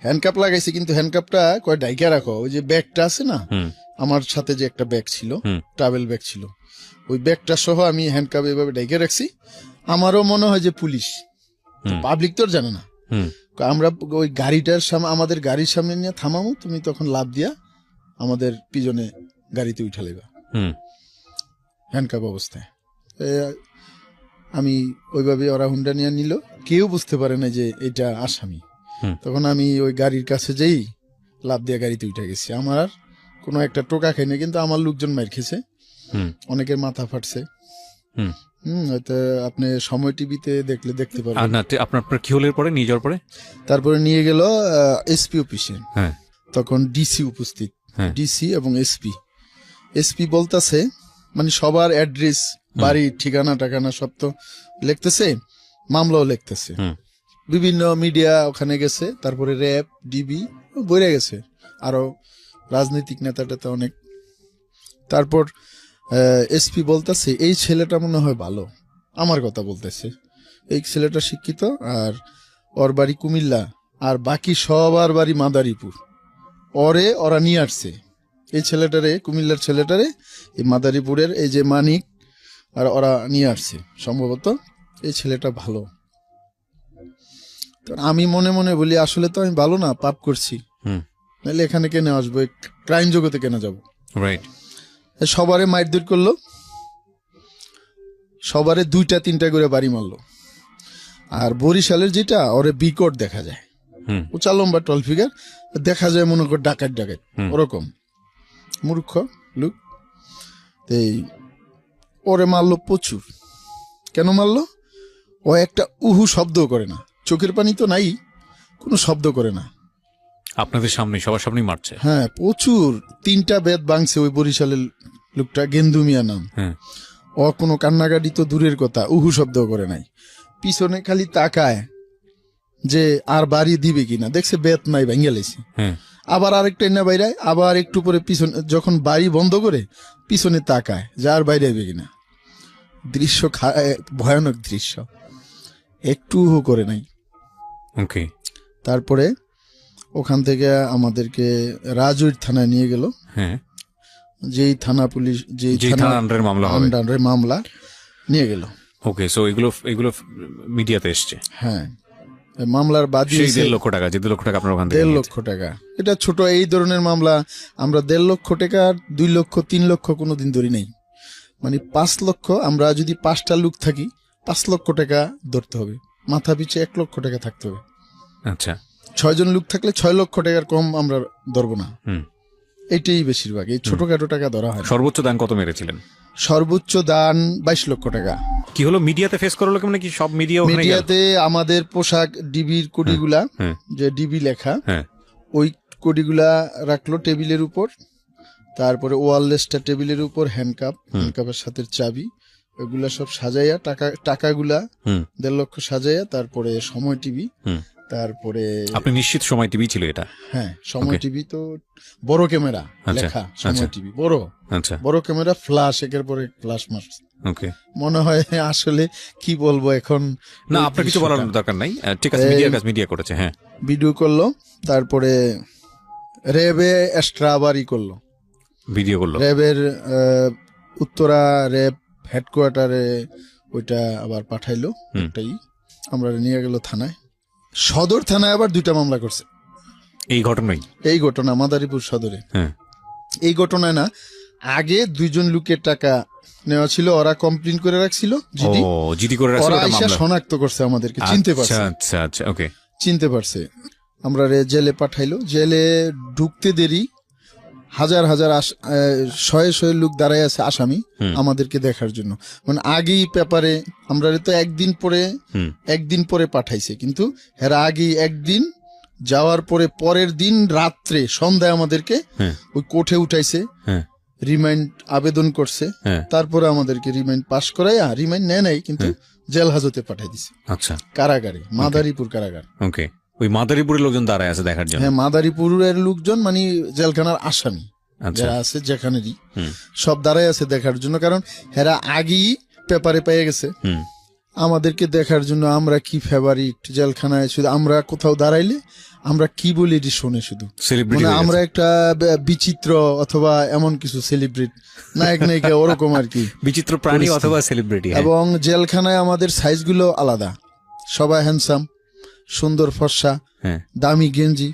হ্যান্ডকাপ লাগাইছি, কিন্তু হ্যান্ডকাপটা কয় ডাইকা রাখো, ওই যে ব্যাগটা আছে না, আমার সাথে যে একটা ব্যাগ ছিল, ট্রাভেল ব্যাগ ছিল, ওই ব্যাগটা সহ আমি হ্যান্ডকাপ এভাবে ডাইকা রাখছি। আমারও মনে হয় যে পুলিশ, পাবলিক তো জানে না। আমরা ওই গাড়িটার সামনে, আমাদের গাড়ির সামনে নিয়ে থামামো, তুমি তখন লাভ দিয়া আমাদের পিছনে গাড়িতে উঠা লেবা হ্যান্ডকাপ অবস্থায়। আমি ওইভাবে ওরা হুন্ডা নিয়ে নিল, কেউ বুঝতে পারে না যে এটা আসামি। তখন আমি ওই গাড়ির কাছে যেই লাভ দিয়ে গাড়িতে উঠে গেছি। আমার আর কোনো একটা টোকা খাইনি, কিন্তু আমার লোকজন মার খেয়েছে, অনেকের মাথা ফাটছে। হয়তো আপনি সময় টিভিতে দেখলে দেখতে পারবেন। আপনার কি হলে পরে নিয়ে যাওয়ার পরে তারপরে নিয়ে গেল এসপি অফিসে। তখন ডিসি উপস্থিত, ডিসি এবং এসপি বলতেছে, মানে সবার অ্যাড্রেস, বাড়ি, ঠিকানা টাকানা সব তো লিখতেছে, মামলাও লিখতেছে, বিভিন্ন মিডিয়া ওখানে গেছে, তারপরে র্যাব, ডিবি বইরে গেছে, আরো রাজনৈতিক নেতাটা অনেক। তারপর এসপি বলতেছে, এই ছেলেটা মনে হয় ভালো, আমার কথা বলতেছে, এই ছেলেটা শিক্ষিত, আর ওর বাড়ি কুমিল্লা, আর বাকি সবার বাড়ি মাদারীপুর, ওরা নিয়ে আসছে এই ছেলেটারে, কুমিল্লার ছেলেটারে এই মাদারীপুরের এই যে মানিক, আর ওরা নিয়ে আসছে, সম্ভবত এই ছেলেটা ভালো। আমি মনে মনে বলি, আসলে তো আমি ভালো না, পাপ করছি, নাহলে এখানে কেন আসবো, ক্রাইম জগতে কেন যাবো। সবারে মারধর করলো, সবারে 2-3টা করে বাড়ি মারলো। আর বরিশালের যেটা, ওরে বিকট দেখা যায়, উঁচা লম্বা টল ফিগার দেখা যায়, মনে কর ডাকাত ওরকম মূর্খ লোক। এই ওরে মারলো প্রচুর। কেন মারলো? ও একটা উহু শব্দ করে না, চোখের পানি তো নাই, কোনো শব্দ করে না, আপনাদের সামনে, সবার সামনেই মারছে। হ্যাঁ, প্রচুর, 3টা বেত ভাঙছে ওই বরিশালের লোকটা, গেন্দু মিয়া নাম। ও কোনো কান্নাকাটি তো দূরের কথা, উহু শব্দ করে নাই, পিছনে খালি তাকায় যে আর বাড়ি দিবে কিনা, দেখছে বেত নাই, ভেঙে লেছে, আবার আরেকটা এনে বাইরে, আবার একটু পরে পিছনে, যখন বাড়ি বন্ধ করে পিছনে তাকায় যে আর বাইরে আইবে কিনা। দৃশ্য ভয়ানক দৃশ্য, একটু করে নাই। তারপরে ওখান থেকে আমাদেরকে রাজুর থানায় নিয়ে গেল, যেই থানা পুলিশ, যেই থানার মামলা নিয়ে গেল। ওকে, সো এগুলো মিডিয়াতে এসছে। হ্যাঁ, মামলার বাদী 1.5 লক্ষ টাকা, যে 2 লক্ষ টাকা আপনার ওখান থেকে 1.5 লক্ষ টাকা। এটা ছোট, এই ধরনের মামলা আমরা 1.5 লক্ষ টাকা, 2 লক্ষ, 3 লক্ষ কোনোদিন ধরি নাই। মানে 5 লক্ষ, আমরা যদি 5টা লোক থাকি 5 লক্ষ টাকা ধরতে হবে, মাথা পিছু 1 লক্ষ টাকা থাকতে হবে। আচ্ছা, 6 জন লোক থাকলে 6 লক্ষ টাকার কম আমরা ধরবো না। এইটাই বেশিরভাগ, এই ছোটখাটো টাকা ধরা হয়। সর্বোচ্চ দান কত মেরেছিলেন? সর্বোচ্চ দান 22 লক্ষ টাকা। কি হলো, মিডিয়াতে ফেস করা লোক, মানে কি সব মিডিয়াতে আমাদের পোশাক, ডিবির কোডিগুলা, যে ডিবি লেখা, ওই কোডিগুলা রাখলো টেবিলের উপর, তারপরে ওয়ারলেসটা টেবিলের উপর, হ্যান্ডকাপের সাথে চাবি, ওইগুলা সব সাজাইয়া, টাকাগুলা 1.5 লক্ষ সাজাইয়া, তারপরে সময় টিভি, তারপরে আপনি নিশ্চিত সময় টিভি ছিল এটা? হ্যাঁ, সময় টিভি তো বড় ক্যামেরা লেখা, সময় টিভি বড় ক্যামেরা, ফ্ল্যাশ, একের পর এক ফ্ল্যাশ মারছে। মনে হয় আসলে কি বলবো এখন, না আপনার কিছু বলার দরকার নাই, ঠিক আছে, মিডিয়া করেছে। হ্যাঁ, ভিডিও করলো, তারপরে র্যাবে এক্সট্রা আবারই করলো, ভিডিও করলো, র্যাবের উত্তরা র্যাব হেডকোয়ার্টারে, ওইটা আবার পাঠাইলো, ওটাই আমরা নিয়ে গেল থানায়, সদর থানায় আবার 2টা মামলা করছে। এই ঘটনা মাদারীপুর সদরে। এই ঘটনায় না, আগে 2 জন লোকের টাকা নেওয়া ছিল, ওরা কমপ্লেইন করে রাখছিল, জিডি করে রাখছিল, ওরা এসে শনাক্ত করছে, আমাদেরকে চিনতে পারছে। আচ্ছা, ওকে, চিনতে পারছে। আমরা জেলে পাঠাইলো, জেলে ঢুকতে দেরি, হাজার শয়ে লোক দাঁড়ায় আছে আসামি আমাদেরকে দেখার জন্য। মানে আগেই পেপারে আমরা তো একদিন পরে পাঠাইছে, কিন্তু এরা আগেই একদিন যাওয়ার পরে পরের দিন রাত্রে সন্ধ্যায় আমাদেরকে ওই কোর্টে উঠাইছে, রিমাইন্ড আবেদন করছে, তারপরে আমাদেরকে রিমাইন্ড পাস করাই, রিমাইন্ড নেয় নাই, কিন্তু জেল হাজতে পাঠাই দিছে। আচ্ছা, কারাগারে, মাদারীপুর কারাগার। ওকে, ওই মাদারীপুরের লোকজন দাঁড়ায় আছে দেখার জন্য। হ্যাঁ, মাদারীপুরের লোকজন মানে জেলখানার আসামি যারা আছে, যেখানেরই সব দাঁড়ায় আছে দেখার জন্য, কারণ এরা আগেই পেপারে পেয়ে গেছে, আমাদেরকে দেখার জন্য আমরা কি ফেভারিট জেলখানায়, শুধু আমরা কোথাও দাঁড়াইলে আমরা কি বলি এটি শোনে শুধু, সেলিব্রিটি মানে আমরা একটা বিচিত্র অথবা এমন কিছু সেলিব্রিটি, নায়ক নায়িকা ওরকম আর কি, বিচিত্র প্রাণী অথবা সেলিব্রিটি। এবং জেলখানায় আমাদের সাইজগুলো আলাদা, সবাই হ্যান্ডসাম, সুন্দর ফর্সা, দামি গেঞ্জি,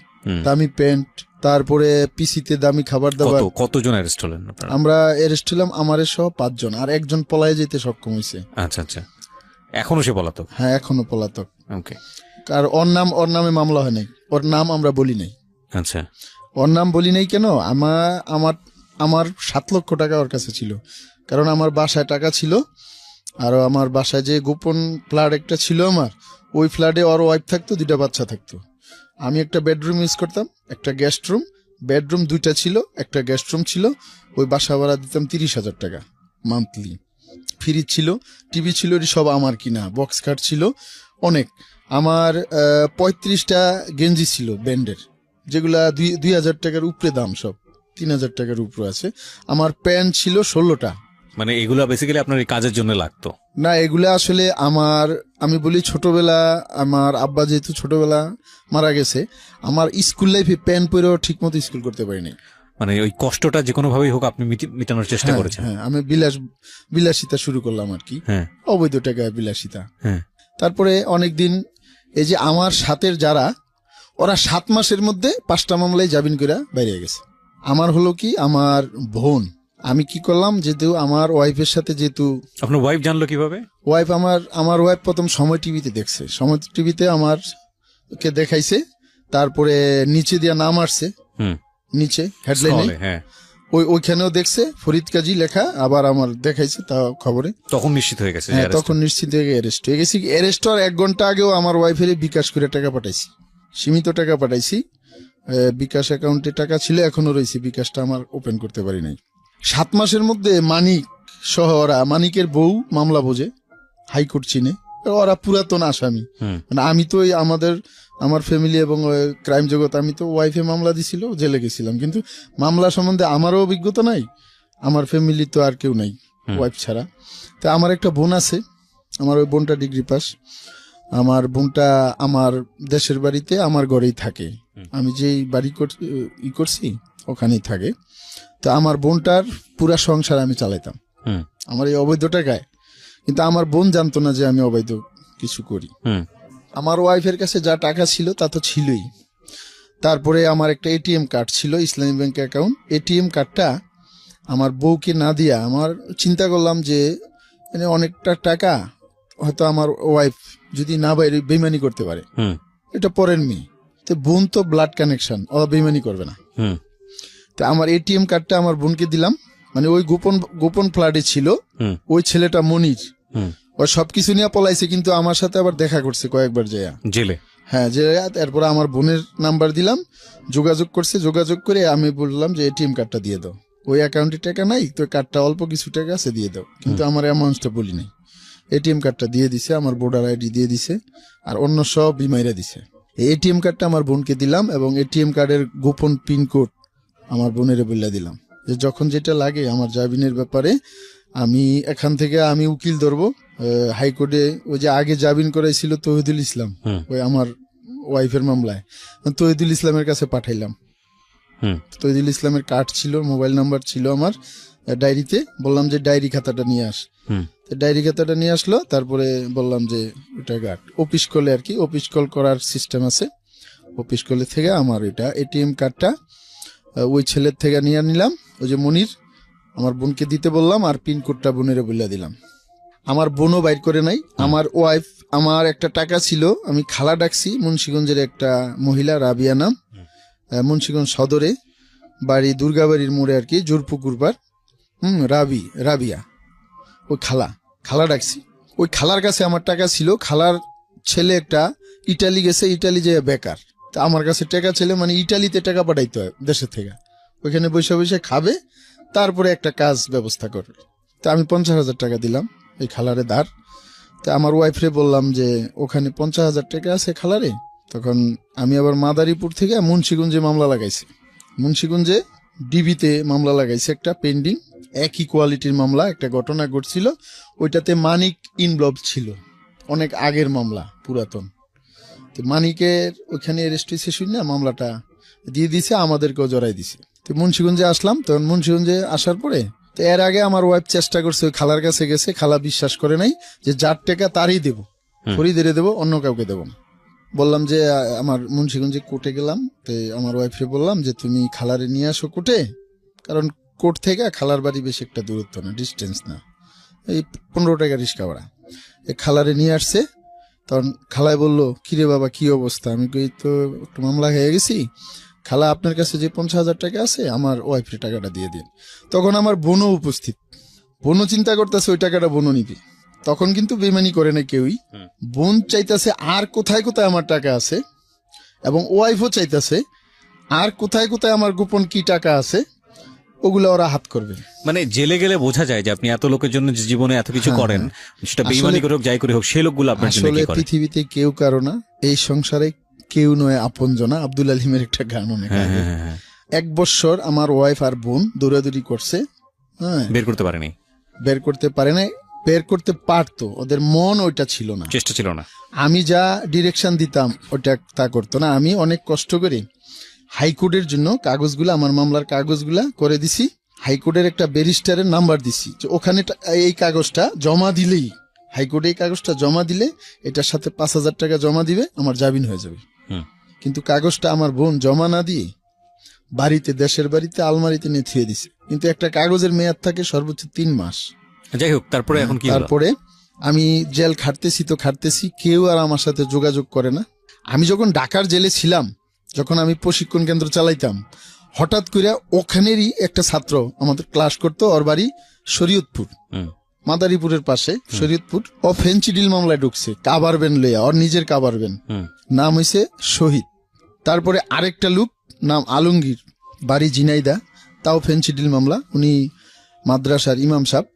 দামি প্যান্ট, তারপরে পিসিতে দামি খাবার দাবার। কতজন অ্যারেস্ট হলেন আপনারা? আমরা অ্যারেস্ট হলাম আমাদের সহ 5 জন, আর একজন পলায়ে যেতে সক্ষম হয়েছে। আচ্ছা আচ্ছা, এখনো সে পলাতক? হ্যাঁ, এখনো পলাতক। ওকে। আর ওর নামে মামলা হয় নাই, ওর নাম আমরা বলি নাই। আচ্ছা, ওর নাম বলি নাই কেন, আমার 7 লক্ষ টাকা ওর কাছে ছিল, কারণ আমার বাসায় টাকা ছিল, আর আমার বাসায় যে গোপন ফ্ল্যাট একটা ছিল আমার, ওই ফ্ল্যাটে ওর ওয়াইফ থাকতো, 2টা বাচ্চা থাকতো। আমি একটা বেডরুম ইউজ করতাম, একটা গেস্ট রুম, বেডরুম 2টা ছিল, একটা গেস্ট রুম ছিল। ওই বাসা ভাড়া দিতাম 30,000 টাকা মান্থলি। ফ্রিজ ছিল, টিভি ছিল, এটি সব আমার কিনা, বক্স কার্ড ছিল অনেক। আমার 35টা গেঞ্জি ছিল ব্যান্ডের, যেগুলা 2,000 টাকার উপরে দাম, সব 3,000 টাকার উপরে আছে। আমার প্যান্ট ছিল 16টা। মানে এগুলা বেসিক্যালি আপনার এই কাজের জন্য লাগতো না, এগুলা আসলে আমি বলি ছোটবেলা, আমার আব্বা যেহেতু ছোটবেলা মারা গেছে, আমার স্কুল লাইফে প্যান্ট পরেও ঠিক মতো স্কুল করতে পারিনি। মানে ওই কষ্টটা যে কোনো ভাবেই হোক আপনি মিটানোর চেষ্টা করেছেন। হ্যাঁ, আমি বিলাসিতা শুরু করলাম আর কি, অবৈধ টাকায় বিলাসিতা। তারপরে অনেকদিন এই যে আমার সাথের যারা, ওরা 7 মাসের মধ্যে 5টা মামলায় জামিন করে বাইরে গেছে। আমার হলো কি, আমার বোন, আমি কি করলাম, যেহেতু আমার ওয়াইফের সাথে, যেহেতু আপনার ওয়াইফ জানলো কিভাবে? ওয়াইফ আমার ওয়াইফ প্রথম সময় টিভিতে দেখছে, সময় টিভিতে আমারকে দেখাইছে, তারপরে নিচে দিয়া নাম আসছে, নিচে হেডলাইনে, ওইখানেও দেখছে ফরিদ কাজী লেখা, আবার আমার দেখাইছে তা খবরে। তখন নিশ্চিত হয়ে গেছে? হ্যাঁ, তখন নিশ্চিত হয়ে অ্যারেস্ট হয়ে গেছি। অ্যারেস্ট হওয়ার 1 ঘন্টা আগেও আমার ওয়াইফের বিকাশ করে টাকা পাঠাইছি, সীমিত টাকা পাঠাইছি। বিকাশ অ্যাকাউন্টে টাকা ছিল, এখনো রয়েছে, বিকাশটা আমার ওপেন করতে পারি নাই। 7 মাসের মধ্যে মানিক সহ, ওরা মানিকের বউ মামলা বোঝে, হাইকোর্ট চিনে, ওরা পুরাতন আসামি। মানে আমি তো আমার ফ্যামিলি এবং ক্রাইম জগৎ, আমি তো ওয়াইফে মামলা দিছিল, জেলে গেছিলাম, কিন্তু মামলা সম্বন্ধে আমারও অভিজ্ঞতা নাই, আমার ফ্যামিলি তো আর কেউ নাই ওয়াইফ ছাড়া। তা আমার একটা বোন আছে, আমার ওই বোনটা ডিগ্রি পাস। আমার বোনটা আমার দেশের বাড়িতে আমার ঘরেই থাকে, আমি যেই বাড়ি করছি ওখানেই থাকে। তো আমার বোনটার পুরা সংসার আমি চালাইতাম আমার এই অবৈধ টাকায়, কিন্তু আমার বোন জানতো না যে আমি অবৈধ কিছু করি। আমার ওয়াইফের কাছে যা টাকা ছিল তা তো ছিলই, তারপরে আমার একটা এটিএম কার্ড ছিল, ইসলামী ব্যাংক অ্যাকাউন্ট। এটিএম কার্ডটা আমার বউকে না দিয়া, আমার চিন্তা করলাম যে মানে অনেকটা টাকা হয়তো আমার ওয়াইফ যদি না বাইরে বেইমানি করতে পারে, এটা পরের মেয়ে, তো বোন তো ব্লাড কানেকশন, ও বেইমানি করবে না। তো আমার এটিএম কার্ডটা আমার বোনকে দিলাম, মানে ওই গোপন ফ্ল্যাটে ছিল, ওই ছেলেটা মনির, ও সবকিছু নিয়ে পলাইছে, কিন্তু আমার সাথে আবার দেখা করছে কয়েকবার যায় জেলে। হ্যাঁ, জেলে। তারপরে আমার বোনের নাম্বার দিলাম, যোগাযোগ করছে, যোগাযোগ করে আমি বললাম যে এটিএম কার্ডটা দিয়ে দাও, ওই অ্যাকাউন্টে টাকা নাই তো, কার্ডটা অল্প কিছু টাকা আছে দিয়ে দাও, কিন্তু আমার অ্যামাউন্টটা বলি নাই। এটিএম কার্ডটা দিয়ে দিছে, আমার ভোটার আইডি দিয়ে দিছে, আর অন্য সব বিমাইরা দিছে। এই এটিএম কার্ডটা আমার বোনকে দিলাম, এবং এটিএম কার্ডের গোপন পিনকোড আমার বোনের বলে দিলাম, যে যখন যেটা লাগে আমার জামিনের ব্যাপারে, আমি এখান থেকে আমি উকিল ধরবো হাইকোর্টে। ওই যে আগে জামিন করাইছিল তহিদুল ইসলাম, ওই আমার ওয়াইফের মামলায়, তহিদুল ইসলামের কাছে পাঠাইলাম। তহিদুল ইসলামের কার্ড ছিল, মোবাইল নাম্বার ছিল আমার ডায়েরিতে, বললাম যে ডায়েরি খাতাটা নিয়ে আস। ডায়েরি খাতাটা নিয়ে আসলো, তারপরে বললাম যে ওটা গার্ড অফিস কলে আর কি, অফিস কল করার সিস্টেম আছে, অফিস কলে থেকে আমার এটা এটিএম কার্ডটা ওই ছেলের থেকে নিয়ে নিলাম, ওই যে মনির, আমার বোনকে দিতে বললাম, আর পিনকোডটা বোনের বলে দিলাম। আমার বোনও বাইর করে নাই। আমার ওয়াইফ, আমার একটা টাকা ছিল, আমি খালা ডাকছি, মুন্সিগঞ্জের একটা মহিলা, রাবিয়া নাম, মুন্সিগঞ্জ সদরে বাড়ি, দুর্গাবাড়ির মোড়ে আর কি, জোরপুকুর পার, রাবিয়া, ওই খালা ডাকছি। ওই খালার কাছে আমার টাকা ছিল, খালার ছেলে একটা ইটালি গেছে, ইটালি যে বেকার, তা আমার কাছে টাকা ছেলে, মানে ইটালিতে টাকা পাঠাইতে হয় দেশের থেকে, ওইখানে বসে বসে খাবে, তারপরে একটা কাজ ব্যবস্থা করবে। তা আমি 50,000 টাকা দিলাম এই খালারে ধার। তা আমার ওয়াইফরে বললাম যে ওখানে 50,000 টাকা আছে খালারে। তখন আমি আবার মাদারীপুর থেকে মুন্সিগঞ্জে মামলা লাগাইছি, মুন্সিগঞ্জে ডিবিতে মামলা লাগাইছি একটা পেন্ডিং, একই কোয়ালিটির মামলা, একটা ঘটনা ঘটছিল, ওইটাতে মানিক ইনভলভ ছিল, অনেক আগের মামলা, পুরাতন। তো মানিকের ওইখানে অ্যারেস্ট হয়েছে শুনে মামলাটা দিয়ে দিছে, আমাদেরকেও জড়াই দিছে। তো মুন্সিগঞ্জে আসলাম, তখন মুন্সিগঞ্জে আসার পরে তো এর আগে আমার ওয়াইফ চেষ্টা করছে, ওই খালার কাছে গেছে, খালা বিশ্বাস করে নাই যে যার টাকা তারই দেবো, ফরিদেরে দেবো, অন্য কাউকে দেবো না। বললাম যে আমার মুন্সিগঞ্জে কোর্টে গেলাম, তো আমার ওয়াইফকে বললাম যে তুমি খালারে নিয়ে আসো কোর্টে, কারণ কোর্ট থেকে খালার বাড়ি বেশি একটা দূরত্ব না, ডিস্টেন্স না, এই 15 টাকা রিক্সা ভাড়া। এই খালারে নিয়ে আসছে, তখন খালায় বললো কিরে বাবা কি অবস্থা, আমি কই তো একটু মামলা হয়ে গেছি, খালা আপনার কাছে যে 50,000 টাকা আছে আমার ওয়াইফের টাকাটা দিয়ে দিন। তখন আমার বোনও উপস্থিত, বোনও চিন্তা করতেছে ওই টাকাটা বোনও নিবে, তখন কিন্তু বেমানি করে না কেউই। বোন চাইতেছে আর কোথায় কোথায় আমার টাকা আছে, এবং ওয়াইফও চাইতেছে আর কোথায় কোথায় আমার গোপন কি টাকা আছে, ওগুলো ওরা হাত করবে। মানে জেলে গেলে বোঝা যায় যে আপনি এত লোকের জন্য যে জীবনে এত কিছু করেন, সেটা বেইমানি করে হোক যাই করে হোক, সেই লোকগুলো আপনার জন্য আসলে কি করে? পৃথিবীতে কেউ কারো না, এই সংসারে কেউ নয় আপনজনা, আব্দুল আলিমের একটা গান অনেক আগে। 1 বছর আমার ওয়াইফ আর বোন দৌড়াদৌড়ি করছে, হ্যাঁ, বের করতে পারেনি, বের করতে পারে নাই, বের করতে পারতো, ওদের মন ওইটা ছিল না, চেষ্টা ছিল না। আমি যা ডিরেকশন দিতাম ওটা তা করতো না। আমি অনেক কষ্ট করে হাইকোর্টের জন্য কাগজগুলা, আমার মামলার কাগজগুলা করে দিছি, হাইকোর্টের একটা ব্যারিস্টারের নাম্বার দিছি, যে ওখানে এই কাগজটা জমা দিলেই, হাইকোর্টে এই কাগজটা জমা দিলে এটার সাথে 5,000 টাকা জমা দিবে, আমার জামিন হয়ে যাবে। কিন্তু কাগজটা আমার বোন জমা না দিয়ে বাড়িতে, দেশের বাড়িতে আলমারিতে নিয়ে থুয়ে দিছে। কিন্তু একটা কাগজের মেয়াদ থাকে সর্বোচ্চ 3 মাস। যাই হোক, তারপরে এখন কি হলো? তারপরে আমি জেল খাটতেছি তো খাটতেছি, কেউ আর আমার সাথে যোগাযোগ করে না। আমি যখন ঢাকার জেলে ছিলাম, যখন আমি প্রশিক্ষণ কেন্দ্র চালাইতাম, হঠাৎ করে ওখানেরই একটা ছাত্র আমাদের ক্লাস করতো, ওর বাড়ি শরীয়তপুর, মাদারীপুরের পাশে শরীয়তপুর, ও ফেন্সিডিল মামলায় ঢুকছে, কাবার বেন লইয়া, ওর নিজের কাবার বেন, নাম হইছে শহীদ। তারপরে আরেকটা লোক নাম আলমগীর, বাড়ি ঝিনাইদা, তাও ফেন্সিডিল মামলা, উনি মাদ্রাসার ইমাম সাহেব।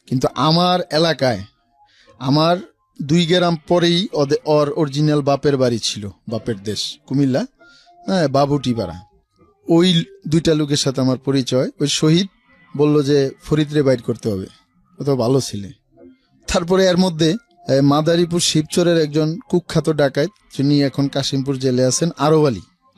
কিন্তু আমার এলাকায়, আমার 2 গ্রাম পরেই ওর অরিজিনাল বাপের বাড়ি ছিল, বাপের দেশ কুমিল্লা, হ্যাঁ, বাবুটিপাড়া। ওই 2টা লোকের সাথে আমার পরিচয়। ওই শহীদ বলল যে ফরিদরে বাইর করতে হবে, ও তো ভালো ছিলে। তারপরে এর মধ্যে মাদারীপুর শিবচরের একজন কুখ্যাত ডাকাত, যিনি এখন কাশিমপুর জেলে আছেন,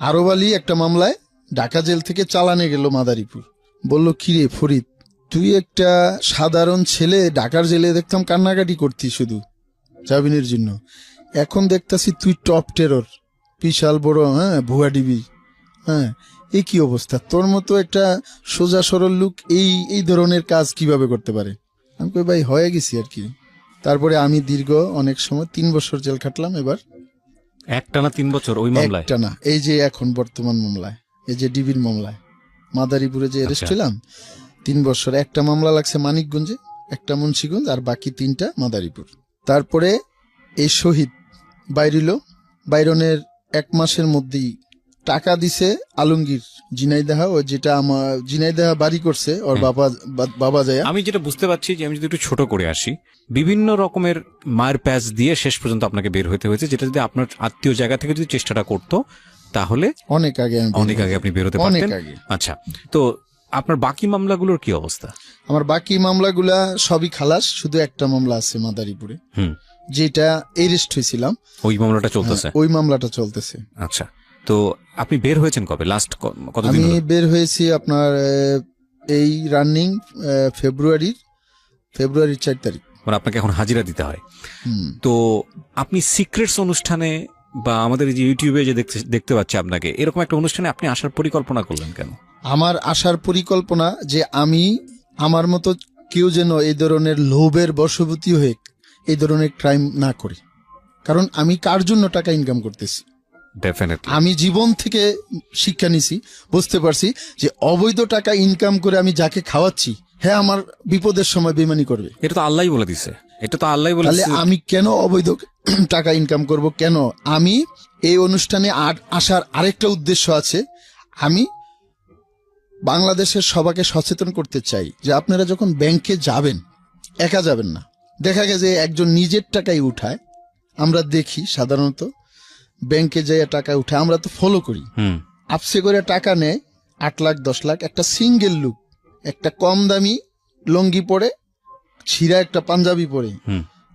আরব আলী একটা মামলায় ঢাকা জেল থেকে চালানে গেল মাদারীপুর। বলল কিরে ফরিদ, তুই একটা সাধারণ ছেলে, ঢাকার জেলে দেখতাম কান্নাকাটি করতি শুধু জামিনের জন্য, এখন দেখতাছি তুই টপ টেরর, বিশাল বড়, হ্যাঁ, ভুয়া ডিবি, হ্যাঁ, এই কি অবস্থা, তোর মতো একটা সোজা সরল লোক এই ধরনের কাজ কিভাবে করতে পারে? আমি কই ভাই হয়ে গেছি আর কি। তারপরে আমি দীর্ঘ অনেক সময় 3 বছর জেল খাটলাম। এবার একটানা 3 বছর ওই মামলায়? একটানা, এই যে এখন বর্তমান মামলায়, এই যে ডিবির মামলায় মাদারীপুরে যে অ্যারেস্ট হলাম, 3 বছর। একটা মামলা লাগছে মানিকগঞ্জে, একটা মুন্সিগঞ্জ, আর বাকি 3টা মাদারীপুর। তারপরে এই শহীদ বাইরিল, বাইরনের 1 মাসের মধ্যেই টাকা দিছে আলমগীর ঝিনাইদহ, ও যেটা আমার ঝিনাইদহ বাড়ি করছে ওর বাবা যায়। আমি যেটা বুঝতে পারছি, যে আমি যদি একটু ছোট করে আসি, বিভিন্ন রকমের মায়ের প্যাচ দিয়ে শেষ পর্যন্ত আপনাকে বের হতে হয়েছে, যেটা যদি আপনার আত্মীয় জায়গা থেকে যদি চেষ্টাটা করতো, তাহলে অনেক আগে আপনি বের হতে পারতেন। আচ্ছা, তো আপনার বাকি মামলাগুলোর কি অবস্থা? আমার বাকি মামলাগুলা সবই খালাস, শুধু একটা মামলা আছে মাদারীপুরে, যেটা অ্যারেস্ট হয়েছিলাম, ওই মামলাটা চলতেছে? ওই মামলাটা চলতেছে। আচ্ছা, তো আপনি বের হয়েছেন কবে? লাস্ট কতদিন? আমি বের হয়েছি আপনার এই রানিং ফেব্রুয়ারির 4 তারিখ। মানে আপনাকে এখন হাজিরা দিতে হয়। তো আপনি সিক্রেটস অনুষ্ঠানে বা আমাদের যে ইউটিউবে যে দেখতে পাচ্ছি আপনাকে, এরকম একটা অনুষ্ঠানে আপনি আসার পরিকল্পনা করলেন কেন? আমার আসার পরিকল্পনা যে আমি, আমার মতো কেউ যেন এই ধরনের লোভের বশবর্তী হয়ে এই ধরনের ক্রাইম না করি। কারণ আমি কার জন্য টাকা ইনকাম করতেছি, ডেফিনেটলি আমি জীবন থেকে শিক্ষা নিছি, বুঝতে পারছি যে অবৈধ টাকা ইনকাম করে আমি যাকে খাওয়াচ্ছি, হ্যাঁ, আমার বিপদের সময় বেমানি করবে। এটা তো আল্লাহই বলে দিছে, এটা তো আল্লাহই বলে দিছে। আমি কেন অবৈধ টাকা ইনকাম করব? কেন? আমি এই অনুষ্ঠানে আসার আরেকটা উদ্দেশ্য আছে। আমি বাংলাদেশের সবাইকে সচেতন করতে চাই যে আপনারা যখন ব্যাংকে যাবেন, একা যাবেন না। দেখা গেছে একজন নিজের টাকাই উঠায়, আমরা দেখি সাধারণত ব্যাংকে যাইয়া টাকা উঠায়, আমরা তো ফলো করি, আপসে করে টাকা নেয় 8 লাখ 10 লাখ। একটা সিঙ্গেল লুক, একটা কম দামি লঙ্গি পরে, ছিঁড়া একটা পাঞ্জাবি পরে,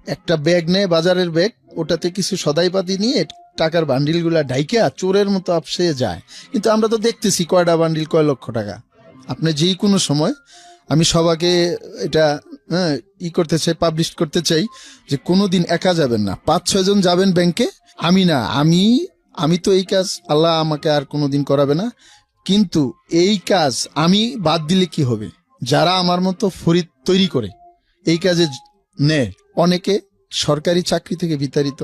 একটা ব্যাগ নেয়, বাজারের ব্যাগ, ওটাতে কিছু সদাইপাতি নিয়ে টাকার বান্ডিল গুলা ঢাইকা চোরের মতো আপসে যায়। কিন্তু আমরা তো দেখতেছি কয়টা বান্ডিল, কয় লক্ষ টাকা। আপনি যেই কোনো সময়, আমি সবাইকে এটা করতে চাই, পাবলিশ করতে চাই যে কোনোদিন একা যাবেন না, 5-6 জন যাবেন ব্যাংকে। আমি তো এই কাজ আল্লাহ আমাকে আর কোনোদিন করাবে না, কিন্তু এই কাজ আমি বাদ দিলে কি হবে? যারা আমার মতো ফরিদ তৈরি করে এই কাজে নেয়, অনেকে সরকারি চাকরি থেকে বিতাড়িত,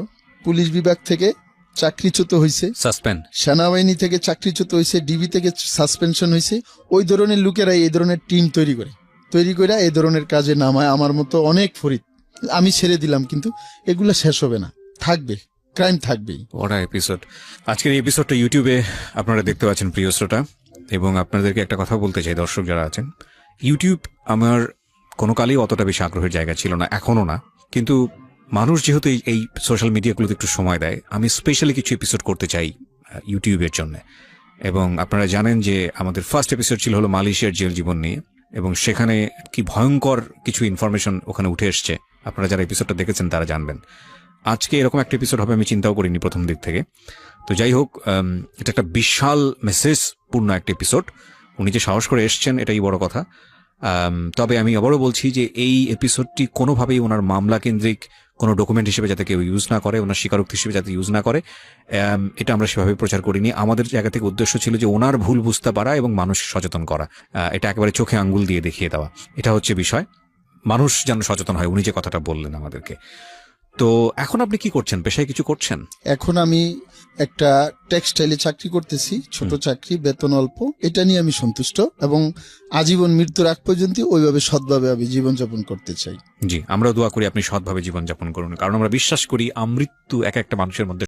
পুলিশ বিভাগ থেকে চাকরিচ্যুত হয়েছে, সাসপেন্ড, সেনাবাহিনী থেকে চাকরিচ্যুত হয়েছে, ডিবি থেকে সাসপেনশন হয়েছে। ওই ধরনের লোকেরাই এই ধরনের টিম তৈরি করে এই ধরনের কাজে নামায় আমার মতো অনেক ফরিদ। আমি ছেড়ে দিলাম, কিন্তু এগুলা শেষ হবে না, থাকবে, ক্রাইম থাকবেই। ওটা এপিসোড। আজকের এই এপিসোডটা ইউটিউবে আপনারা দেখতে পাচ্ছেন প্রিয় শ্রোতা, এবং আপনাদেরকে একটা কথা বলতে চাই দর্শক যারা আছেন, ইউটিউব আমার কোনো কালেই অতটা বেশি আগ্রহের জায়গা ছিল না, এখনো না। কিন্তু মানুষ যেহেতু এই সোশ্যাল মিডিয়াগুলোতে একটু সময় দেয়, আমি স্পেশালি কিছু এপিসোড করতে চাই ইউটিউবের জন্য। এবং আপনারা জানেন যে আমাদের ফার্স্ট এপিসোড ছিল হলো মালয়েশিয়ার জেল জীবন নিয়ে, এবং সেখানে কি ভয়ঙ্কর কিছু ইনফরমেশন ওখানে উঠে এসছে। আপনারা যারা এপিসোডটা দেখেছেন তারা জানবেন। আজকে এরকম একটা এপিসোড হবে আমি চিন্তাও করিনি প্রথম দিক থেকে। তো যাই হোক, এটা একটা বিশাল মেসেজ পূর্ণ একটা এপিসোড। উনি যে সাহস করে এসছেন এটাই বড় কথা। তবে আমি আবারও বলছি যে এই এপিসোডটি কোনোভাবেই ওনার মামলা কেন্দ্রিক কোনো ডকুমেন্ট হিসেবে যাতে কেউ ইউজ না করে, ওনার স্বীকারোক্তি হিসেবে যাতে ইউজ না করে, এটা আমরা সেভাবে প্রচার করিনি। আমাদের জায়গা থেকে উদ্দেশ্য ছিল যে ওনার ভুল বুঝতে পারা এবং মানুষ সচেতন করা। এটা একেবারে চোখে আঙ্গুল দিয়ে দেখিয়ে দেওয়া, এটা হচ্ছে বিষয়। মানুষ যেন সচেতন হয়, উনি যে কথাটা বললেন আমাদেরকে। তো এখন আপনি কি করছেন? পেশায় কিছু করছেন? এখন আমি একটা টেক্সটাইলে চাকরি করতেছি, ছোট চাকরি, বেতন অল্প। এটা নিয়ে আমি সন্তুষ্ট, এবং আজীবন মৃত্যুর আগ পর্যন্ত ওইভাবে সৎভাবে আমি জীবনযাপন করতে চাই। জি, আমরা দোয়া করি আপনি সৎভাবে জীবনযাপন করুন, কারণ আমরা বিশ্বাস করি আমৃত্যু এক একটা মানুষের মধ্যে